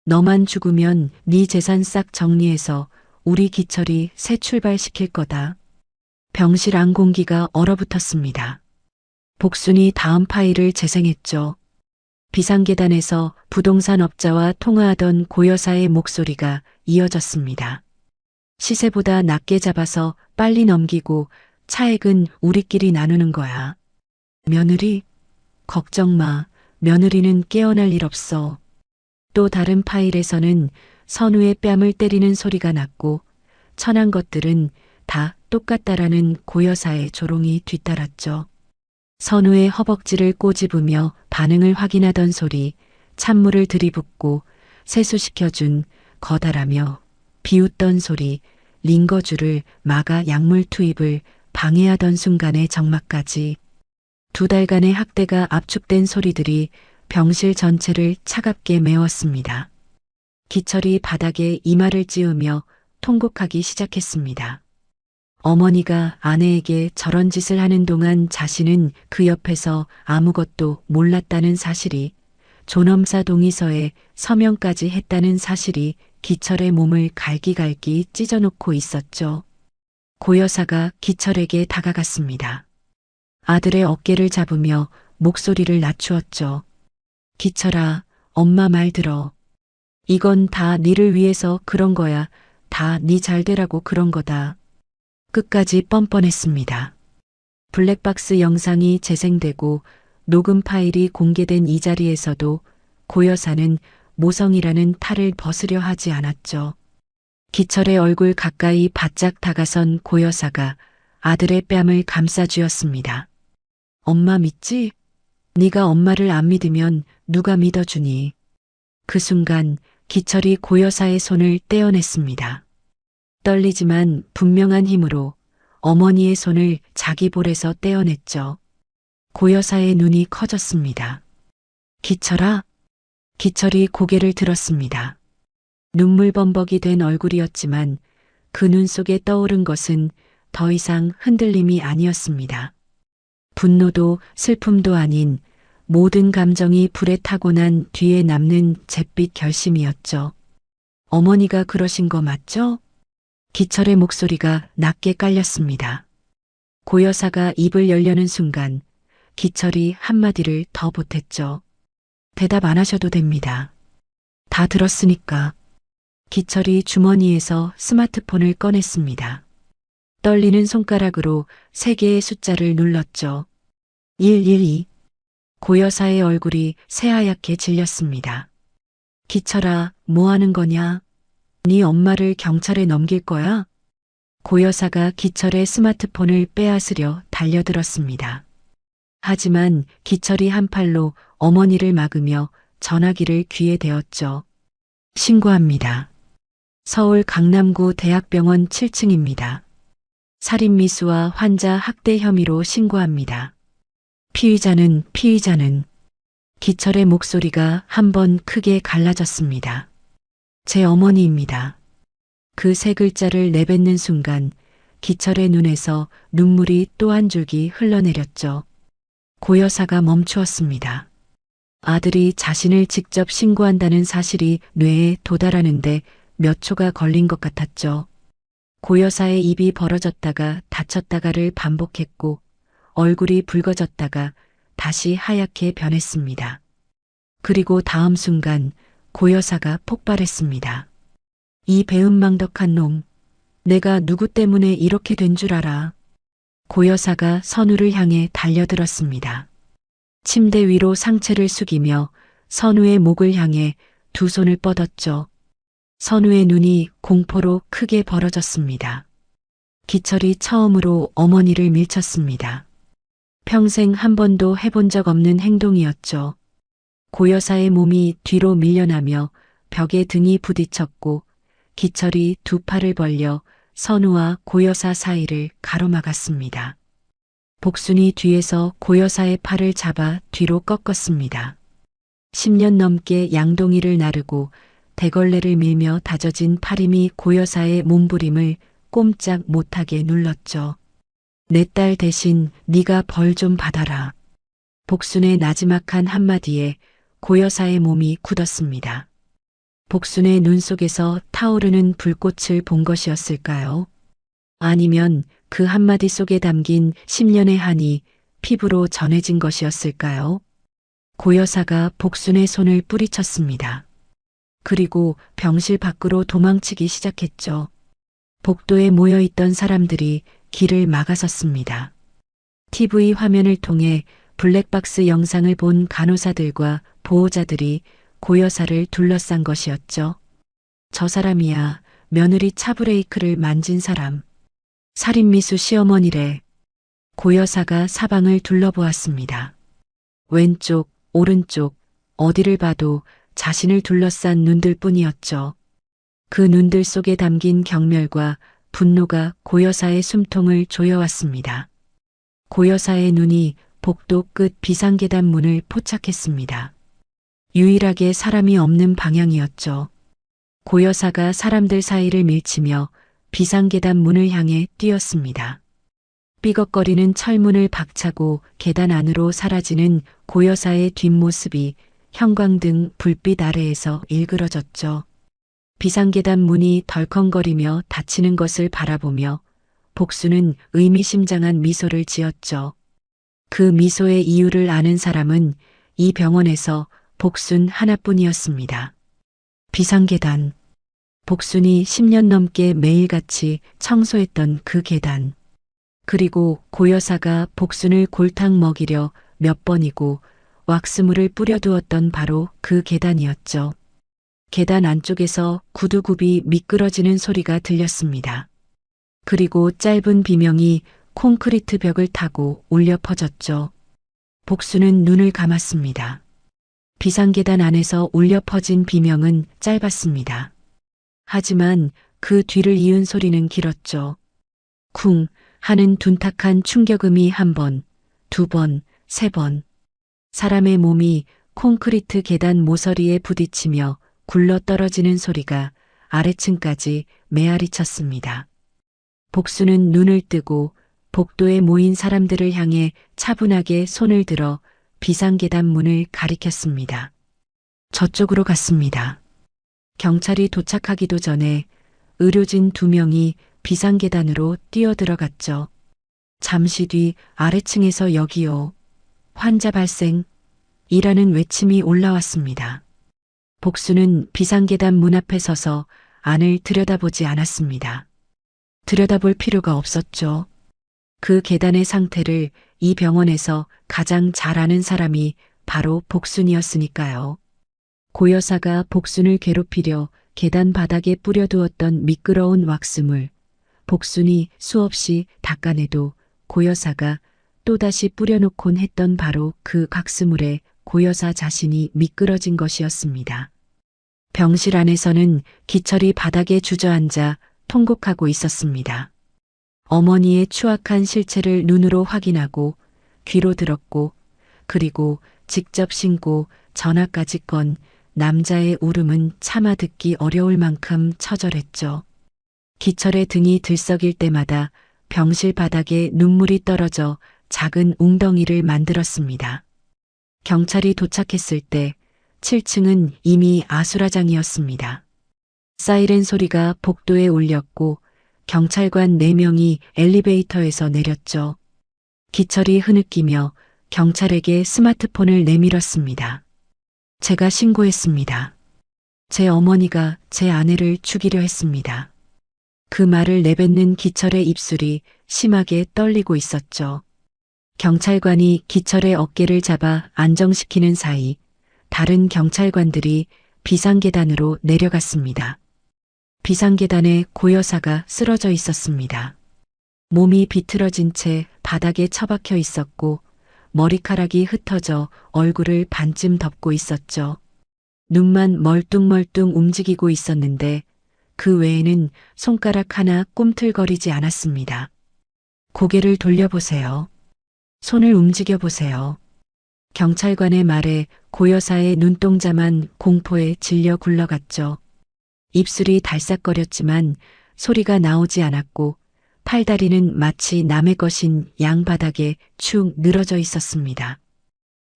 너만 죽으면 네 재산 싹 정리해서 우리 기철이 새 출발시킬 거다. 병실 안 공기가 얼어붙었습니다. 복순이 다음 파일을 재생했죠. 비상계단에서 부동산 업자와 통화하던 고 여사의 목소리가 이어졌습니다. 시세보다 낮게 잡아서 빨리 넘기고 차액은 우리끼리 나누는 거야. 며느리? 걱정 마. 며느리는 깨어날 일 없어. 또 다른 파일에서는 선우의 뺨을 때리는 소리가 났고 천한 것들은 다 똑같다라는 고 여사의 조롱이 뒤따랐죠. 선우의 허벅지를 꼬집으며 반응을 확인하던 소리, 찬물을 들이붓고 세수시켜준 거달하며 비웃던 소리, 링거줄을 막아 약물 투입을 방해하던 순간의 적막까지 2달간의 학대가 압축된 소리들이 병실 전체를 차갑게 메웠습니다. 기철이 바닥에 이마를 찌우며 통곡하기 시작했습니다. 어머니가 아내에게 저런 짓을 하는 동안 자신은 그 옆에서 아무것도 몰랐다는 사실이, 존엄사 동의서에 서명까지 했다는 사실이 기철의 몸을 갈기갈기 찢어놓고 있었죠. 고 여사가 기철에게 다가갔습니다. 아들의 어깨를 잡으며 목소리를 낮추었죠. 기철아, 엄마 말 들어. 이건 다 니를 위해서 그런 거야. 다 니 잘되라고 그런 거다. 끝까지 뻔뻔했습니다. 블랙박스 영상이 재생되고 녹음 파일이 공개된 이 자리에서도 고 여사는 모성이라는 탈을 벗으려 하지 않았죠. 기철의 얼굴 가까이 바짝 다가선 고 여사가 아들의 뺨을 감싸쥐었습니다. 엄마 믿지? 네가 엄마를 안 믿으면 누가 믿어주니? 그 순간 기철이 고 여사의 손을 떼어냈습니다. 떨리지만 분명한 힘으로 어머니의 손을 자기 볼에서 떼어냈죠. 고 여사의 눈이 커졌습니다. 기철아? 기철이 고개를 들었습니다. 눈물범벅이 된 얼굴이었지만 그 눈 속에 떠오른 것은 더 이상 흔들림이 아니었습니다. 분노도 슬픔도 아닌 모든 감정이 불에 타고 난 뒤에 남는 잿빛 결심이었죠. 어머니가 그러신 거 맞죠? 기철의 목소리가 낮게 깔렸습니다. 고 여사가 입을 열려는 순간 기철이 한마디를 더 보탰죠. 대답 안 하셔도 됩니다. 다 들었으니까. 기철이 주머니에서 스마트폰을 꺼냈습니다. 떨리는 손가락으로 3개의 숫자를 눌렀죠. 112. 고 여사의 얼굴이 새하얗게 질렸습니다. 기철아, 뭐 하는 거냐? 네 엄마를 경찰에 넘길 거야? 고 여사가 기철의 스마트폰을 빼앗으려 달려들었습니다. 하지만 기철이 한 팔로 어머니를 막으며 전화기를 귀에 대었죠. 신고합니다. 서울 강남구 대학병원 7층입니다. 살인미수와 환자 학대 혐의로 신고합니다. 피의자는 기철의 목소리가 한 번 크게 갈라졌습니다. 제 어머니입니다. 그 3글자를 내뱉는 순간 기철의 눈에서 눈물이 또 한 줄기 흘러내렸죠. 고 여사가 멈추었습니다. 아들이 자신을 직접 신고한다는 사실이 뇌에 도달하는데 몇 초가 걸린 것 같았죠. 고 여사의 입이 벌어졌다가 닫혔다가를 반복했고 얼굴이 붉어졌다가 다시 하얗게 변했습니다. 그리고 다음 순간 고 여사가 폭발했습니다. 이 배은망덕한 놈, 내가 누구 때문에 이렇게 된 줄 알아. 고 여사가 선우를 향해 달려들었습니다. 침대 위로 상체를 숙이며 선우의 목을 향해 2 손을 뻗었죠. 선우의 눈이 공포로 크게 벌어졌습니다. 기철이 처음으로 어머니를 밀쳤습니다. 평생 한 번도 해본 적 없는 행동이었죠. 고 여사의 몸이 뒤로 밀려나며 벽에 등이 부딪혔고 기철이 2 팔을 벌려 선우와 고 여사 사이를 가로막았습니다. 복순이 뒤에서 고 여사의 팔을 잡아 뒤로 꺾었습니다. 10년 넘게 양동이를 나르고 대걸레를 밀며 다져진 팔힘이 고 여사의 몸부림을 꼼짝 못하게 눌렀죠. 내 딸 대신 네가 벌 좀 받아라. 복순의 나지막한 한마디에 고 여사의 몸이 굳었습니다. 복순의 눈 속에서 타오르는 불꽃을 본 것이었을까요? 아니면 그 한마디 속에 담긴 10년의 한이 피부로 전해진 것이었을까요? 고 여사가 복순의 손을 뿌리쳤습니다. 그리고 병실 밖으로 도망치기 시작했죠. 복도에 모여있던 사람들이 길을 막아섰습니다. TV 화면을 통해 블랙박스 영상을 본 간호사들과 보호자들이 고 여사를 둘러싼 것이었죠. 저 사람이야, 며느리 차브레이크를 만진 사람. 살인미수 시어머니래. 고 여사가 사방을 둘러보았습니다. 왼쪽, 오른쪽, 어디를 봐도 자신을 둘러싼 눈들 뿐이었죠. 그 눈들 속에 담긴 경멸과 분노가 고여사의 숨통을 조여왔습니다. 고여사의 눈이 복도 끝 비상계단 문을 포착했습니다. 유일하게 사람이 없는 방향이었죠. 고여사가 사람들 사이를 밀치며 비상계단 문을 향해 뛰었습니다. 삐걱거리는 철문을 박차고 계단 안으로 사라지는 고여사의 뒷모습이 형광등 불빛 아래에서 일그러졌죠. 비상계단 문이 덜컹거리며 닫히는 것을 바라보며 복수는 의미심장한 미소를 지었죠. 그 미소의 이유를 아는 사람은 이 병원에서 복순 하나뿐이었습니다. 비상계단. 복순이 10년 넘게 매일같이 청소했던 그 계단. 그리고 고여사가 복순을 골탕 먹이려 몇 번이고 왁스물을 뿌려두었던 바로 그 계단이었죠. 계단 안쪽에서 구두굽이 미끄러지는 소리가 들렸습니다. 그리고 짧은 비명이 콘크리트 벽을 타고 울려 퍼졌죠. 복순은 눈을 감았습니다. 비상계단 안에서 울려 퍼진 비명은 짧았습니다. 하지만 그 뒤를 이은 소리는 길었죠. 쿵 하는 둔탁한 충격음이 한 번, 두 번, 세 번. 사람의 몸이 콘크리트 계단 모서리에 부딪히며 굴러 떨어지는 소리가 아래층까지 메아리 쳤습니다. 복수는 눈을 뜨고 복도에 모인 사람들을 향해 차분하게 손을 들어 비상계단 문을 가리켰습니다. 저쪽으로 갔습니다. 경찰이 도착하기도 전에 의료진 2명이 비상계단으로 뛰어들어갔죠. 잠시 뒤 아래층에서 여기요. 환자 발생. 이라는 외침이 올라왔습니다. 복수는 비상계단 문 앞에 서서 안을 들여다보지 않았습니다. 들여다볼 필요가 없었죠. 그 계단의 상태를 이 병원에서 가장 잘 아는 사람이 바로 복순이었으니까요. 고여사가 복순을 괴롭히려 계단 바닥에 뿌려두었던 미끄러운 왁스물, 복순이 수없이 닦아내도 고여사가 또다시 뿌려놓곤 했던 바로 그 왁스물에 고여사 자신이 미끄러진 것이었습니다. 병실 안에서는 기철이 바닥에 주저앉아 통곡하고 있었습니다. 어머니의 추악한 실체를 눈으로 확인하고 귀로 들었고 그리고 직접 신고 전화까지 건 남자의 울음은 차마 듣기 어려울 만큼 처절했죠. 기철의 등이 들썩일 때마다 병실 바닥에 눈물이 떨어져 작은 웅덩이를 만들었습니다. 경찰이 도착했을 때 7층은 이미 아수라장이었습니다. 사이렌 소리가 복도에 울렸고 경찰관 4명이 엘리베이터에서 내렸죠. 기철이 흐느끼며 경찰에게 스마트폰을 내밀었습니다. 제가 신고했습니다. 제 어머니가 제 아내를 죽이려 했습니다. 그 말을 내뱉는 기철의 입술이 심하게 떨리고 있었죠. 경찰관이 기철의 어깨를 잡아 안정시키는 사이 다른 경찰관들이 비상계단으로 내려갔습니다. 비상계단에 고여사가 쓰러져 있었습니다. 몸이 비틀어진 채 바닥에 처박혀 있었고 머리카락이 흩어져 얼굴을 반쯤 덮고 있었죠. 눈만 멀뚱멀뚱 움직이고 있었는데 그 외에는 손가락 하나 꿈틀거리지 않았습니다. 고개를 돌려보세요. 손을 움직여 보세요. 경찰관의 말에 고여사의 눈동자만 공포에 질려 굴러갔죠. 입술이 달싹거렸지만 소리가 나오지 않았고 팔다리는 마치 남의 것인 양바닥에 축 늘어져 있었습니다.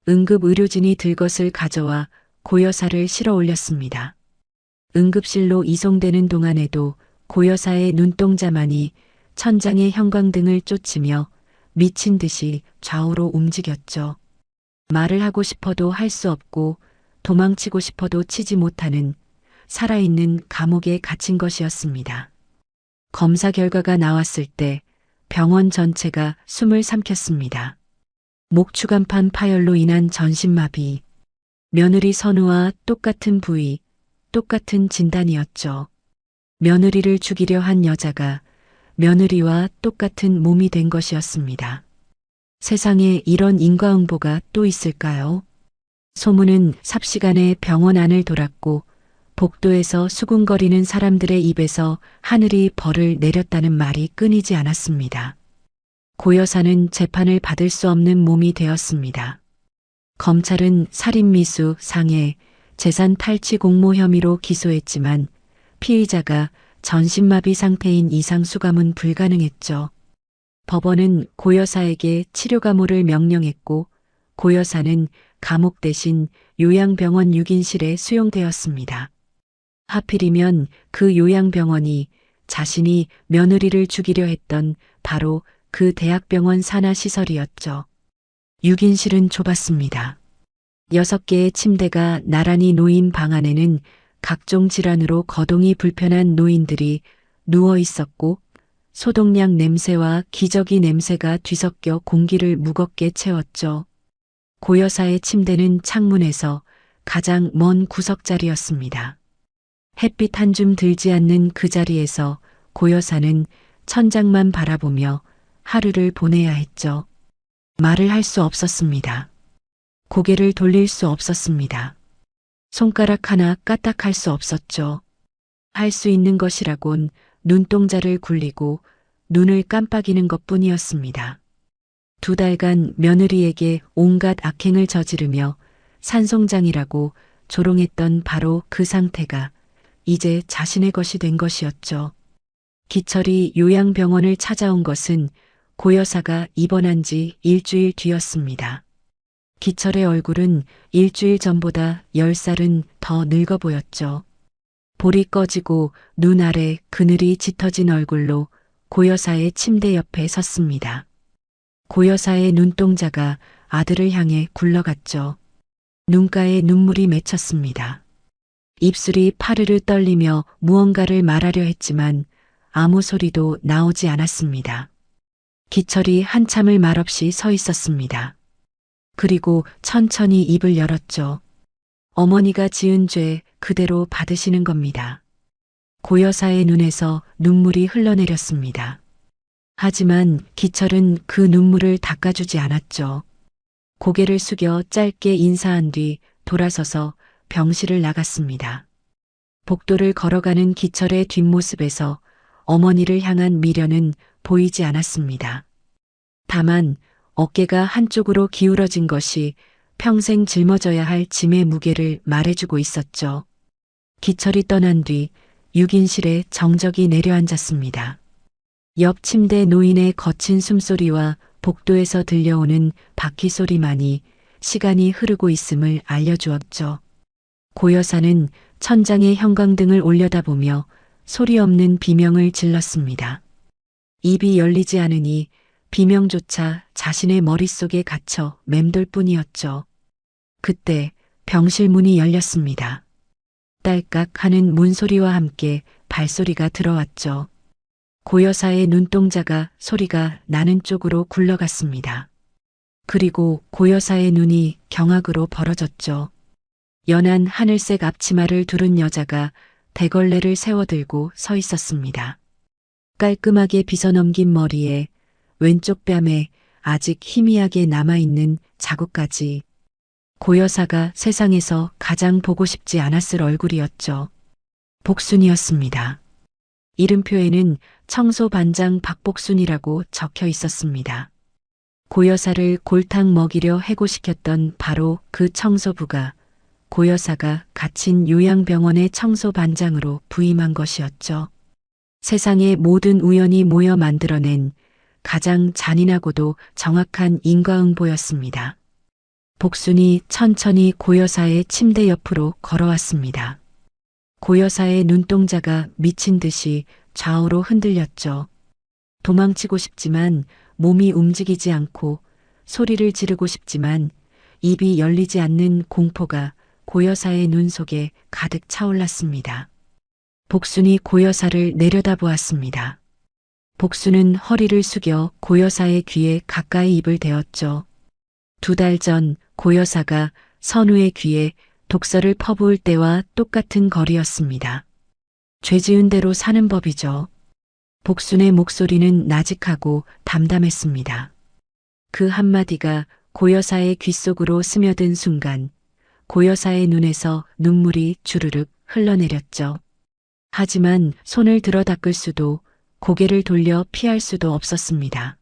응급 의료진이 들것을 가져와 고여사를 실어 올렸습니다. 응급실로 이송되는 동안에도 고여사의 눈동자만이 천장의 형광등을 쫓으며 미친 듯이 좌우로 움직였죠. 말을 하고 싶어도 할 수 없고 도망치고 싶어도 치지 못하는 살아있는 감옥에 갇힌 것이었습니다. 검사 결과가 나왔을 때 병원 전체가 숨을 삼켰습니다. 목추간판 파열로 인한 전신마비, 며느리 선우와 똑같은 부위, 똑같은 진단이었죠. 며느리를 죽이려 한 여자가 며느리와 똑같은 몸이 된 것이었습니다. 세상에 이런 인과응보가 또 있을까요? 소문은 삽시간에 병원 안을 돌았고 복도에서 수군거리는 사람들의 입에서 하늘이 벌을 내렸다는 말이 끊이지 않았습니다. 고 여사는 재판을 받을 수 없는 몸이 되었습니다. 검찰은 살인미수, 상해, 재산 탈취 공모 혐의로 기소했지만 피의자가 전신마비 상태인 이상 수감은 불가능했죠. 법원은 고 여사에게 치료 감호를 명령했고 고 여사는 감옥 대신 요양병원 6인실에 수용되었습니다. 하필이면 그 요양병원이 자신이 며느리를 죽이려 했던 바로 그 대학병원 산하시설이었죠. 6인실은 좁았습니다. 6개의 침대가 나란히 놓인 방 안에는 각종 질환으로 거동이 불편한 노인들이 누워 있었고 소독약 냄새와 기저귀 냄새가 뒤섞여 공기를 무겁게 채웠죠. 고 여사의 침대는 창문에서 가장 먼 구석자리였습니다. 햇빛 한 줌 들지 않는 그 자리에서 고 여사는 천장만 바라보며 하루를 보내야 했죠. 말을 할 수 없었습니다. 고개를 돌릴 수 없었습니다. 손가락 하나 까딱할 수 없었죠. 할 수 있는 것이라곤 눈동자를 굴리고 눈을 깜빡이는 것뿐이었습니다. 2달간 며느리에게 온갖 악행을 저지르며 산송장이라고 조롱했던 바로 그 상태가 이제 자신의 것이 된 것이었죠. 기철이 요양병원을 찾아온 것은 고 여사가 입원한 지 일주일 뒤였습니다. 기철의 얼굴은 일주일 전보다 10살은 더 늙어 보였죠. 볼이 꺼지고 눈 아래 그늘이 짙어진 얼굴로 고 여사의 침대 옆에 섰습니다. 고 여사의 눈동자가 아들을 향해 굴러갔죠. 눈가에 눈물이 맺혔습니다. 입술이 파르르 떨리며 무언가를 말하려 했지만 아무 소리도 나오지 않았습니다. 기철이 한참을 말없이 서 있었습니다. 그리고 천천히 입을 열었죠. 어머니가 지은 죄 그대로 받으시는 겁니다. 고 여사의 눈에서 눈물이 흘러내렸습니다. 하지만 기철은 그 눈물을 닦아주지 않았죠. 고개를 숙여 짧게 인사한 뒤 돌아서서 병실을 나갔습니다. 복도를 걸어가는 기철의 뒷모습에서 어머니를 향한 미련은 보이지 않았습니다. 다만 어깨가 한쪽으로 기울어진 것이 평생 짊어져야 할 짐의 무게를 말해주고 있었죠. 기철이 떠난 뒤 6인실에 정적이 내려앉았습니다. 옆 침대 노인의 거친 숨소리와 복도에서 들려오는 바퀴 소리만이 시간이 흐르고 있음을 알려주었죠. 고 여사는 천장에 형광등을 올려다보며 소리 없는 비명을 질렀습니다. 입이 열리지 않으니 비명조차 자신의 머릿속에 갇혀 맴돌 뿐이었죠. 그때 병실 문이 열렸습니다. 딸깍 하는 문소리와 함께 발소리가 들어왔죠. 고 여사의 눈동자가 소리가 나는 쪽으로 굴러갔습니다. 그리고 고 여사의 눈이 경악으로 벌어졌죠. 연한 하늘색 앞치마를 두른 여자가 대걸레를 세워들고 서 있었습니다. 깔끔하게 빗어넘긴 머리에 왼쪽 뺨에 아직 희미하게 남아있는 자국까지 고 여사가 세상에서 가장 보고 싶지 않았을 얼굴이었죠. 복순이었습니다. 이름표에는 청소반장 박복순이라고 적혀 있었습니다. 고 여사를 골탕 먹이려 해고시켰던 바로 그 청소부가 고 여사가 갇힌 요양병원의 청소반장으로 부임한 것이었죠. 세상의 모든 우연이 모여 만들어낸 가장 잔인하고도 정확한 인과응보였습니다. 복순이 천천히 고 여사의 침대 옆으로 걸어왔습니다. 고 여사의 눈동자가 미친 듯이 좌우로 흔들렸죠. 도망치고 싶지만 몸이 움직이지 않고 소리를 지르고 싶지만 입이 열리지 않는 공포가 고 여사의 눈 속에 가득 차올랐습니다. 복순이 고 여사를 내려다보았습니다. 복순은 허리를 숙여 고 여사의 귀에 가까이 입을 대었죠. 2달 전 고 여사가 선우의 귀에 독서를 퍼부을 때와 똑같은 거리였습니다. 죄 지은 대로 사는 법이죠. 복순의 목소리는 나직하고 담담했습니다. 그 한마디가 고 여사의 귀 속으로 스며든 순간 고 여사의 눈에서 눈물이 주르륵 흘러내렸죠. 하지만 손을 들어 닦을 수도 고개를 돌려 피할 수도 없었습니다.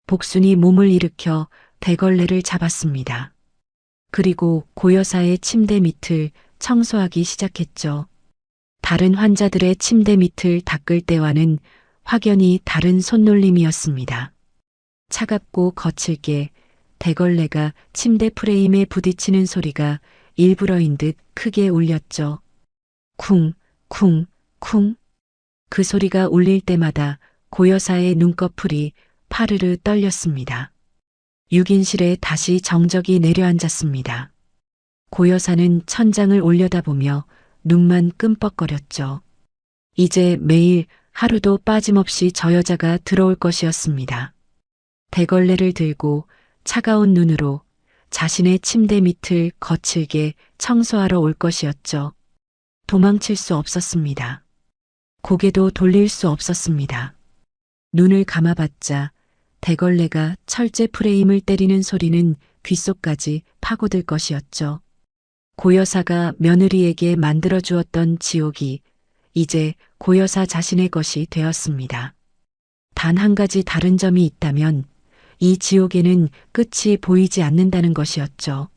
복순이 몸을 일으켜 대걸레를 잡았습니다. 그리고 고여사의 침대 밑을 청소하기 시작했죠. 다른 환자들의 침대 밑을 닦을 때와는 확연히 다른 손놀림이었습니다. 차갑고 거칠게 대걸레가 침대 프레임에 부딪히는 소리가 일부러인 듯 크게 울렸죠. 쿵, 쿵, 쿵. 그 소리가 울릴 때마다 고여사의 눈꺼풀이 파르르 떨렸습니다. 6인실에 다시 정적이 내려앉았습니다. 고여사는 천장을 올려다보며 눈만 끔뻑거렸죠. 이제 매일 하루도 빠짐없이 저 여자가 들어올 것이었습니다. 대걸레를 들고 차가운 눈으로 자신의 침대 밑을 거칠게 청소하러 올 것이었죠. 도망칠 수 없었습니다. 고개도 돌릴 수 없었습니다. 눈을 감아봤자 대걸레가 철제 프레임을 때리는 소리는 귓속까지 파고들 것이었죠. 고여사가 며느리에게 만들어 주었던 지옥이 이제 고여사 자신의 것이 되었습니다. 단 한 가지 다른 점이 있다면 이 지옥에는 끝이 보이지 않는다는 것이었죠.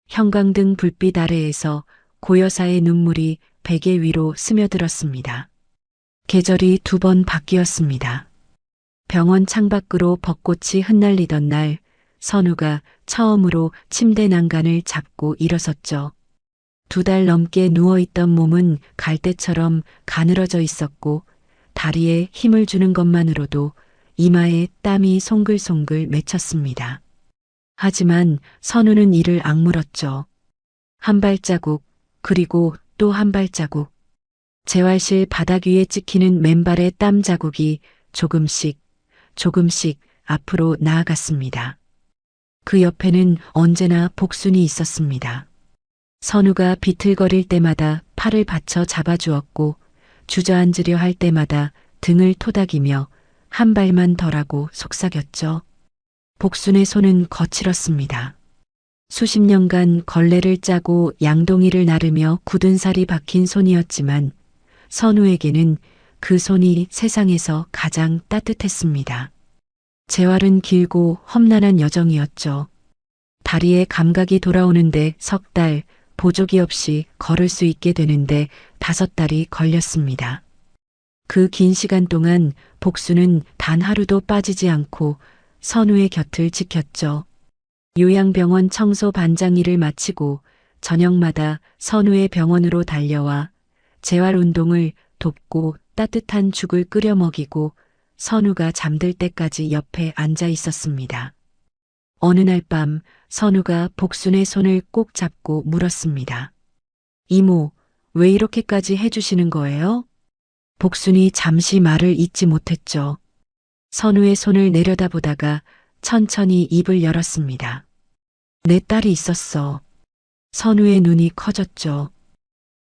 형광등 불빛 아래에서 고여사의 눈물이 베개 위로 스며들었습니다. 계절이 2번 바뀌었습니다. 병원 창밖으로 벚꽃이 흩날리던 날 선우가 처음으로 침대 난간을 잡고 일어섰죠. 2달 넘게 누워있던 몸은 갈대처럼 가늘어져 있었고 다리에 힘을 주는 것만으로도 이마에 땀이 송글송글 맺혔습니다. 하지만 선우는 이를 악물었죠. 한 발자국, 그리고 또 한 발자국. 재활실 바닥 위에 찍히는 맨발의 땀 자국이 조금씩 앞으로 나아갔습니다. 그 옆에는 언제나 복순이 있었습니다. 선우가 비틀거릴 때마다 팔을 받쳐 잡아주었고 주저앉으려 할 때마다 등을 토닥이며 한 발만 더라고 속삭였죠. 복순의 손은 거칠었습니다. 수십 년간 걸레를 짜고 양동이를 나르며 굳은 살이 박힌 손이었지만 선우에게는 그 손이 세상에서 가장 따뜻했습니다. 재활은 길고 험난한 여정이었죠. 다리에 감각이 돌아오는데 3달, 보조기 없이 걸을 수 있게 되는데 5달이 걸렸습니다. 그 긴 시간 동안 복수는 단 하루도 빠지지 않고 선우의 곁을 지켰죠. 요양병원 청소 반장 일을 마치고 저녁마다 선우의 병원으로 달려와 재활운동을 돕고 따뜻한 죽을 끓여 먹이고 선우가 잠들 때까지 옆에 앉아 있었습니다. 어느 날 밤 선우가 복순의 손을 꼭 잡고 물었습니다. 이모, 왜 이렇게까지 해주시는 거예요? 복순이 잠시 말을 잇지 못했죠. 선우의 손을 내려다보다가 천천히 입을 열었습니다. 내 딸이 있었어. 선우의 눈이 커졌죠.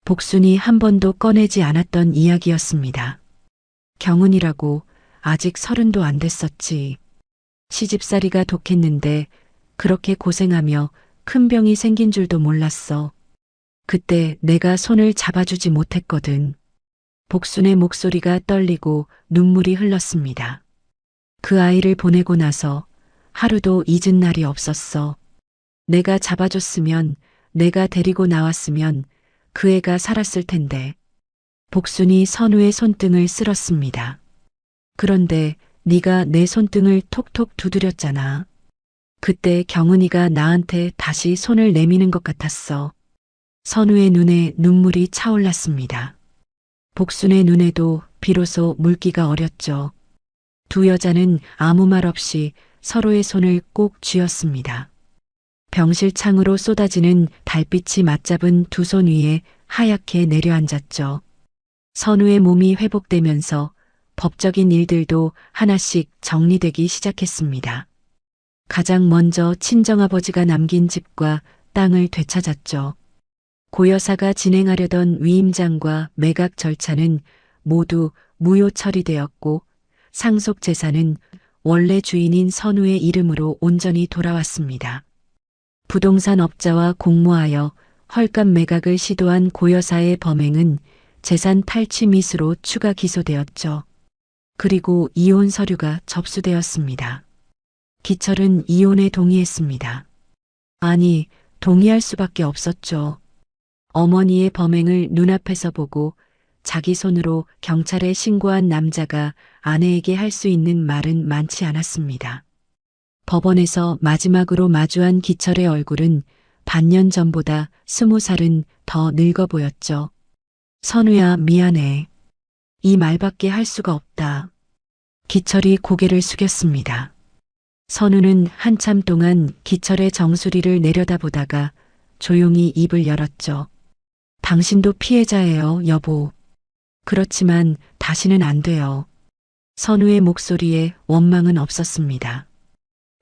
복순이 한 번도 꺼내지 않았던 이야기였습니다. 경은이라고 아직 30도 안 됐었지. 시집살이가 독했는데 그렇게 고생하며 큰 병이 생긴 줄도 몰랐어. 그때 내가 손을 잡아주지 못했거든. 복순의 목소리가 떨리고 눈물이 흘렀습니다. 그 아이를 보내고 나서 하루도 잊은 날이 없었어. 내가 잡아줬으면, 내가 데리고 나왔으면 그 애가 살았을 텐데. 복순이 선우의 손등을 쓸었습니다. 그런데 네가 내 손등을 톡톡 두드렸잖아. 그때 경은이가 나한테 다시 손을 내미는 것 같았어. 선우의 눈에 눈물이 차올랐습니다. 복순의 눈에도 비로소 물기가 어렸죠. 두 여자는 아무 말 없이 서로의 손을 꼭 쥐었습니다. 병실 창으로 쏟아지는 달빛이 맞잡은 두 손 위에 하얗게 내려앉았죠. 선우의 몸이 회복되면서 법적인 일들도 하나씩 정리되기 시작했습니다. 가장 먼저 친정아버지가 남긴 집과 땅을 되찾았죠. 고여사가 진행하려던 위임장과 매각 절차는 모두 무효 처리되었고 상속 재산은 원래 주인인 선우의 이름으로 온전히 돌아왔습니다. 부동산 업자와 공모하여 헐값 매각을 시도한 고여사의 범행은 재산 탈취 미수로 추가 기소되었죠. 그리고 이혼 서류가 접수되었습니다. 기철은 이혼에 동의했습니다. 아니, 동의할 수밖에 없었죠. 어머니의 범행을 눈앞에서 보고 자기 손으로 경찰에 신고한 남자가 아내에게 할 수 있는 말은 많지 않았습니다. 법원에서 마지막으로 마주한 기철의 얼굴은 반년 전보다 20살은 더 늙어 보였죠. 선우야, 미안해. 이 말밖에 할 수가 없다. 기철이 고개를 숙였습니다. 선우는 한참 동안 기철의 정수리를 내려다보다가 조용히 입을 열었죠. 당신도 피해자예요, 여보. 그렇지만 다시는 안 돼요. 선우의 목소리에 원망은 없었습니다.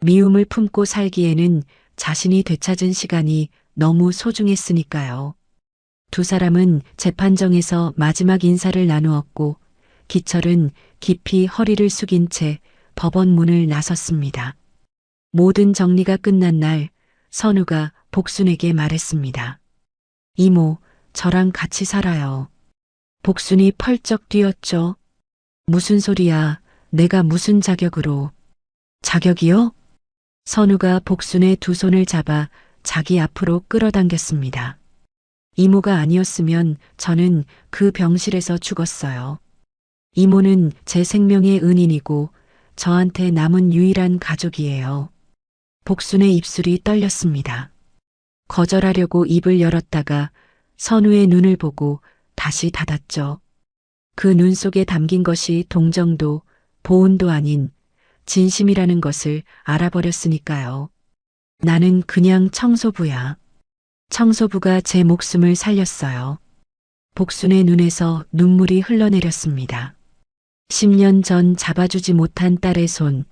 미움을 품고 살기에는 자신이 되찾은 시간이 너무 소중했으니까요. 두 사람은 재판정에서 마지막 인사를 나누었고 기철은 깊이 허리를 숙인 채 법원 문을 나섰습니다. 모든 정리가 끝난 날 선우가 복순에게 말했습니다. 이모, 저랑 같이 살아요. 복순이 펄쩍 뛰었죠. 무슨 소리야, 내가 무슨 자격으로. 자격이요? 선우가 복순의 두 손을 잡아 자기 앞으로 끌어당겼습니다. 이모가 아니었으면 저는 그 병실에서 죽었어요. 이모는 제 생명의 은인이고 저한테 남은 유일한 가족이에요. 복순의 입술이 떨렸습니다. 거절하려고 입을 열었다가 선우의 눈을 보고 다시 닫았죠. 그 눈 속에 담긴 것이 동정도 보온도 아닌 진심이라는 것을 알아버렸으니까요. 나는 그냥 청소부야. 청소부가 제 목숨을 살렸어요. 복순의 눈에서 눈물이 흘러내렸습니다. 10년 전 잡아주지 못한 딸의 손,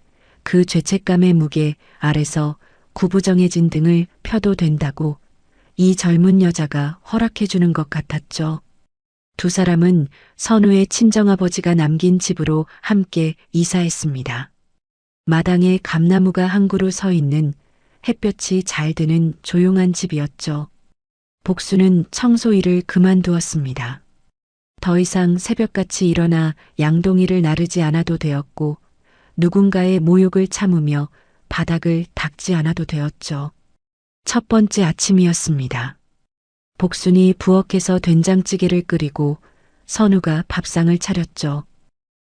그 죄책감의 무게 아래서 구부정해진 등을 펴도 된다고 이 젊은 여자가 허락해주는 것 같았죠. 두 사람은 선우의 친정아버지가 남긴 집으로 함께 이사했습니다. 마당에 감나무가 한 그루 서 있는 햇볕이 잘 드는 조용한 집이었죠. 복수는 청소 일을 그만두었습니다. 더 이상 새벽같이 일어나 양동이를 나르지 않아도 되었고 누군가의 모욕을 참으며 바닥을 닦지 않아도 되었죠. 첫 번째 아침이었습니다. 복순이 부엌에서 된장찌개를 끓이고 선우가 밥상을 차렸죠.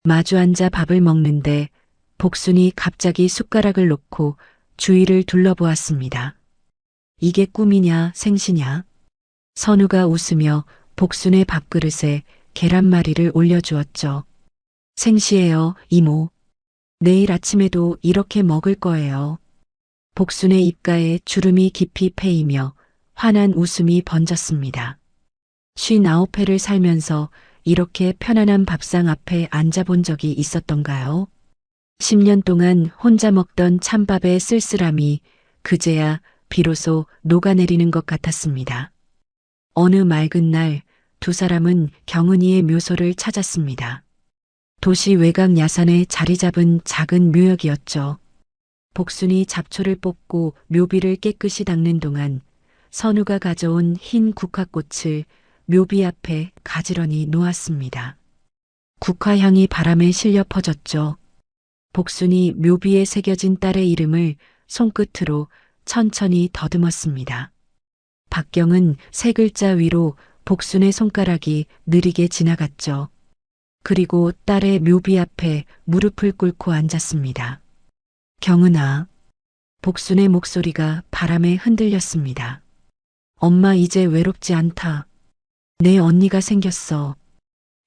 마주 앉아 밥을 먹는데 복순이 갑자기 숟가락을 놓고 주위를 둘러보았습니다. 이게 꿈이냐 생시냐? 선우가 웃으며 복순의 밥그릇에 계란말이를 올려주었죠. 생시예요, 이모. 내일 아침에도 이렇게 먹을 거예요. 복순의 입가에 주름이 깊이 패이며 환한 웃음이 번졌습니다. 59회를 살면서 이렇게 편안한 밥상 앞에 앉아본 적이 있었던가요? 10년 동안 혼자 먹던 찬밥의 쓸쓸함이 그제야 비로소 녹아내리는 것 같았습니다. 어느 맑은 날 두 사람은 경은이의 묘소를 찾았습니다. 도시 외곽 야산에 자리 잡은 작은 묘역이었죠. 복순이 잡초를 뽑고 묘비를 깨끗이 닦는 동안 선우가 가져온 흰 국화꽃을 묘비 앞에 가지런히 놓았습니다. 국화향이 바람에 실려 퍼졌죠. 복순이 묘비에 새겨진 딸의 이름을 손끝으로 천천히 더듬었습니다. 박경은 세 글자 위로 복순의 손가락이 느리게 지나갔죠. 그리고 딸의 묘비 앞에 무릎을 꿇고 앉았습니다. 경은아. 복순의 목소리가 바람에 흔들렸습니다. 엄마 이제 외롭지 않다. 내 언니가 생겼어.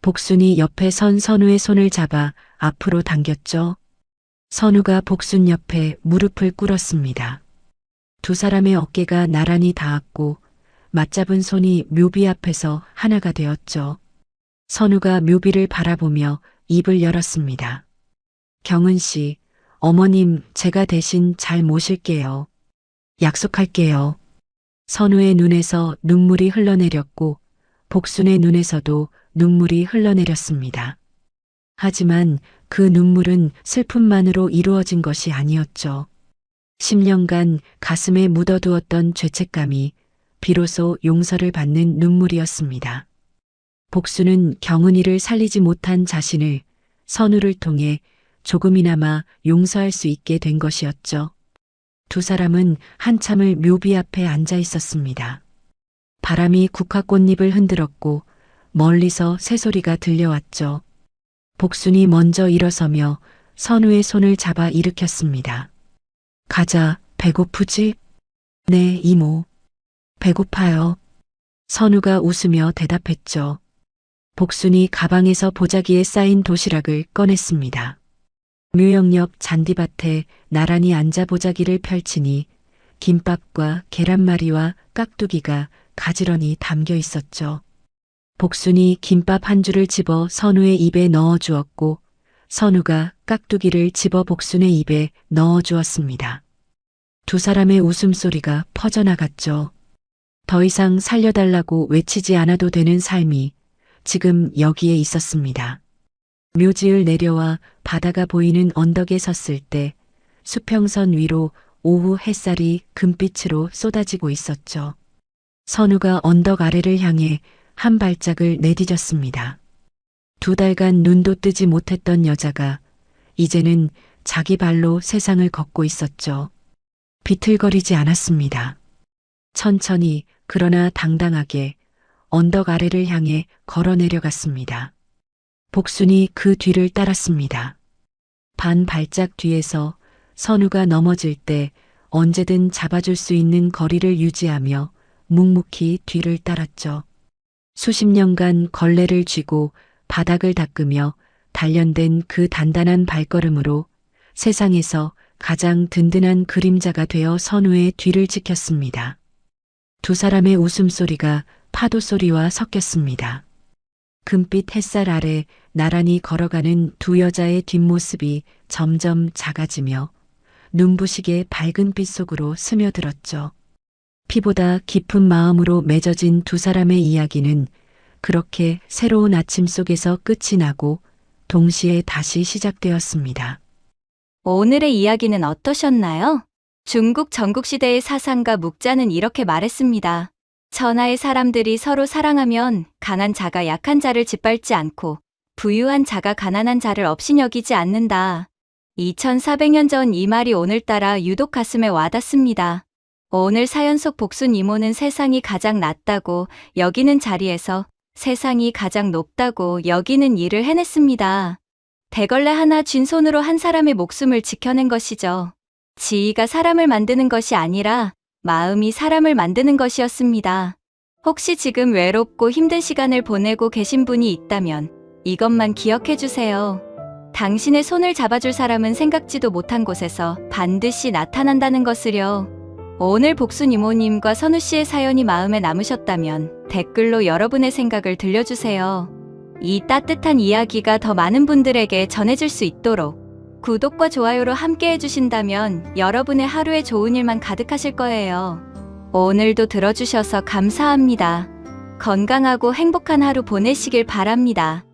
복순이 옆에 선 선우의 손을 잡아 앞으로 당겼죠. 선우가 복순 옆에 무릎을 꿇었습니다. 두 사람의 어깨가 나란히 닿았고 맞잡은 손이 묘비 앞에서 하나가 되었죠. 선우가 묘비를 바라보며 입을 열었습니다. 경은 씨, 어머님 제가 대신 잘 모실게요. 약속할게요. 선우의 눈에서 눈물이 흘러내렸고 복순의 눈에서도 눈물이 흘러내렸습니다. 하지만 그 눈물은 슬픔만으로 이루어진 것이 아니었죠. 10년간 가슴에 묻어두었던 죄책감이 비로소 용서를 받는 눈물이었습니다. 복수는 경은이를 살리지 못한 자신을 선우를 통해 조금이나마 용서할 수 있게 된 것이었죠. 두 사람은 한참을 묘비 앞에 앉아 있었습니다. 바람이 국화꽃잎을 흔들었고 멀리서 새소리가 들려왔죠. 복순이 먼저 일어서며 선우의 손을 잡아 일으켰습니다. 가자, 배고프지? 네, 이모. 배고파요. 선우가 웃으며 대답했죠. 복순이 가방에서 보자기에 쌓인 도시락을 꺼냈습니다. 묘역역 잔디밭에 나란히 앉아 보자기를 펼치니 김밥과 계란말이와 깍두기가 가지런히 담겨 있었죠. 복순이 김밥 한 줄을 집어 선우의 입에 넣어 주었고 선우가 깍두기를 집어 복순의 입에 넣어 주었습니다. 두 사람의 웃음소리가 퍼져나갔죠. 더 이상 살려달라고 외치지 않아도 되는 삶이 지금 여기에 있었습니다. 묘지를 내려와 바다가 보이는 언덕에 섰을 때 수평선 위로 오후 햇살이 금빛으로 쏟아지고 있었죠. 선우가 언덕 아래를 향해 한 발짝을 내디뎠습니다. 2달간 눈도 뜨지 못했던 여자가 이제는 자기 발로 세상을 걷고 있었죠. 비틀거리지 않았습니다. 천천히 그러나 당당하게 언덕 아래를 향해 걸어 내려갔습니다. 복순이 그 뒤를 따랐습니다. 반 발짝 뒤에서 선우가 넘어질 때 언제든 잡아줄 수 있는 거리를 유지하며 묵묵히 뒤를 따랐죠. 수십 년간 걸레를 쥐고 바닥을 닦으며 단련된 그 단단한 발걸음으로 세상에서 가장 든든한 그림자가 되어 선우의 뒤를 지켰습니다. 두 사람의 웃음소리가 파도 소리와 섞였습니다. 금빛 햇살 아래 나란히 걸어가는 두 여자의 뒷모습이 점점 작아지며 눈부시게 밝은 빛 속으로 스며들었죠. 피보다 깊은 마음으로 맺어진 두 사람의 이야기는 그렇게 새로운 아침 속에서 끝이 나고 동시에 다시 시작되었습니다. 오늘의 이야기는 어떠셨나요? 중국 전국시대의 사상가 묵자는 이렇게 말했습니다. 천하의 사람들이 서로 사랑하면 강한 자가 약한 자를 짓밟지 않고 부유한 자가 가난한 자를 업신여기지 않는다. 2400년 전 이 말이 오늘따라 유독 가슴에 와닿습니다. 오늘 사연 속 복순 이모는 세상이 가장 낮다고 여기는 자리에서 세상이 가장 높다고 여기는 일을 해냈습니다. 대걸레 하나 쥔 손으로 한 사람의 목숨을 지켜낸 것이죠. 지위가 사람을 만드는 것이 아니라 마음이 사람을 만드는 것이었습니다. 혹시 지금 외롭고 힘든 시간을 보내고 계신 분이 있다면 이것만 기억해 주세요. 당신의 손을 잡아줄 사람은 생각지도 못한 곳에서 반드시 나타난다는 것을요. 오늘 복순 이모님과 선우 씨의 사연이 마음에 남으셨다면 댓글로 여러분의 생각을 들려주세요. 이 따뜻한 이야기가 더 많은 분들에게 전해질 수 있도록 구독과 좋아요로 함께 해주신다면 여러분의 하루에 좋은 일만 가득하실 거예요. 오늘도 들어주셔서 감사합니다. 건강하고 행복한 하루 보내시길 바랍니다.